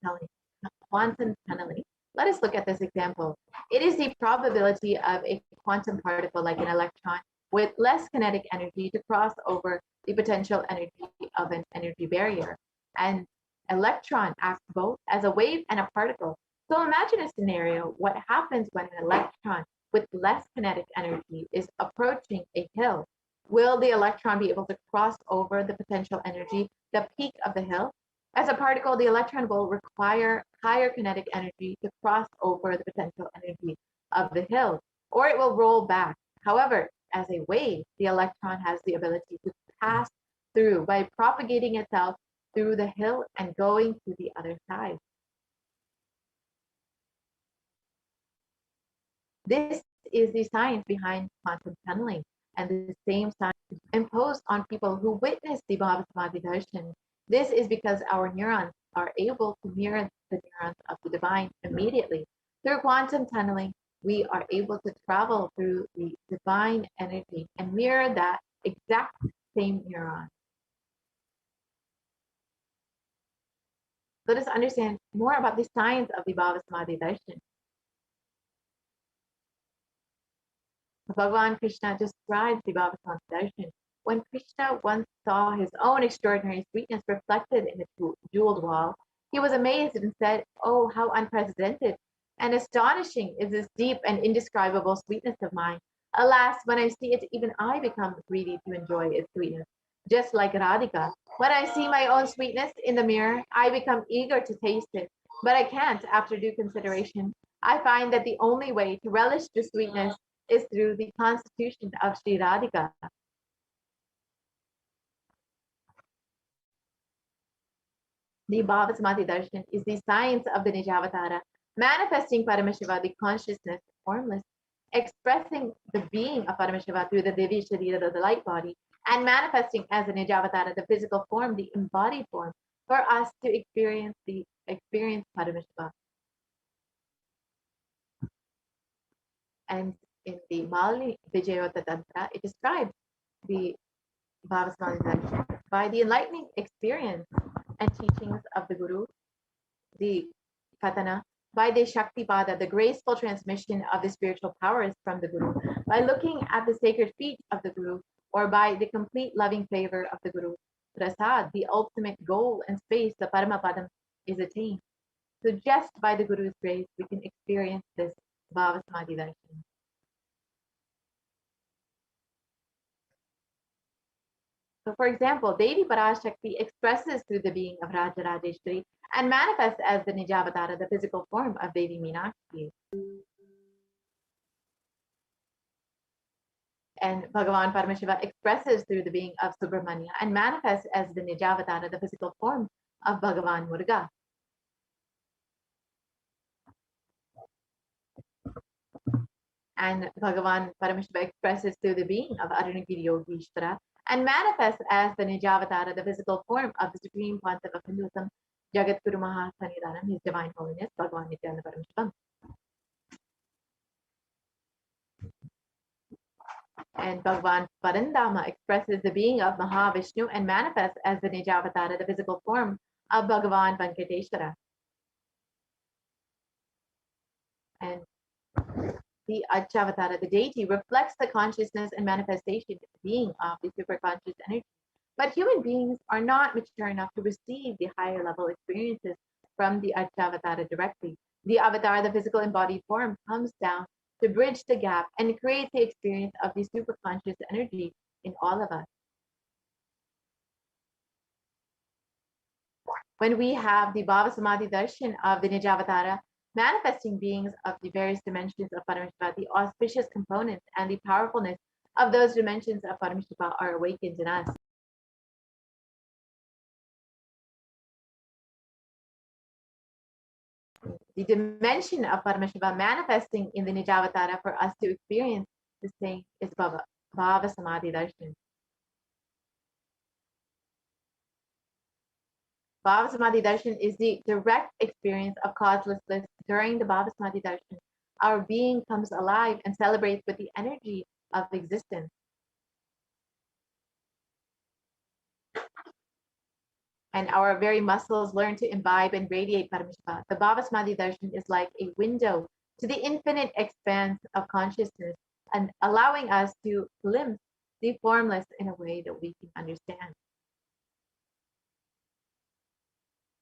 tunneling, let us look at this example. It is the probability of a quantum particle like an electron with less kinetic energy to cross over the potential energy of an energy barrier. An electron acts both as a wave and a particle. So imagine a scenario, what happens when an electron with less kinetic energy is approaching a hill? Will the electron be able to cross over the potential energy, the peak of the hill? As a particle, the electron will require higher kinetic energy to cross over the potential energy of the hill, or it will roll back. However, as a wave, the electron has the ability to pass through by propagating itself through the hill and going to the other side. This is the science behind quantum tunneling, and the same science is imposed on people who witness the Bhavasamadhi darshan. This is because our neurons are able to mirror the neurons of the divine immediately. Through quantum tunneling, we are able to travel through the divine energy and mirror that exact same neuron. Let us understand more about the science of the Bhavasamadhi darshan. Bhagavan Krishna describes the Bhavasamadhi darshan. When Krishna once saw his own extraordinary sweetness reflected in the jeweled wall, he was amazed and said, "Oh, how unprecedented and astonishing is this deep and indescribable sweetness of mine. Alas, when I see it, even I become greedy to enjoy its sweetness. Just like Radhika, when I see my own sweetness in the mirror, I become eager to taste it, but I can't after due consideration. I find that the only way to relish the sweetness is through the constitution of Sri Radhika." The Bhava Samadhi Darshan is the science of the Nijavatara, manifesting Paramashiva, the consciousness, formless, expressing the being of Paramashiva through the Devi Sharira, the light body, and manifesting as a Nijavatara, the physical form, the embodied form, for us to experience Paramashiva. And in the Malini Vijayota Tantra, it describes the Bhava Samadhi Darshan by the enlightening experience and teachings of the Guru, the Katana, by the Shakti Pada, the graceful transmission of the spiritual powers from the Guru, by looking at the sacred feet of the Guru, or by the complete loving favor of the Guru. Prasad, the ultimate goal and space, the Paramapadam, is attained. So just by the Guru's grace, we can experience this Bhava Samadhi Darshan. So for example, Devi Parashakti expresses through the being of Raja Rajeshwari and manifests as the Nijavatara, the physical form of Devi Meenakshi. And Bhagavan Paramashiva expresses through the being of Subramanya and manifests as the Nijavatara, the physical form of Bhagavan Muruga. And Bhagavan Paramashiva expresses through the being of Arunagiri Yogeshwara and manifests as the Nijavatara, the physical form of the Supreme Pontiff of Hinduism, Jagat Guru Mahasanidanam, His Divine Holiness, Bhagavan Nithyananda Paramashivam. And Bhagavan Parandama expresses the being of Mahavishnu and manifests as the Nijavatara, the physical form of Bhagavan Venkateshwara. And the Achavatara, the deity, reflects the consciousness and manifestation being of the superconscious energy. But human beings are not mature enough to receive the higher level experiences from the Achavatara directly. The avatar, the physical embodied form, comes down to bridge the gap and create the experience of the superconscious energy in all of us. When we have the Bhava Samadhi Darshan of the Nijavatara, manifesting beings of the various dimensions of Paramashiva, the auspicious components and the powerfulness of those dimensions of Paramashiva are awakened in us. The dimension of Paramashiva manifesting in the Nijavatara for us to experience the same is Bhava Samadhi Darshan. Bhava Samadhi Darshan is the direct experience of causeless bliss. During the Bhava Samadhi Darshan, our being comes alive and celebrates with the energy of existence. And our very muscles learn to imbibe and radiate Paramashiva. The Bhava Samadhi Darshan is like a window to the infinite expanse of consciousness and allowing us to glimpse the formless in a way that we can understand.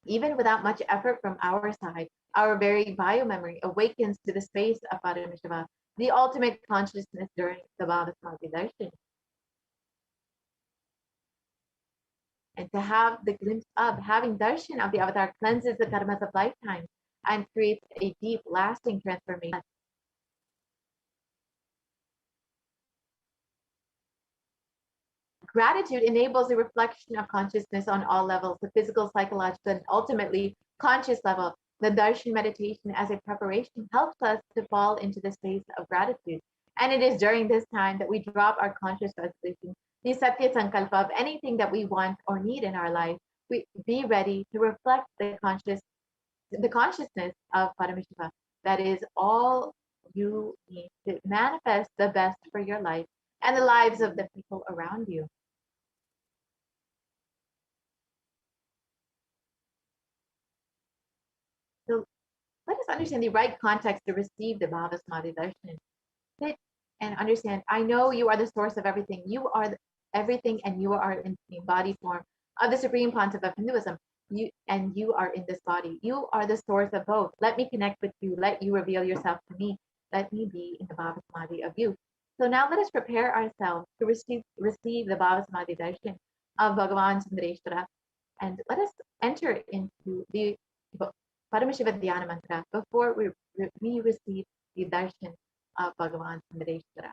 Even without much effort from our side, our very biomemory awakens to the space of Paramashiva, the ultimate consciousness during the Bhava Samadhi Darshan. And to have the glimpse of having darshan of the avatar cleanses the karmas of lifetime and creates a deep, lasting transformation. Gratitude enables a reflection of consciousness on all levels, the physical, psychological, and ultimately conscious level. The darshan meditation as a preparation helps us to fall into the space of gratitude. And it is during this time that we drop our conscious resolution, the Satya Sankalpa of anything that we want or need in our life. We be ready to reflect the consciousness of Paramashiva. That is all you need to manifest the best for your life and the lives of the people around you. So let us understand the right context to receive the Bhava Samadhi Darshan. Sit and understand, I know you are the source of everything. You are everything and you are in the embodied form of the Supreme Pontiff of Hinduism. You are in this body. You are the source of both. Let me connect with you. Let you reveal yourself to me. Let me be in the Bhava Samadhi of you. So now let us prepare ourselves to receive the Bhava Samadhi Darshan of Bhagavan Sundareshwara. And let us enter into the Paramashiva Dhyana Mantra before we receive the darshan of Bhagavan Sundareshwara.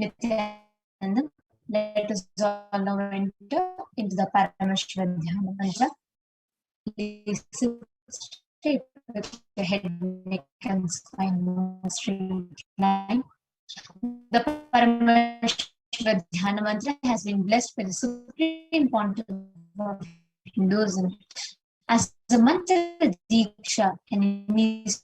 Nithyanandam. Let us all now enter into the Paramashivoham Dhyana Mantra. Listen straight with your head, neck, and spine in a straight line. The Paramashivoham Dhyana Mantra has been blessed by the Supreme Pontiff of Hinduism as a mantra diksha and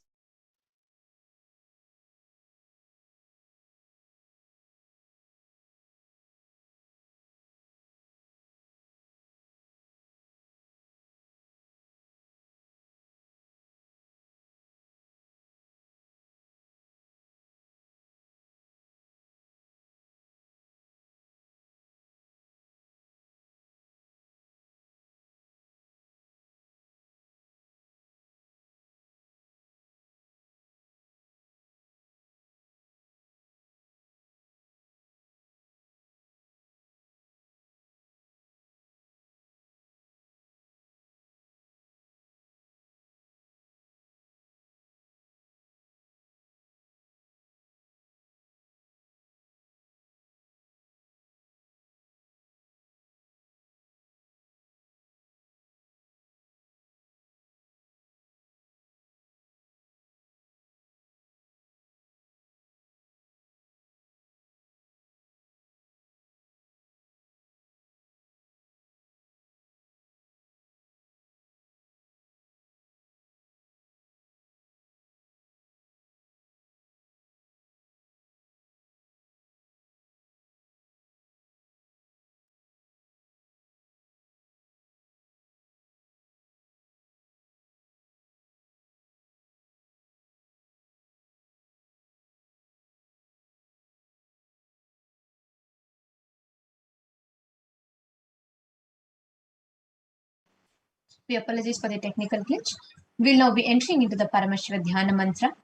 we apologize for the technical glitch. We'll now be entering into the Paramashivoham Dhyana Mantra.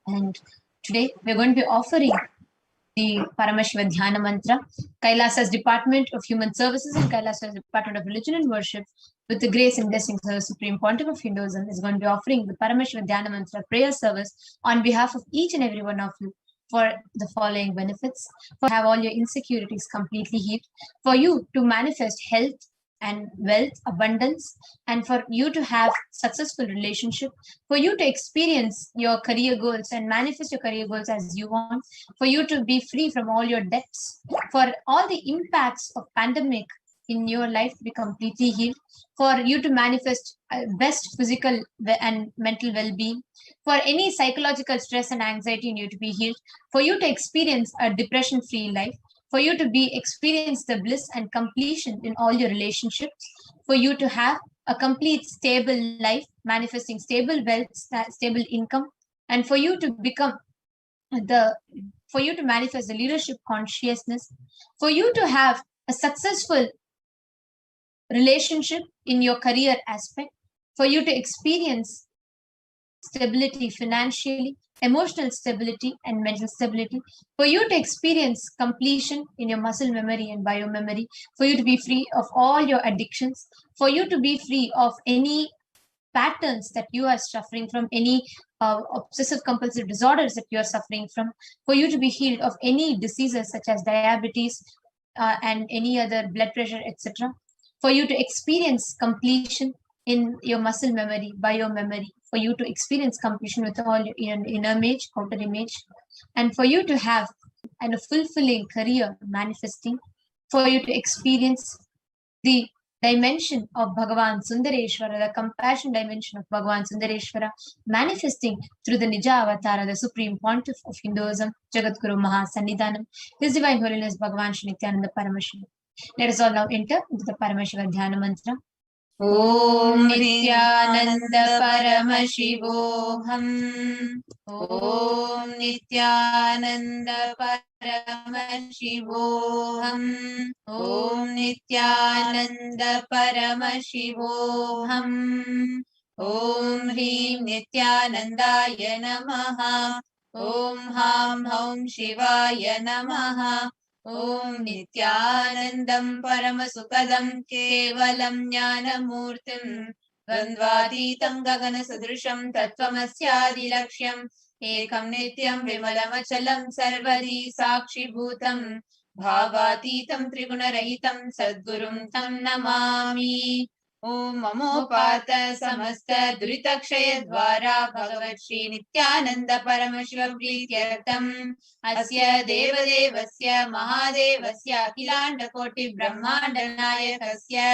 And today we're going to be offering the Paramashivoham Dhyana Mantra, Kailasa's Department of Human Services and Kailasa's Department of Religion and Worship, with the grace and blessings of the Supreme Pontiff of Hinduism, is going to be offering the Paramashivoham Dhyana Mantra prayer service on behalf of each and every one of you for the following benefits: for have all your insecurities completely healed, for you to manifest health and wealth, abundance, and for you to have successful relationship, for you to experience your career goals and manifest your career goals as you want, for you to be free from all your debts, for all the impacts of pandemic in your life to be completely healed, for you to manifest best physical and mental well-being, for any psychological stress and anxiety in you to be healed, for you to experience a depression-free life, for you to experience the bliss and completion in all your relationships, for you to have a complete stable life, manifesting stable wealth, stable income, and for you to manifest the leadership consciousness, for you to have a successful relationship in your career aspect, for you to experience stability financially, emotional stability, and mental stability, for you to experience completion in your muscle memory and biomemory, for you to be free of all your addictions, for you to be free of any patterns that you are suffering from, any obsessive compulsive disorders that you are suffering from, for you to be healed of any diseases such as diabetes and any other blood pressure, etc., for you to experience completion in your muscle memory, biomemory, for you to experience completion with all your inner image, outer image, and for you to have a fulfilling career manifesting, for you to experience the dimension of Bhagavan Sundareshwara, the compassion dimension of Bhagavan Sundareshwara, manifesting through the Nija Avatara, the Supreme Pontiff of Hinduism, Jagadguru Mahasannidhanam, His Divine Holiness Bhagavan Shri Nithyananda Paramashivam. Let us all now enter into the Paramashivoham Dhyana Mantra. Om Nithyananda Paramashivoham. Om Nithyananda Paramashivoham. Om Nithyananda Paramashivoham. Om Hrim Nithyanandaya Namaha. Om Ham Hum Shivaya Namaha. Om Nithyanandam Paramasukadam Kevalam Jnanamurtim Vandvaditam Gagana Sadrisham Tattvamasyaadi Laksham एकं नित्यं विमलमचलं सर्वदी साक्षिभूतं भावातीतं त्रिगुणरहितं सद्गुरुं तं नमामि। ॐ ममोपात समस्त दुरितक्षय द्वारा भगवत् श्री नित्यानन्द परमशिव प्रीत्यर्थम् अस्य देवदेवस्य महादेवस्य अखिलाण्डकोटि ब्रह्माण्ड नायकस्य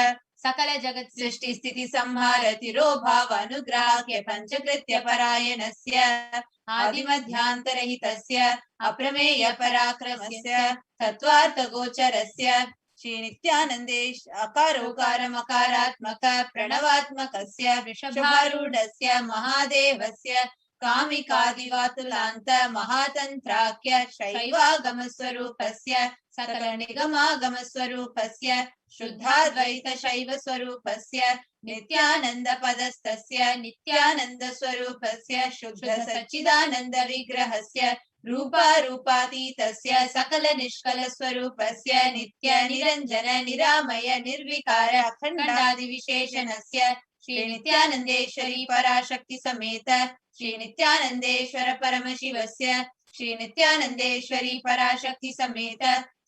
सकल जगत् सृष्टि स्थिति संहार तिरोभाव अनुग्राह्य पंचकृत्य परायणस्य आदिमध्यान्तरहितस्य अप्रमेय पराक्रमस्य तत्त्वार्थ गोचरस्य श्री नित्यानन्देश अकारोकार मकारात्मक प्रणवात्मकस्य वृषभारूढस्य महादेवस्य कामिकादिवातुलान्त महातन्त्राख्य शैवागम स्वरूपस्य सकल निगमागम स्वरूपस्य शुद्धाद्वैत शैव स्वरूपस्य नित्यानंद पदस्थस्य नित्यानंद स्वरूपस्य शुद्ध सच्चिदानंद विग्रहस्य रूपातीतस्य सकल निष्कल स्वरूपस्य नित्य निरंजन निरामय निर्विकार अखंडादि विशेषणस्य श्री नित्यानंदेश्वरी पराशक्ति समेत श्री नित्यानंदेश्वर परमशिवस्य श्री नित्यानंदेश्वरी पराशक्ति समेत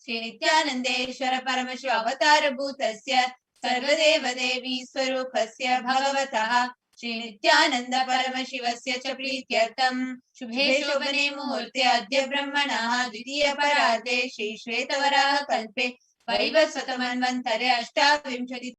श्री नित्यानंदेश्वर परमशिव अवतार भूतस्य सर्वदेव देवी स्वरूपस्य भगवतः श्री नित्यानंद परमशिवस्य च प्रीत्यर्थं शुभे शोभने मुहूर्ते अद्य ब्रह्मणः द्वितीय परार्धे श्री श्वेतवराह कल्पे वैवस्वतमन्वन्तरे अष्टाविंशति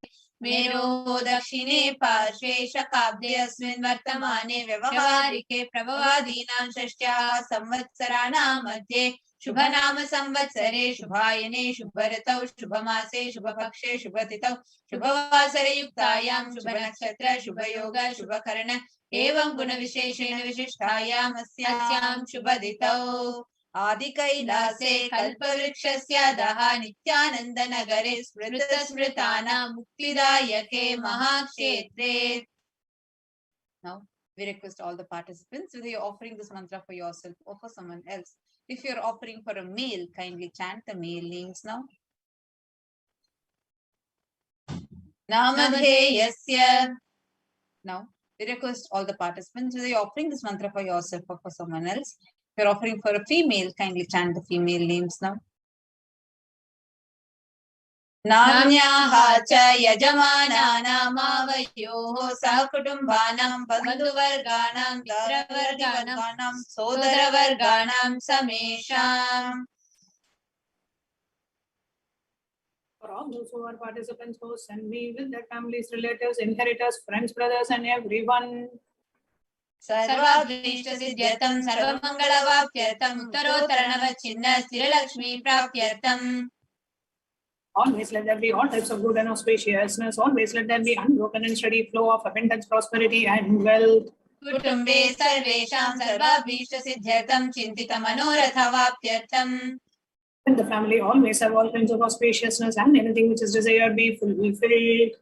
मेरोः दक्षिणे पार्श्वे शकाब्दे अस्मिन् वर्तमाने व्यवहारिके प्रभवादीनां षष्ट्याः संवत्सराणां मध्ये शुभनाम संवत्सरे शुभायने शुभऋतौ शुभमासे शुभपक्षे शुभतिथौ शुभवासरे युक्तायां शुभनक्षत्र शुभयोग शुभकर्ण एवं गुणविशेषेण विशिष्टायाम् अस्यां शुभतिथौ आदिकैलासे कल्पवृक्षस्याधः नित्यानन्दनगरे स्मृतानां मुक्तिदायके महाक्षेत्रे. Now we request all the participants, whether you're offering this mantra for yourself or for someone else. If you're offering for a male, kindly chant the male names now. Namadheyasya. Now we request all the participants, whether you're offering this mantra for yourself or for someone else. If you're offering for a female, kindly chant the female names now. नाम्याः च यजमानानामावयोः सहकुटुम्बानां बन्धुवर्गाणां मित्रवर्गाणां सोदरवर्गाणां समेषाम्. For all those who are participants, hosts, and me with their families, relatives, inheritors, friends, brothers, and everyone. सर्वाभीष्टसिद्ध्यर्थं सर्वमङ्गलवाप्त्यर्थं उत्तरोत्तरणवच्छिन्न स्थिरलक्ष्मी प्राप्त्यर्थं. Always let there be all types of good and auspiciousness. Always let there be unbroken and steady flow of abundance, prosperity, and wealth. कुटुम्बे सर्वेषां सर्वाभीष्टसिद्ध्यर्थं चिन्तितमनोरथवाप्त्यर्थं. In the family, always have all kinds of auspiciousness and anything which is desired be fulfilled.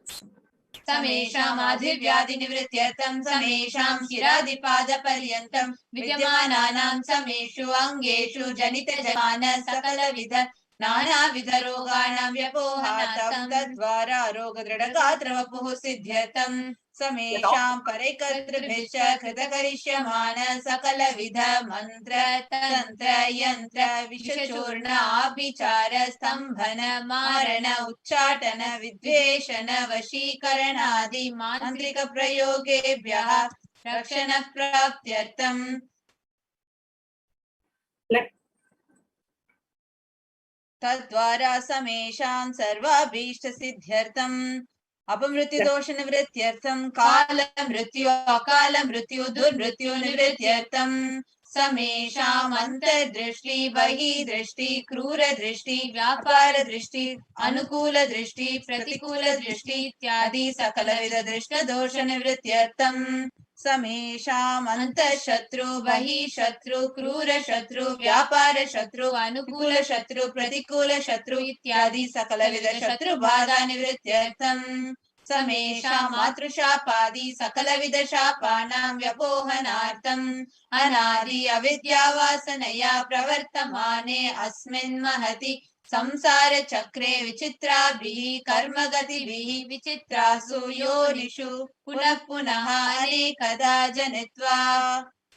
समेषाम् आदिव्याधिनिवृत्त्यर्थं समेषां शिरादिपादपर्यन्तं विद्यमानानां समेषु अङ्गेषु जनितजमान सकलविध नानाविधरोगाणां व्यपोहार्थं तद्वारा रोगदृढगात्रवपुः सिद्ध्यर्थं समेषां परैकर्तृभिश्च कृतकरिष्यमान सकलविध मन्त्र तन्त्र यन्त्र विषचूर्ण आभिचार स्तम्भन मारण उच्चाटन विद्वेषण वशीकरणादि मान्त्रिक प्रयोगेभ्यः रक्षण प्राप्त्यर्थम्. तद्वारा समेषां सर्वाभीष्टसिद्ध्यर्थम् अपमृत्युदोषनिवृत्त्यर्थं कालमृत्यु अकालमृत्यु दुर्मृत्युनिवृत्त्यर्थं समेषाम् अन्तर्दृष्टि बहिर्दृष्टि क्रूरदृष्टि व्यापारदृष्टि अनुकूलदृष्टि प्रतिकूलदृष्टि इत्यादि सकलविध दृष्टदोषनिवृत्त्यर्थं समेषाम् अन्तःशत्रु बहिःशत्रु क्रूरशत्रु व्यापारशत्रु अनुकूलशत्रु प्रतिकूलशत्रु इत्यादि सकलविध शत्रुबाधानिवृत्त्यर्थं समेषाम् मातृशापादि सकलविध शापानां व्यपोहनार्थम् अनादि अविद्यावासनया प्रवर्तमाने अस्मिन् महति संसार चक्रे विचित्राभिः कर्मगतिभिः विचित्रासु योनिषु पुनः पुनः अनेकदा जनित्वा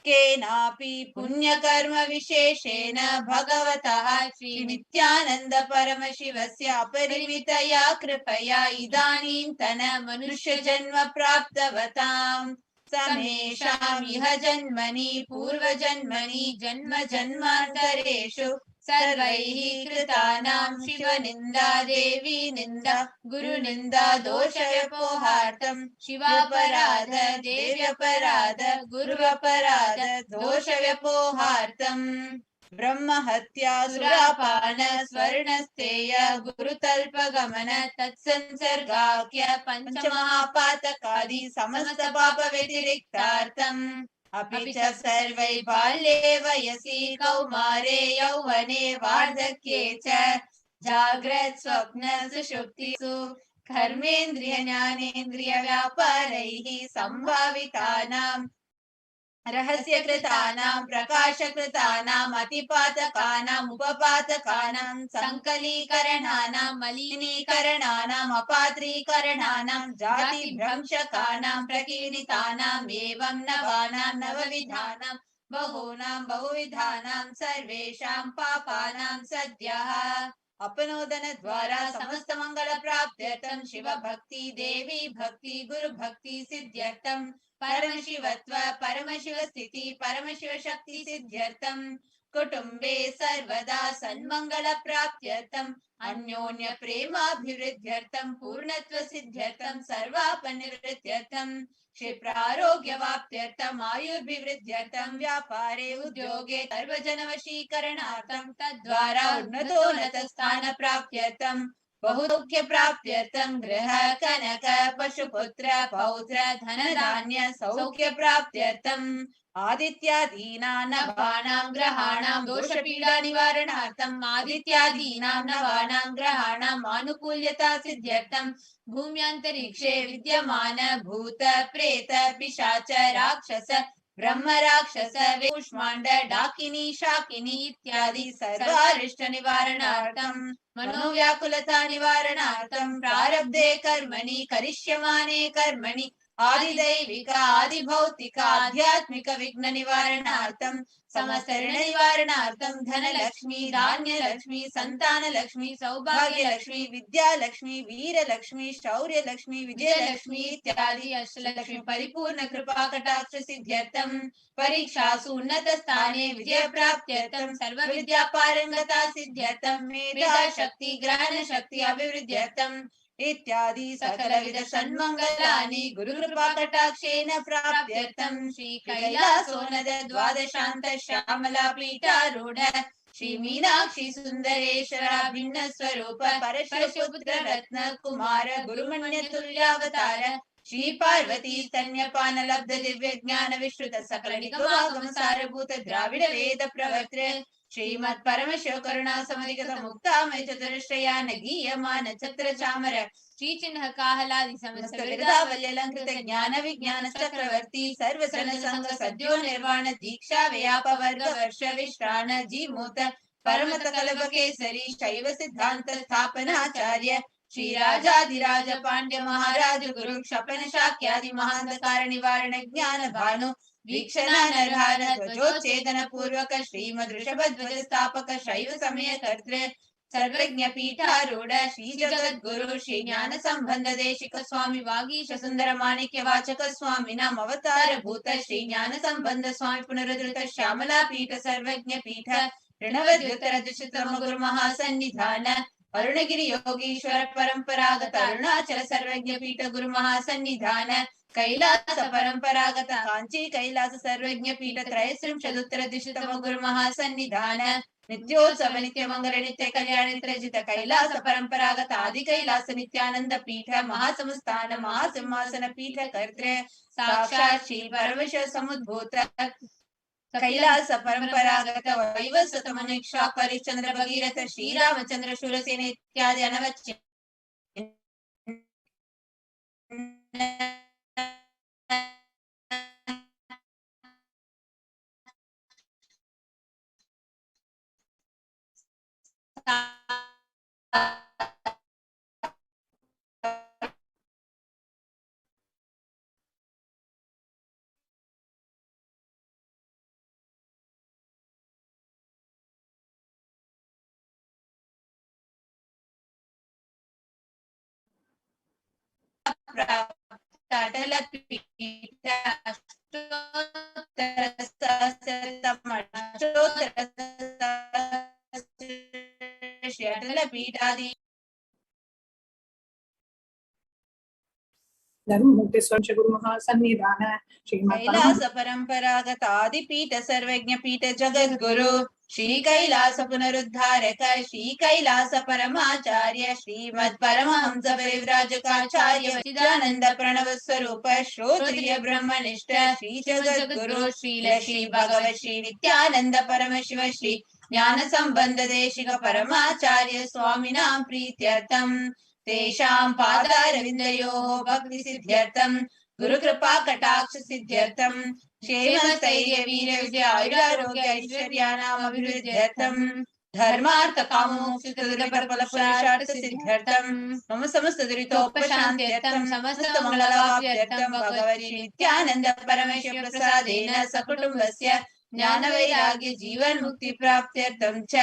केनापि पुण्यकर्म विशेषेण भगवतः श्रीनित्यानन्द परमशिवस्य अपरिमितया कृपया इदानीन्तन मनुष्यजन्म प्राप्तवताम् समेषाम् इह जन्मनि पूर्वजन्मनि जन्म जन्मान्तरेषु सर्वैः कृतानां शिवनिन्दा देवी निन्दा गुरुनिन्दा दोषव्यपोहार्थं शिवापराध देव्यपराध गुरुवपराध दोषव्यपोहार्थम् ब्रह्महत्या सुरापान स्वर्णस्तेय गुरुतल्पगमन तत्संसर्गाख्य पञ्चमहापातकादि समस्त पाप व्यतिरिक्तार्थम् अपि च सर्वै बाल्ये वयसि कौमारे यौवने वार्धक्ये च जाग्रत् स्वप्न सुषुप्तिषु कर्मेन्द्रिय ज्ञानेन्द्रिय व्यापारैः सम्भावितानां रहस्यकृतानां प्रकाशकृतानाम् अतिपातकानाम् उपपातकानां सङ्कलीकरणानां मलिनीकरणानाम् अपात्रीकरणानां जातिभ्रंशकानां प्रकीर्णितानाम् एवं नवानां नवविधानां बहूनां बहुविधानां सर्वेषां पापानां सद्यः अपनोदन द्वारा समस्त मंगल प्राप्त्यर्थं शिव भक्ति देवी भक्ति गुरु भक्ति सिद्ध्यर्थं परमशिवत्व परमशिव स्थिति परमशिव शक्ति सिद्ध्यर्थं कुटुंबे सर्वदा सन्मंगल प्राप्त्यर्थं अन्योन्य प्रेमाभिवृद्ध्यर्थं पूर्णत्व सिद्ध्यर्थं सर्वापनिवृत्त्यर्थं क्षिप्रारोग्यवाप्त्यर्थम् आयुर्भिवृद्ध्यर्थं व्यापारे उद्योगे सर्वजनवशीकरणार्थं तद्वारा उन्नतोन्नत स्थान प्राप्त्यर्थं बहुसौख्य प्राप्त्यर्थं गृह कनक पशुपुत्र पौत्र धनधान्य सौख्य प्राप्त्यर्थम् आदित्यादीनां नवानां ग्रहाणां दोषपीडा निवारणार्थम् आदित्यादीनां नवानां ग्रहाणाम् आनुकूल्यता सिद्ध्यर्थं भूम्यान्तरिक्षे विद्यमान भूत प्रेत पिशाच राक्षस ब्रह्म राक्षस कूष्माण्ड डाकिनी शाकिनी इत्यादि सर्वारिष्ट निवारणार्थं मनोव्याकुलता निवारणार्थं प्रारब्धे कर्मणि करिष्यमाणे कर्मणि आदिदैविक आदिभौतिक आध्यात्मिक विघ्न निवारणार्थं समस्त ऋण निवारणार्थं धनलक्ष्मी धान्यलक्ष्मी संतानलक्ष्मी सौभाग्यलक्ष्मी विद्यालक्ष्मी वीरलक्ष्मी शौर्यलक्ष्मी विजयलक्ष्मी इत्यादि अष्टलक्ष्मी परिपूर्ण कृपा कटाक्ष सिद्ध्यर्थं परीक्षासु उन्नत स्थाने विजय प्राप्त्यर्थं सर्व विद्या पारंगता सिद्ध्यर्थं मेधा शक्ति ग्रहण शक्ति अभिवृद्ध्यर्थं इत्यादि सकलविध सन्मंगलानि गुरुकृपा कटाक्षेन प्राप्त्यर्थं श्री कैलासोनद द्वादशान्त श्यामला पीठारूढ श्री मीनाक्षी सुंदरेश्वर भिन्न स्वरूप परशुपुत्र रत्न कुमार गुरुमण्य तुल्यावतार श्री पार्वती स्तन्यपान लब्ध दिव्य ज्ञान विश्रुत सकल निगमागम सारभूत द्राविड वेद प्रवर्त्र श्रीमत् परमशिव करुणा समधिगत मुक्तामय चतुरश्रयान गीयमान छत्र चामर श्री चिन्ह काहलादि समस्त विरदावल्यलंकृत ज्ञान विज्ञान चक्रवर्ती सर्व सन संग सद्यो निर्वाण दीक्षा व्याप वर्ग वर्ष विश्राण जीमूत परमत कलभ केसरी शैव सिद्धांत स्थापनाचार्य श्री राजाधिराज पांड्य महाराज गुरु क्षपन शाक्यादि महांधकार निवारण ज्ञान भानु वीक्षणा नरहार ध्वजोच्छेदन पूर्वक श्रीमद् ऋषभध्वज स्थापक शैव समय कर्तृ सर्वज्ञ पीठारूढ़ श्री जगत गुरु श्री ज्ञान संबंध देशिक स्वामी वागीश सुंदर माणिक्य वाचक स्वामी नाम अवतार भूत श्री ज्ञान संबंध स्वामी पुनरुद्धृत श्यामला पीठ सर्वज्ञ पीठ ऋणवद्युत रजतम गुरु महासन्निधान अरुणगिरि योगीश्वर परंपरागत अरुणाचल सर्वज्ञ पीठ गुरु महासन्निधान कैलास परंपरागत कांची कैलास सर्वज्ञ पीठ त्रयस्त्रिंशदुत्तर द्विशतम गुरु महासन्निधान नित्योत्सव नित्य मंगल नित्य कल्याण नित्यजित कैलास परंपरागत आदि कैलास नित्यानंद पीठ महासंस्थान महासिंहासन पीठ कर्तृ साक्षात् श्री परमेश्वर समुद्भूत कैलास परंपरागत वैवस्वत मनुष्य परिचंद्र भगीरथ श्री रामचंद्र शूरसेन इत्यादि अनवच्य कैलास परंपरागत आदिपीठ सर्वज्ञ पीठ जगद्गुरु श्री कैलास पुनरुद्धारक श्री कैलास परमाचार्य श्रीमद परमहंस परिव्राजकाचार्य सच्चिदानंद प्रणव स्वरूप श्रोत्रिय ब्रह्मनिष्ठ श्री जगद्गुरु श्री भगवत श्री नित्यानंद परमशिव श्री ज्ञान संबंध देशिक परमाचार्य स्वामिनां प्रीत्यर्थम तेषां पादारविन्दयोः भक्ति सिद्ध्यर्थम गुरु कृपा कटाक्ष सिद्ध्यर्थम क्षेम स्थैर्य वीर विजय आयुरारोग्य ऐश्वर्याणाम अभिवृद्ध्यर्थम धर्मार्थ कामोक्ष चतुर्फल पुरुषार्थ सिद्ध्यर्थम मम समस्त दुरितोपशान्त्यर्थम समस्त मंगलाभ्यर्थम भगवत् श्री नित्यानंद परमेश्वर प्रसादेन सकुटुम्बस्य ज्ञान वैराग्य जीवन मुक्ति प्राप्त्यर्थम च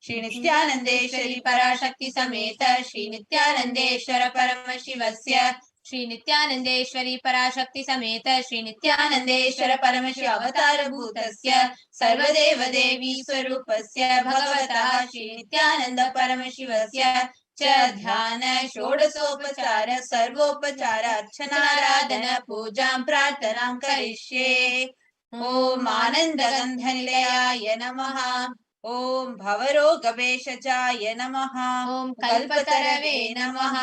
श्री नित्यानंदेश्वरी पराशक्ति समेत श्री नित्यानंदेश्वर परमशिवस्य श्री नित्यानंदेश्वरी पराशक्ति समेत श्री नित्यानंदेश्वर परमशिव अवतार भूतस्य सर्वदेव देवी स्वरूपस्य भगवतः श्री नित्यानंद परमशिवस्य च ध्यान षोडशोपचार सर्वोपचार अर्चनाराधन पूजां प्रार्थनां करिष्ये। ओम आनंदगंधनिलयाय नमः। ओम भवरोगभेषजाय नमः। ओम कल्पतरवे नमः।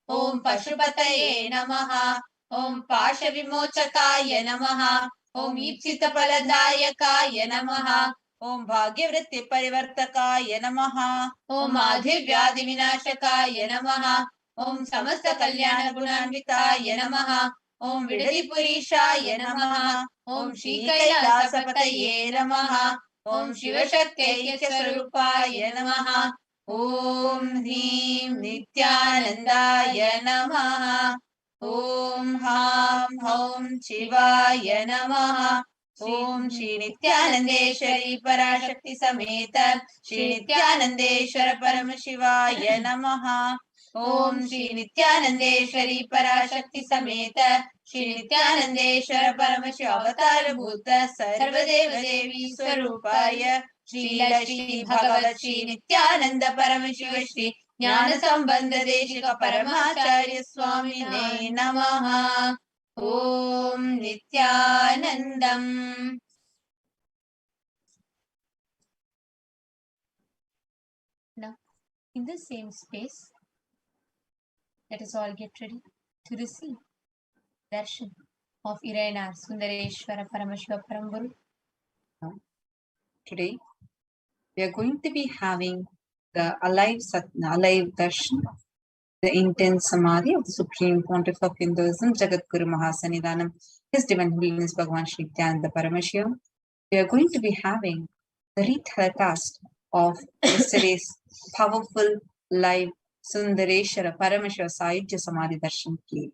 ओम पशुपतये नमः। ओम पाशविमोचकाय नमः। ओम ईप्सितफलदायकाय नमः। ओम भाग्यवृत्ति परिवर्तकाय नमः। ओम आधिव्याधि विनाशकाय नमः। ओम समस्त कल्याण गुणान्विताय नमः। ओम विडलिपुरीशाय नमः। ओम श्री कैलासपतये नमः। ओम शिवशक्त्यैक्य स्वरूपाय नमः। ओम ह्रीं नित्यानंदाय नमः। ओम हां हौं शिवाय नमः। ओम श्री नित्यानंदेश्वरी पराशक्ति समेत श्री नित्यानंदेश्वर परमशिवाय नमः। ओम श्री नित्यानंदेश्वरी पराशक्ति समेत श्री नित्यानंदेश्वर परमशिव अवतार भूत सर्वदेव देवी स्वरूपाय श्री भगवत श्री नित्यानंद परमशिव श्री ज्ञान संबंध देशिक परमाचार्य स्वामिने नमः। ओम Nityanandam. Now, in the same space, let us all get ready to receive darshan of Irainar Sundareshwara Paramashiva Paramburu. Today, we are going to be having the alive darshan, the intense samadhi of the Supreme Pontiff of Hinduism, Jagadguru Mahasanidanam, His Divine Holiness Bhagavan Shri Nithyananda Paramashivam. We are going to be having the retelecast of yesterday's powerful live Sundareshwara Paramashiva Sayujya Samadhi Darshan play.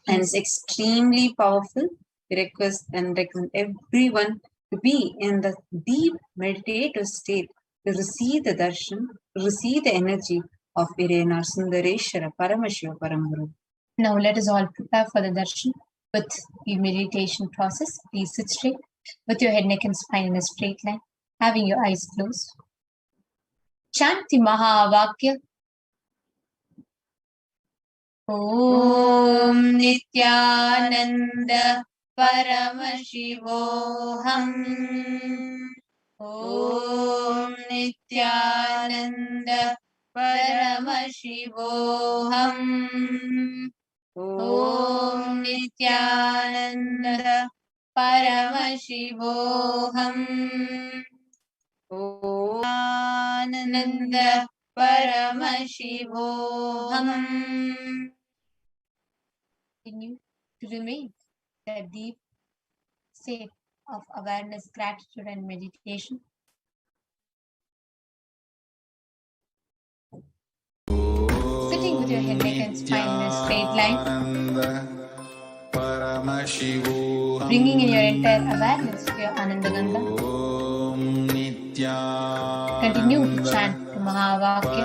And it's extremely powerful. We request and recommend everyone to be in the deep meditative state to receive the darshan, to receive the energy of Irainar Sundareshwara Paramashiva Paramburu. Now let us all prepare for the darshan with the meditation process. Please sit straight with your head, neck and spine in a straight line, having your eyes closed. Chant the Mahavakya. Om Nithyananda Paramashivoham. Om Nithyananda Paramashivoham. Om Nithyananda Paramashivoham. Om Ananda Paramashivoham. Continue to remain in a deep state of awareness, gratitude, and meditation. Sitting with your head, neck, and spine in a straight line. Bringing in your entire awareness to your Anandagandha. Continue to chant the Mahavakya.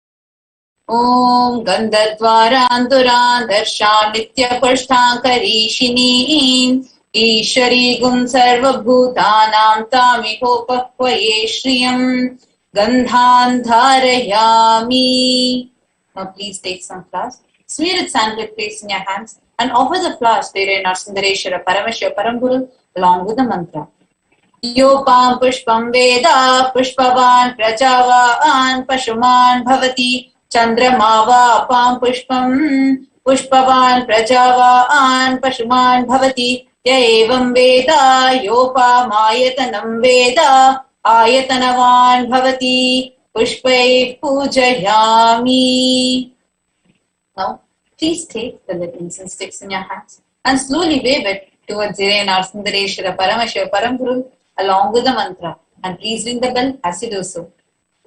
ॐ गन्धद्वारान्तुरान्तर्षां नित्यपुष्टाङ्करीषिणीं ईश्वरी गुं सर्वभूतानां तामिहोपक्वये श्रियं गन्धान् धारयामि. Now please take some flowers, smear it sandalwood paste in your hands and offer the flowers to your Narsundareshwara Paramashiva Paramburu along with the mantra. योपां पुष्पं वेद पुष्पवान् प्रजावान् पशुमान् भवति चन्द्रमा वापां पुष्पं पुष्पवान् प्रजावान् पशुमान् भवति य एवं वेद योपामायतनं वेद आयतनवान् भवति पुष्पैः पूजयामि. Now please take the lit incense sticks in your hands and slowly wave it towards Narsundareshwara Paramashiva Paramburu along with the mantra, and please ring the bell as you do so.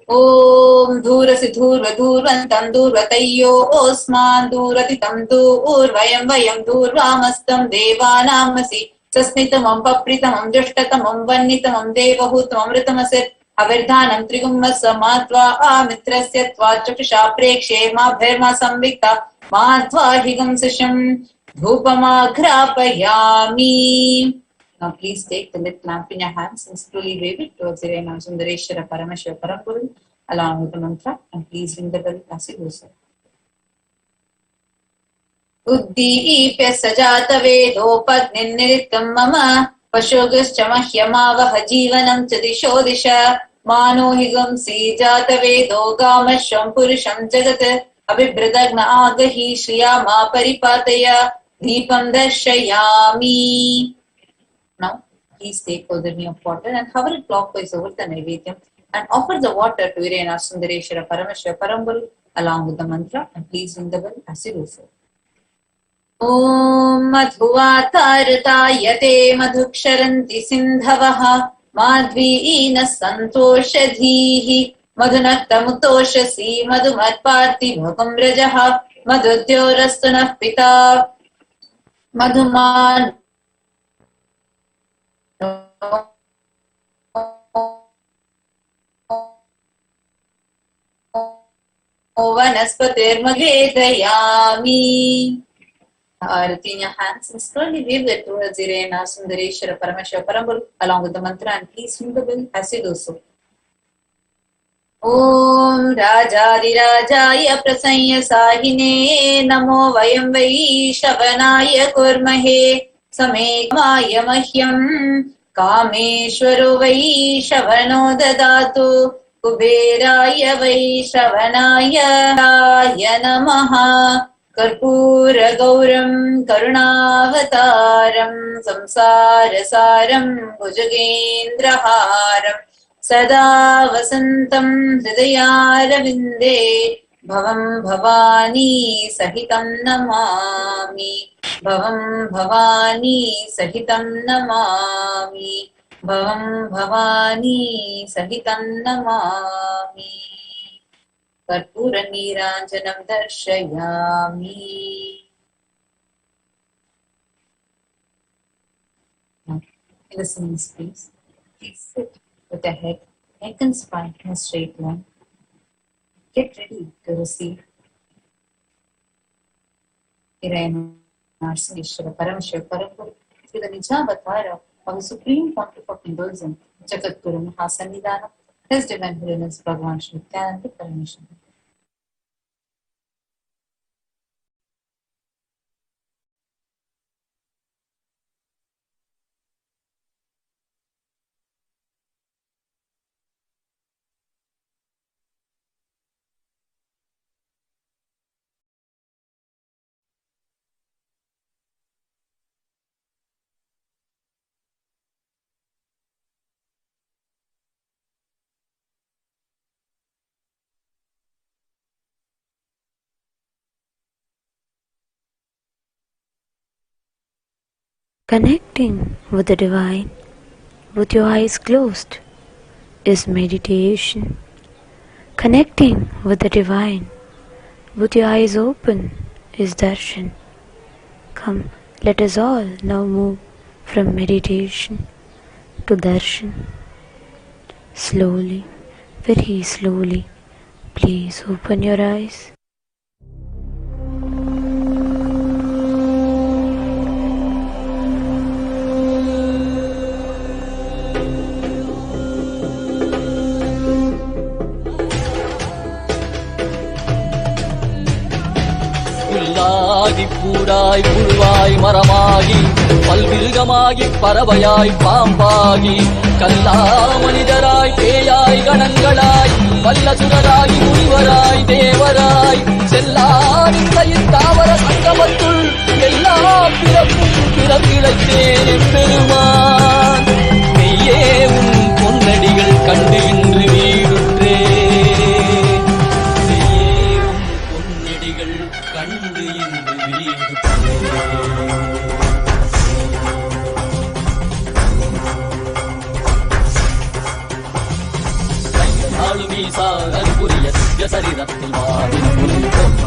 Om Dhurasi Dhurva Dhurvantam Dhurvatayyo Osman Dhuratitam Dhurvayam Vayam Dhurvamastam Devanamasi Sasnitamam Papritamam Drishtatamam Vannitamam Devahutamam Ritamasir Avirdhanam Trigummasa Matva Amitrasya Tvachapisha Prekshe Mabherma Samvikta Matva Higam Sisham Dhupamagrapayami. Now please take the lit lamp in your hands and slowly wave it towards the Narsundareshwara Paramashiva Paramburu along with the mantra, and please ring the bell as you do so. Uddipya sajata vedopagniniritam mama pashogascha mahyamavaha jivanam chadisho disha manohigam sijata vedo gamasham purusham jagat abhibradagna agahi shriyama paripataya deepam darshayami. Now, please take Kodani of water and hover it clockwise over the Naivedyam and offer the water to your Narsundareshwara Paramashiva Paramburu along with the mantra, and please ring the bell as you do so. Om Madhuvatartayate Madhuksharanti Sindhavaha Madhviina Santoshadhihi Madhunaktamutoshasi Madhumatparti Bhagam Rajaha Madhudyorastunah Pita Madhuman Vanaspatirmavedayami. Arati in your hands and slowly wave it towards Narsundareshwara Paramashiva Paramburu along with the mantra, and please ring the bell as you do so. Om Rajadirajaya Prasanya Sahine Namo Vayam Vai Shavanaya Kurmahe Same Kamaya Mahyam Kameshwaro Vai Shavano Dadatu Kuberaya Vai Shavanaya Namaha Karpura Gauram Karunavataram Samsarasaram Bhujagendraharam Sada Vasantam Hridayaravinде Bhavam Bhavani Sahitam Namami Bhavam Bhavani Sahitam Namami Bhavam Bhavani Sahitam Namami Karpura Niranjanam Darshayami. Now, listen this please. Please sit with the head, neck and spine in a straight line. Get ready to receive Narsundareshwara Paramashiva Paramburu through the Nijavatara of the Supreme Pontiff of Hinduism, Jagadguru Mahasannidhanam, His Divine Holiness Bhagavan Shri Nithyananda Paramashivam. Connecting with the divine with your eyes closed is meditation. Connecting with the divine with your eyes open is darshan. Come, let us all now move from meditation to darshan. Slowly, very slowly, please open your eyes. பருந்தாகி பூடாய் புழுவாய் மரமாகி பல்விருகமாகி பறவையாய் பாம்பாகி கல்லா மனிதராய் பேயாய் கணங்களாய் வல்லசுரராய் முனிவராய் தேவராய் செல்லாவின் தாவர சங்கமத்துள் எல்லா பிறப்பும் பிறப்பிழைத்தேன் எம்பெருமான் மெய்யே உன் பொன்னடிகள் கண்டு இன்று வீடுற்றே மெய்யே உன் பொன்னடிகள் கண்டு இன்று வீடுற்றே சரீரத்தில்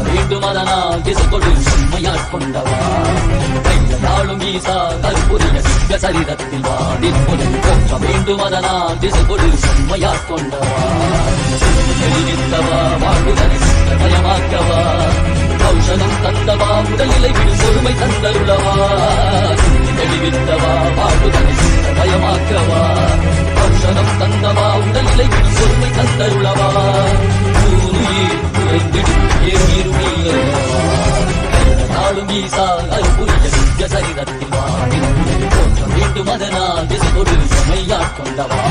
வேண்டும் அதனால் திசை கொடு உண்மையாட் கொண்டவா கையாளும் ஈசா கற்புரிய திவ்ய சரீரத்தில் வாடில் போற்ற வேண்டும் அதனால் திசை கொடு உண்மையாட் கொண்டவா தெளிவித்தவா வாழ்வுதனை பயமாக்கவா ஔஷதம் தந்தவா உடலிலை விடும் பொறுமை தந்தருளவா தெளிவித்தவா வாழ்வுதனை பயமாக்கவா ஔஷதம் தந்தவா உடலிலை விடும் பொறுமை தந்தருளவா நாளும் ஈசா அற்புரிய திவ்ய சரீரத்தில் வாடி வேண்டும் அதனால் திசை கொடு செம்மையாட் கொண்டவா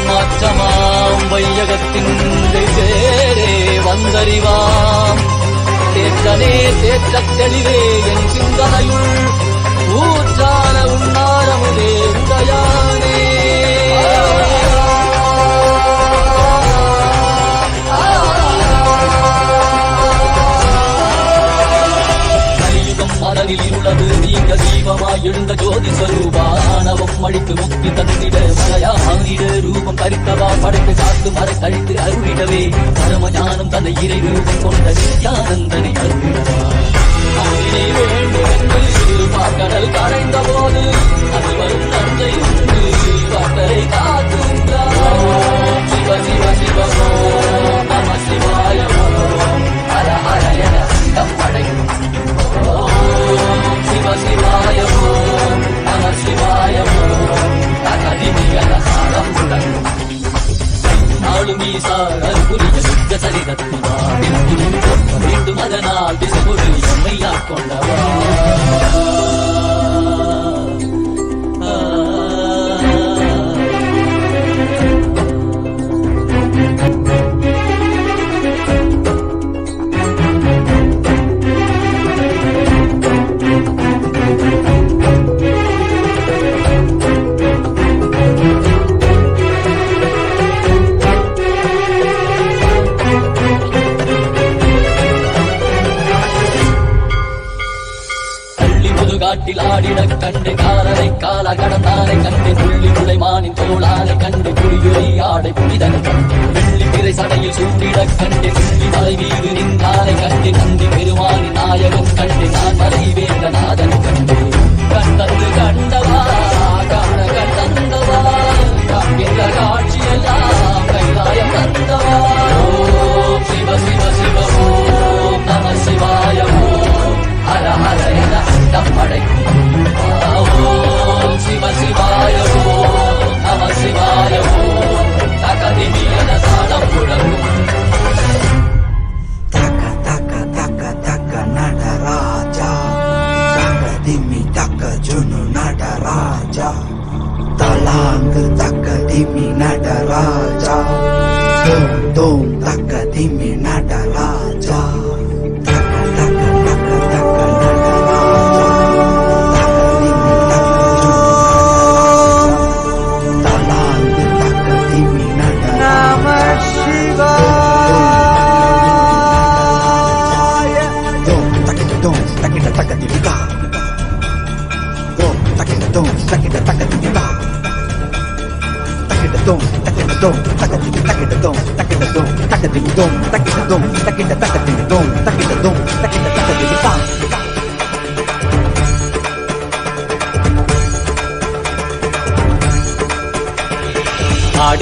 மாற்றமாம் வையகத்தின் சேரே வந்தறிவாம் தேற்றனே தேற்றத் தெளிவே என் சிந்தனையுள் ஊற்றான உன்னாரமுதே உதயானே கலியுகம் மனதில் உள்ளது நீங்க தீபமாய் எழுந்த ஜோதி ஸ்வரூபானவம் அழித்து முக்தி தந்திட மலையானிட ரூபம் தரித்தவா படைத்து காத்து மறை கழித்து அருளிடவே பரமஞானம் தன்னை இறை ரூபம் கொண்ட நித்யானந்தனை அருளிடவா கடல் கரைந்த போது அது வரும் நஞ்சை உண்டு வாட்டரை காத்துன்றார் சிவ சிவ சிவமோ நம சிவாயமோ ஹர ஹர என படைக்கும் சிவ சிவாயமோ நம சிவாயமோ தகதிமியன சாரம் முழங்கும் நாளும் ஈசா அற்புரிய சுத்த சரிதத்தில் வேண்டும் அதனால் திசை கொடு எம்மையாட் கொண்டவா காட்டில் ஆடிட கண்டு காலரை கால கடந்தானை கண்டு புள்ளி முளைமானின் தோளானை கண்டு புலியுரை ஆடை புனிதன் கண்டு வெள்ளி பிறை சடையில் சூட்டிட கண்டு புள்ளி மலை மீது நின்றானை கண்டு நந்தி பெருமானின் நாயகன் கண்டு நான் மலை வேந்த நாதன் கண்டு கண்டது கண்டவா காண கண்டவா காண்கின்ற காட்சியெல்லாம் கைலாயம் தந்தவா ஓம் சிவ சிவ சிவ ஓம் நம சிவாய ஓம் ஹர ஹர என படைக்கும் ஓம் சிவ சிவாய ஓம் நம சிவாய ஓம் தகதிமியன தாளம் முழங்கும் தக்க தக்க தக்க தக்க நடராஜா தகதிமி தக்க ஜுனு நடராஜா தலாங்கு தகதிமி நடராஜா தோம் தோம் தகதிமி நடராஜா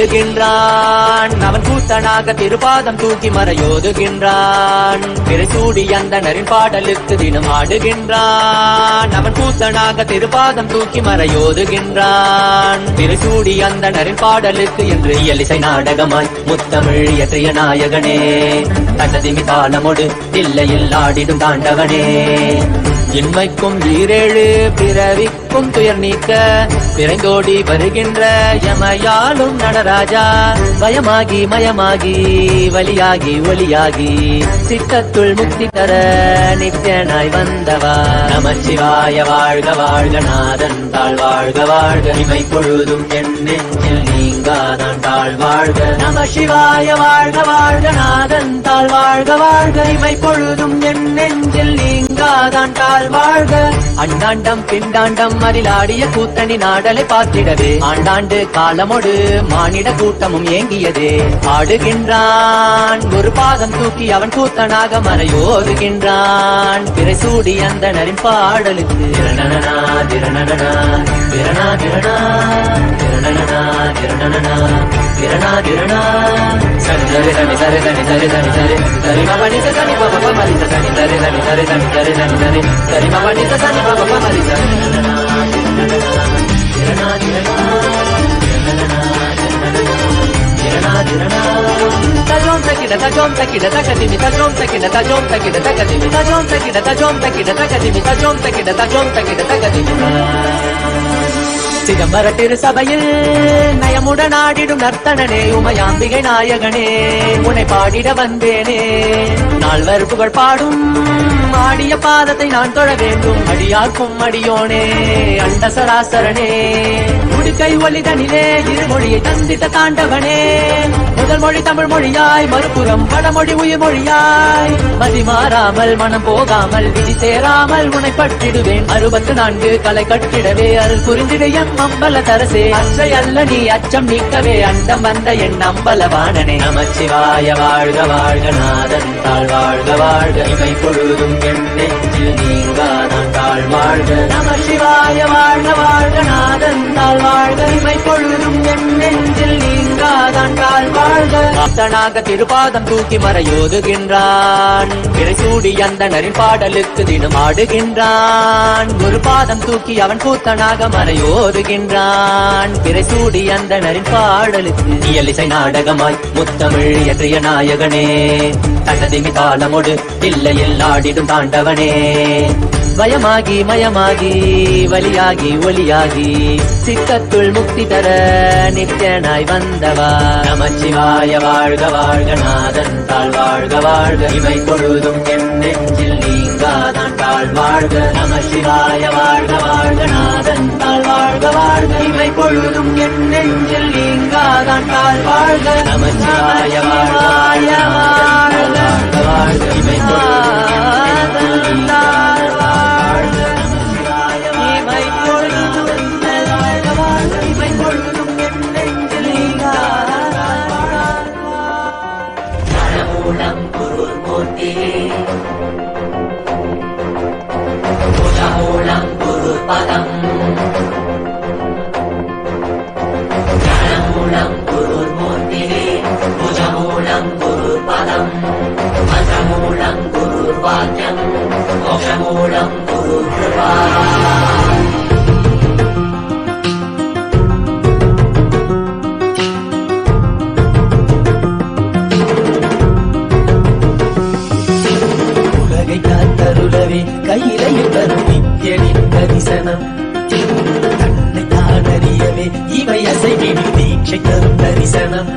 ஆடுகின்றான். அவன் கூத்தனாக திருப்பாதம் தூக்கி மறையோதுகின்றான். பிறைசூடி அந்தணரின் பாடலுக்கு தினம் ஆடுகின்றான். அவன் கூத்தனாக திருப்பாதம் தூக்கி மறையோதுகின்றான். பிறைசூடி அந்தணரின் பாடலுக்கு என்று இயலிசை நாடகமாய் முத்தமிழ் இயற்றிய நாயகனே, தண்டதிமி தாளமோடு தில்லையில் ஆடிடும் தாண்டவனே. இன்மைக்கும் ஈரேழு பிறவிக்கும் துயர் நீக்க பிறந்தோடி வருகின்ற யமையாளும் நடராஜா, பயமாகி மயமாகி வலியாகி ஒலியாகி சித்தத்துள் முக்தி தர நித்யனாய் வந்தவா. நமச்சிவாய வாழ்க வாழ்க நாதன் தாழ் வாழ்க வாழ்க, இமை பொழுதும் என் நெஞ்சில் நீங்காதான் தாழ் வாழ்க. நம சிவாய வாழ்க வாழ்க நாதன் தாழ் வாழ்க வாழ்க, இமை பொழுதும் என் நெஞ்சில் நீங்காதான் தாழ் வாழ்க. அண்டாண்டம் பிண்டாண்டம் அதிலாடிய கூத்தணி நாடலை பார்த்திடவே ஆண்டாண்டு காலமோடு மானிட கூட்டமும் ஏங்கியதே. ஆடுகின்றான் ஒரு பாதம் தூக்கி அவன் கூத்தனாக மறையோதுகின்றான். பிறைசூடி அந்தணரின் பாடலுக்கு திரணனா திரணனா திரணா திரணா திரணனா திரணனா திரணா திரணா சரி சரி சரி சரி சரி சரி சரி சரி சரி மணித சனி பாபா மரித சனி சரி சரி சரி சரி சரி சரி சரி சரி மணித சனி பாபா மரித திரணா திரணா திரணா திரணா தஜோம் தக்கிட தஜோம் தக்கிட தகதிமி தஜோம் தக்கிட தஜோம் தக்கிட தகதிமி தஜோம் தக்கிட தஜோம் தக்கிட தகதிமி தஜோம் தக்கிட தஜோம் தக்கிட தகதிமி. சிதம்பர திரு சபையில் நயமுடன் ஆடிடும் நர்த்தனனே, உமையாம்பிகை நாயகனே, உன்னை பாடிட வந்தேனே. நால்வர் புகழ் பாடும் ஆடிய பாதத்தை நான் தொழ வேண்டும். அடியார்க்கும் அடியோனே அண்ட சராசரனே, உடுக்கை ஒலிதனிலே இருமொழியை தந்தித்த தாண்டவனே. முதல் மொழி தமிழ் மொழியாய், மறுபுறம் வடமொழி உயிர் மொழியாய், மதி மாறாமல் மனம் போகாமல் விதி சேராமல் உன்னை பற்றிடுவேன். 64 கலை கட்டிடவே அருள் புரிந்திட எம் அம்பல தரசே. அச்சை அல்ல நீ அச்சம் நீக்கவே அண்டம் வந்த என் அம்பலவாணனே. நமச்சிவாய வாழ்க வாழ்க நாதன் தாழ் வாழ்க வாழ்க, இமை பொழுதும் என் நெஞ்சில் நீங்காதான் தாழ் வாழ்க. நமசிவாய வாழ்க வாழ்க நாதன் தாழ் வாழ்க, இமை பொழுதும் என் நெஞ்சில் நீங்காதான் தாழ் வாழ்க. ஆப்தனாக திருப்பாதம் தூக்கி மறையோதுகின்றான். பிறைசூடி அந்தணரின் பாடலுக்கு தினம் ஆடுகின்றான். ஒரு பாதம் தூக்கி அவன் கூத்தனாக மறையோதுகின்றான். பிறைசூடி அந்தணரின் பாடலுக்கு இயலிசை நாடகமாய் முத்தமிழ் இயற்றிய நாயகனே, தண்டதிமி தாளமோடு தில்லையில் ஆடிடும் தாண்டவனே. பயமாகி மயமாகி வலியாகி ஒலியாகி சித்தத்துள் முக்தி தர நித்யனாய் வந்தவா. நமச்சிவாய வாழ்க வாழ்க நாதன் தாழ் வாழ்க வாழ்க, இமை பொழுதும் என் நெஞ்சில் நீங்காதான் தாழ் வாழ்க. நமசிவாய வாழ்க வாழ்க நாதன் தாழ் வாழ்க வாழ்க, இமை பொழுதும் என் நெஞ்சில் நீங்காதான் தாழ் வாழ்க. நமசிவாய வாழ்க வாழ்க வாழ்க, இமை பொழுதும் என் நெஞ்சில் நீங்காதான் மூலம் குரு பதம் மூலம் குரு மூர்த்திவே. புஜமூலம் குரு பதம் மந்திரமூலம் குரு வாக்கியம் மோஷமூலம் குரு கிருபா. கையிலையில் தரும் நித்யனின் தரிசனம், தன்னை தான் அறியவே இவை அசைவினில் தீட்சை தரும் தரிசனம்.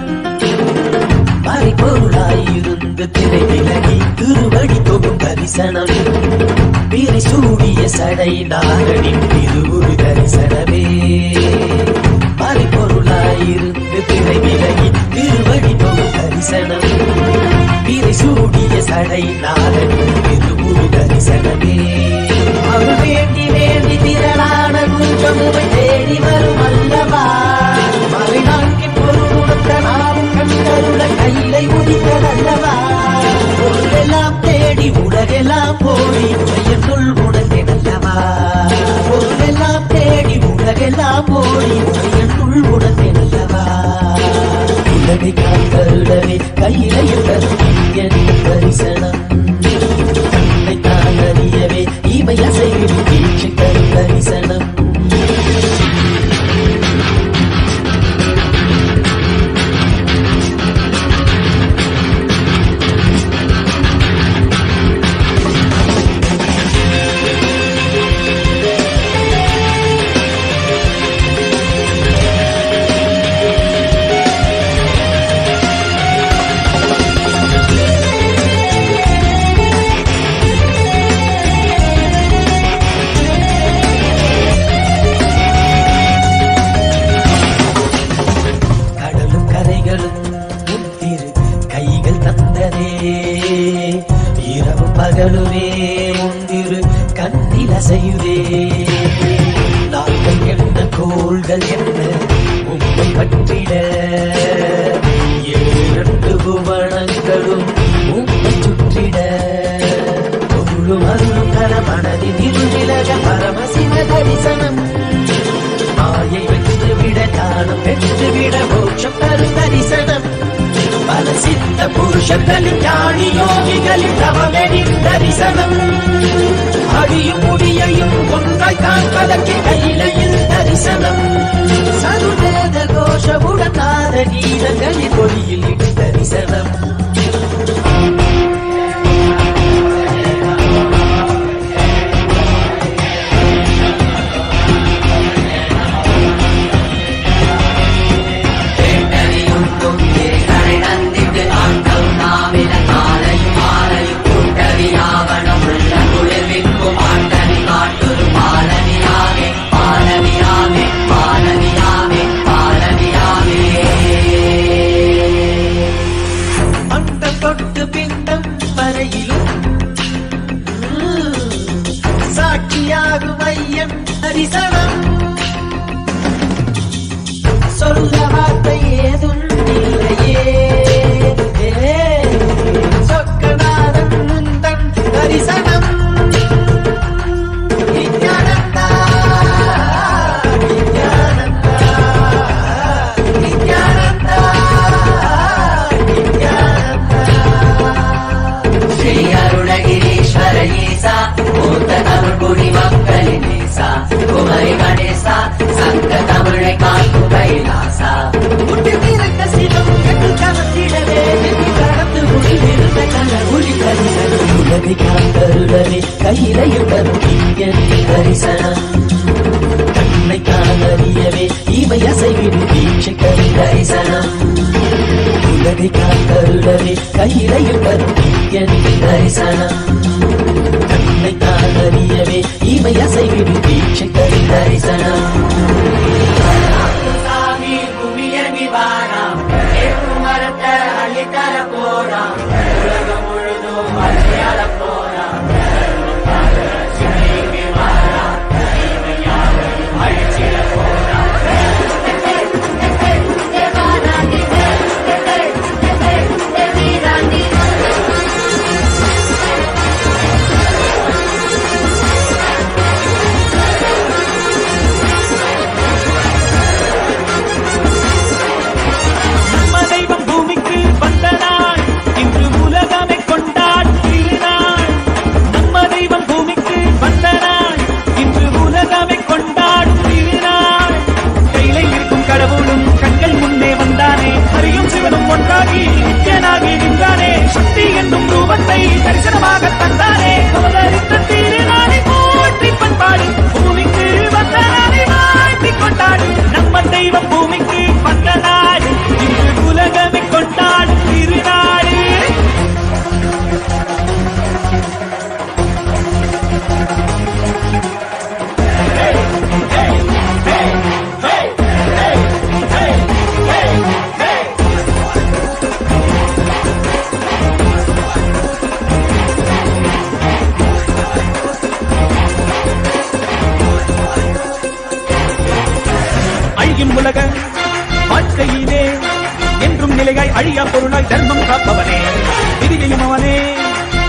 மறைபொருளாயிருந்து திரை விலகி திருவடி தொகும் தரிசனம். பிறை சூடிய சடை நாரனின் திருவுரு தரிசனமே. மறைபொருளாயிருந்து திரை விலகி திருவடி தொகும் தரிசனம். பிறை சூடிய சடை நாரனின் திருவுரு தரிசனமே. அவர் வேண்டி வேண்டி திரளான குஞ்சமுவை தேடி வரும் அல்லவா. மறை நான்கின் பொருளுத்த நாளும் கண்டருள கையிலை உதித்ததல்லவா. பொருளெல்லாம் தேடி உலகெல்லாம் போடி உடையனுள் உணர்ந்தேனல்லவா. பொருளெல்லாம் தேடி உலகெல்லாம் போடி உடையனுள் உணர்ந்தேனல்லவா. ಋಷಗಳಲ್ಲಿ ಜ್ಞಾನಿ ಯೋಗಿಗಳಲ್ಲಿ ತವಮೆಡಿ தரிசனம் அடியும் முடியையும் ஒன்றாய் காண்பதற்கு கையிலையில் தரிசனம் சதுவேத கோஷமுடன் நாத கீதங்களில் ஒளியில் தரிசனம் தரிசனம் சொல்ல வார்த்தை ஏதும் இல்லையே சொக்கநாதன் முந்தன் தரிசனம் நித்யானந்தா நித்யானந்தா நித்யானந்தா நித்யானந்தா ஸ்ரீ அருணகிரீஸ்வர ஈசா மூத்த தமிழ் குடி மக்களின் குமரி கணேசா சங்க தமிழை காக்கும் கைலாசா முட்டு தீரக்க சிவம் எட்டு கவத்திடவே கடந்து முடிவிருந்த கனவுளி தரிசனம் உலகை காத்தருளவே கையிலையுடன் தரிசனம் கண்ணை காணறியவே இவை அசைவிடும் தீட்சைக்கரி தரிசனம் உலகை காத்தருளவே கையிலையுடன் தரிசனம் கண்ணை காணறியவே இவை அசைவிடும் தீட்சைக்கரி தரிசனம் சாமி குமிய நிவாராம் மரத்த அள்ளித்தர போறாம் உலகம் முழுதும் மலையாள போறாம் அழிச்சிட போறாம் சக்தி என்னும் ரூபத்தை தரிசனமாக தந்தானே அவதரித்த திருநாளை போற்றி பண்பாடு பூமிக்கு வந்த நாளை வாழ்த்தி கொண்டாடு நம்ம தெய்வம் பூமிக்கு வந்த நாடு இன்று உலகமே கொண்டாடு திருநாடு உலக வாழ்க்கையிலே என்றும் நிலையாய் அழியா பொருளாய் தர்மம் காப்பவனே விதியையும் அவனே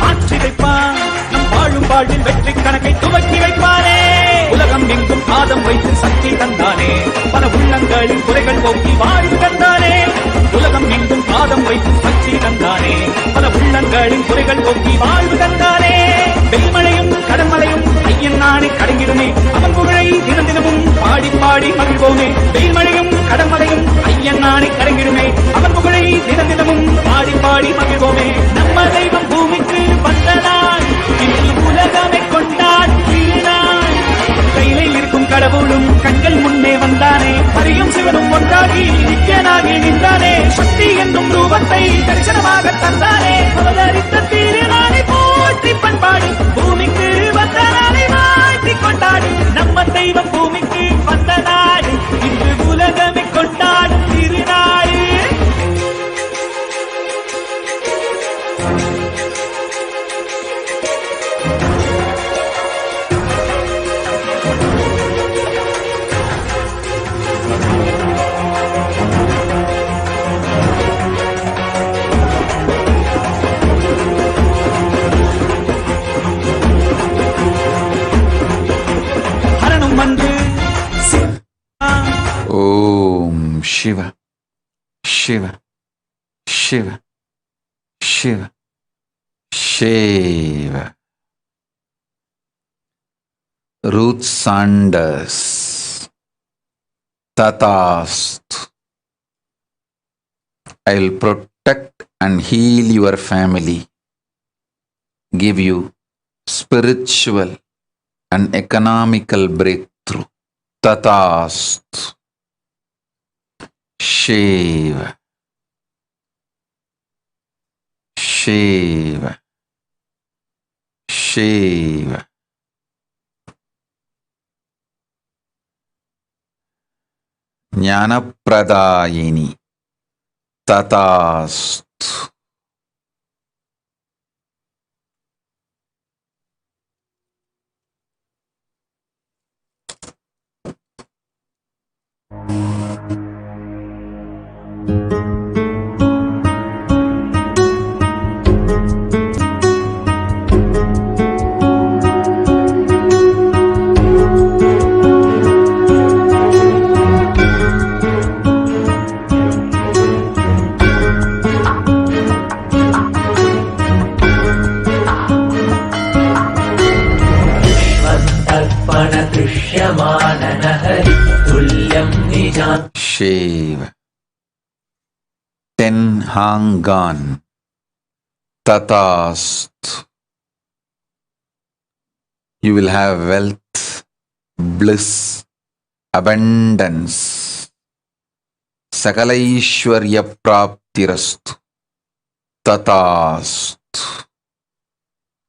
ஆட்சி வைப்பான் நம் வாழும் வாழ்வில் வெற்றி கணக்கை துவக்கி வைப்பானே உலகம் எங்கும் பாதம் வைத்து சக்தி தந்தானே பல உள்ளங்களின் குறைகள் போக்கி வாழ்வு தந்தானே உலகம் எங்கும் பாதம் வைத்து சக்தி தந்தானே பல உள்ளங்களின் குறைகள் போக்கி வாழ்வு தந்தானே வெண்மழையும் கடமழையும் ஐயன் நாளை கடங்கிடுமே அவன் புகழை தினம் தினமும் பாடி பாடி மகிழ்வோமே வெயில்மழையும் கடமழையும் ஐயன் நாளை கடங்கிடுமே அவன் புகழை தினம் தினமும் பாடி பாடி மகிழ்வோமே நம்ம தெய்வம் பூமிக்கு வந்த நாள் இன்று உலகமே கொண்டாடு திருநாள் கையிலே இருக்கும் கடவுளும் கண்கள் முன்னே வந்தானே ஹரியும் சிவனும் ஒன்றாகி நித்யனாகி நின்றானே சக்தி என்னும் ரூபத்தை தரிசனமாக தந்தானே அவதரித்த திருநாளை போற்றி பண்பாடு பூமிக்கு வந்த நாளை வாழ்த்தி கொண்டாடு நம்ம தெய்வம் பூமிக்கு வந்த நாடு இன்று உலகமே கொண்டாடு திருநாடு ஓம் Shiva Shiva Shiva Shiva, Shiva. Ruth Sanders, Tatast. I will protect and heal your family, give you spiritual and economical breakthrough. Tatast. Shiva, Shiva, Shiva. Jnanapradayini. Tatast. Shiva. Ten Hangan. Tatast. You will have wealth, bliss, abundance. Sakalaishwarya praptirastu. Tatast.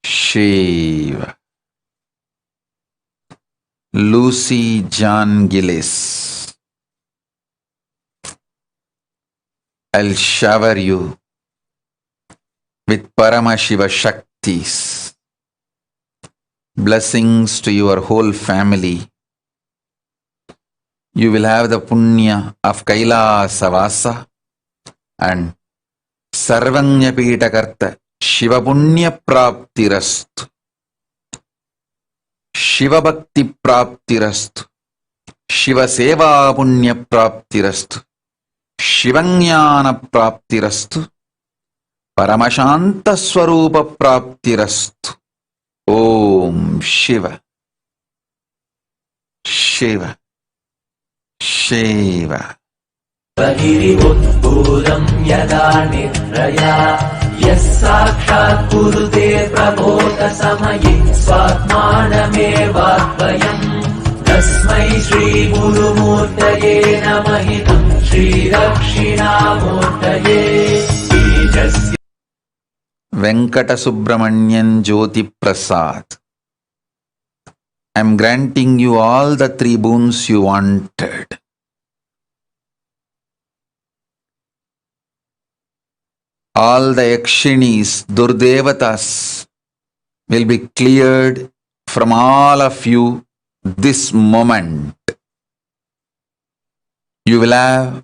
Shiva. Lucy John Gillis. I'll shower you with Paramashiva Shaktis. Blessings to your whole family. You will have the punya of Kailasavasa and Sarvanya Pitakarta Shiva Punya Praptirastu. Shiva Bhakti Praptirastu. Shiva Seva Punya Praptirastu. Shivanyana Praptirastu. Paramashanta Swarupa Praptirastu. Om Shiva, Shiva, Shiva. Bahiribudbudam yada niraya yasakshat kurute prabodha samayi swatmanamevadvayam tasmai Shri Guru Murtaye namahitam Shri Dakshinamurtaye Bijasya Venkata Subramanian Jyoti Prasad. I am granting you all the three boons you wanted. All the Yakshinis, Durdevatas will be cleared from all of you this moment. You will have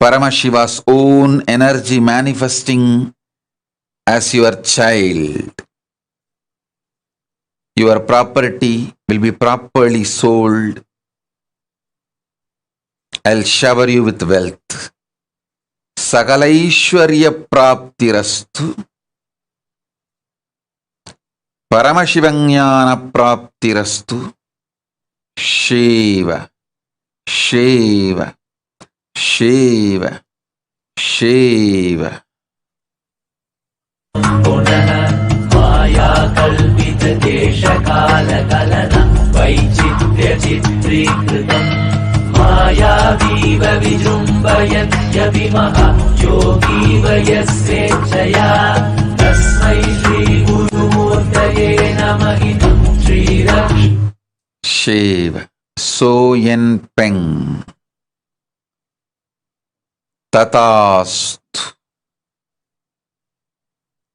Paramashiva's own energy manifesting as your child. Your property will be properly sold. I'll shower you with wealth. Sakalaishwarya praptirastu. Paramashivanyana praptirastu. Shiva, Shiva, Shiva, Shiva. Maya kalpita desha kala kalana vaichitya chitrikritam Maya viva vijrumbayat yavimaha yogiva yasvechaya Tasmai Shri Guru Murtaye namahitam Shri Raksh Shiva. So Yen Peng. Tatast.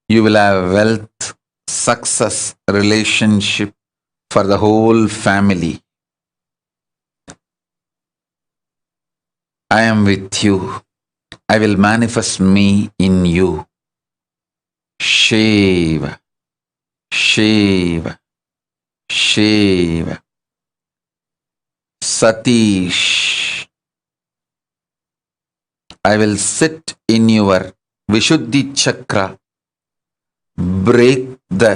You will have wealth, success, relationship for the whole family. I am with you. I will manifest me in you. Shiva, Shiva, Shiva. Satish. I will sit in your Vishuddhi Chakra, break the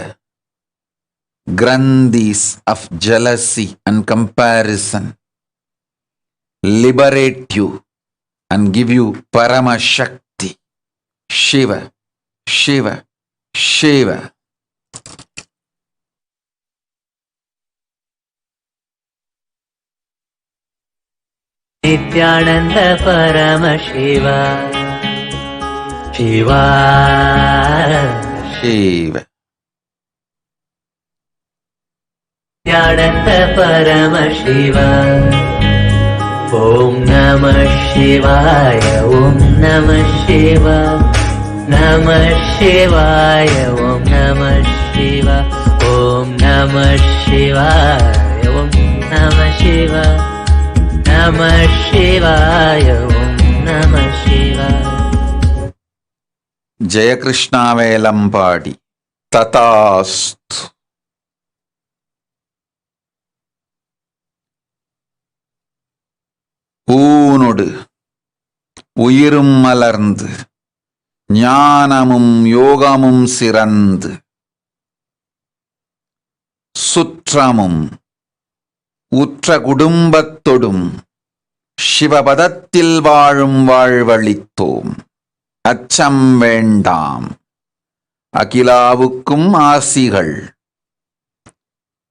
grandhis of jealousy and comparison, liberate you and give you Paramashakti. Shiva, Shiva, Shiva. Nithyananda Paramashivam, Shiva, Shiva. Nithyananda Paramashivam, Om Namah Shivaya, Om Namah Shivaya, Namah Shivaya, Om Namah Shivaya, Om Namah Shivaya, Om Namah Shivaya, Namah Shivaya, Om Namah Shivaya. Jaya Krishna Velampadi. Tatasthu. ஊனொடு உயிரும் மலர்ந்து ஞானமும் யோகமும் சிறந்து சுற்றமும் உற்ற குடும்பத்தொடும் சிவபதத்தில் வாழும் வாழ்வளித்தோம். அச்சம் வேண்டாம். அகிலாவுக்கும் ஆசிகள்.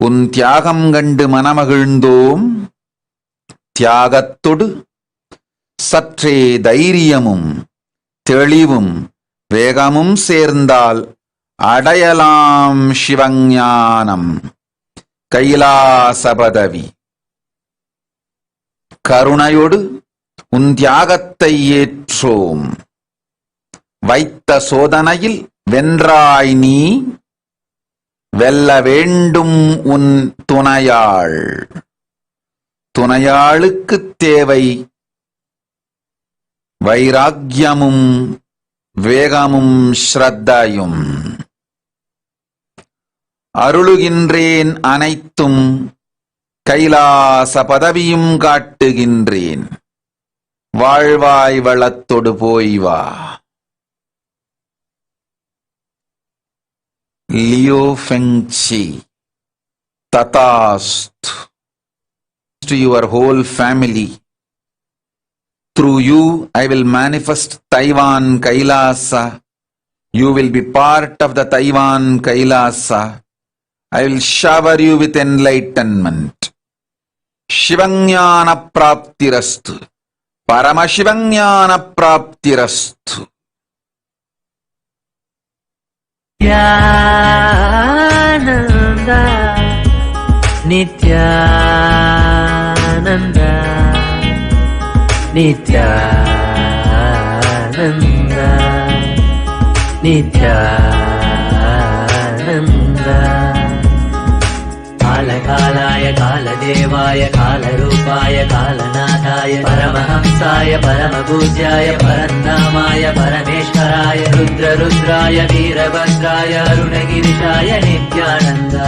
உன் தியாகம் கண்டு மனமகிழ்ந்தோம். தியாகத்தொடு சற்றே தைரியமும் தெளிவும் வேகமும் சேர்ந்தால் அடையலாம் சிவஞானம், கைலாசபதவி. கருணையோடு உன் தியாகத்தை ஏற்றோம். வைத்த சோதனையில் வென்றாய் நீ, வெல்ல வேண்டும் உன் துணையாள். துணையாளுக்குத் தேவை வைராக்கியமும் வேகமும் ஸ்ரத்தையும். அருளுகின்றேன் அனைத்தும், கைலாச பதவியும் காட்டுகின்றேன். வாழ்வாய் வளத்தொடு போய் வா. Leo ஃபெங்சி. ததாஸ்து. To your whole family. Through you, I will manifest Taiwan Kailasa. You will be part of the Taiwan Kailasa. I will shower you with enlightenment. Shivanyana Praptirastu. Paramashivanyana Praptirastu. Nithyananda, Nithyananda, Nithyananda, Nithyananda. Kalakalaya, Kaladevaya, Kalarupaya, Kalanataya, Paramahamsaya, Paramapujyaya, Parannamaya, Parameshwaraya, Rudra Rudraya, Veerabhadraya, Arunagirishaya, Nithyananda.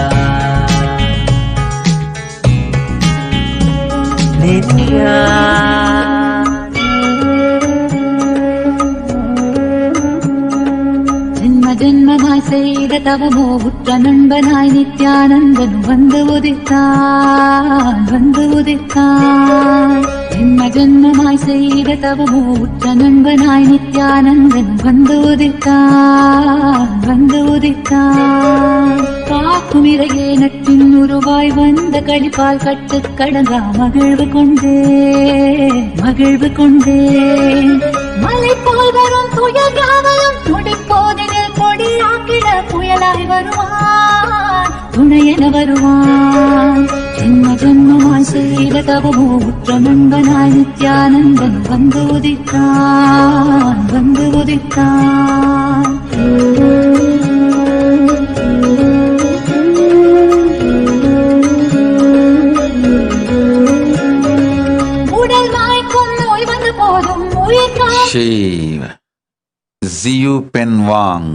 ஜென்ம ஜென்மமாய் செய்த தவமோ உற்ற நண்பனாய் நித்யானந்தன் வந்து உதித்தான், வந்து உதித்தான். ஜென்ம ஜென்மமாய் செய்த தவமோ உற்ற நண்பனாய் நித்யானந்தன் வந்து உதித்தான், வந்து உதித்தான். காக்கும் இறையே நட்பின் உருவாய் வந்த களிப்பால் கட்டு கடங்கா மகிழ்வு கொண்டே, மகிழ்வு கொண்டே. மலை போல் வரும் துயர் யாவையும் துடிப்போதில் கொடியாக்கிட புயலாய் வருவான், துணையென வருவான். ஜென்ம ஜென்மமாய் செய்த தவமோ உற்ற நண்பனாய் நித்யானந்தன் வந்து உதித்தான், வந்து உதித்தான். Shiva. Ziyu Pen Wang.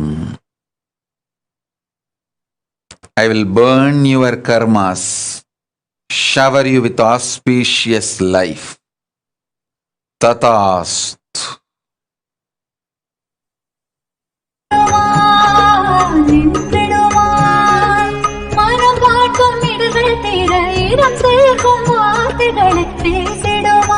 I will burn your karmas, shower you with auspicious life. Tatasthu. முக்கமிடுகள் தீர இடம் சேர்க்கும் வார்த்தைகளை பேசிடுமா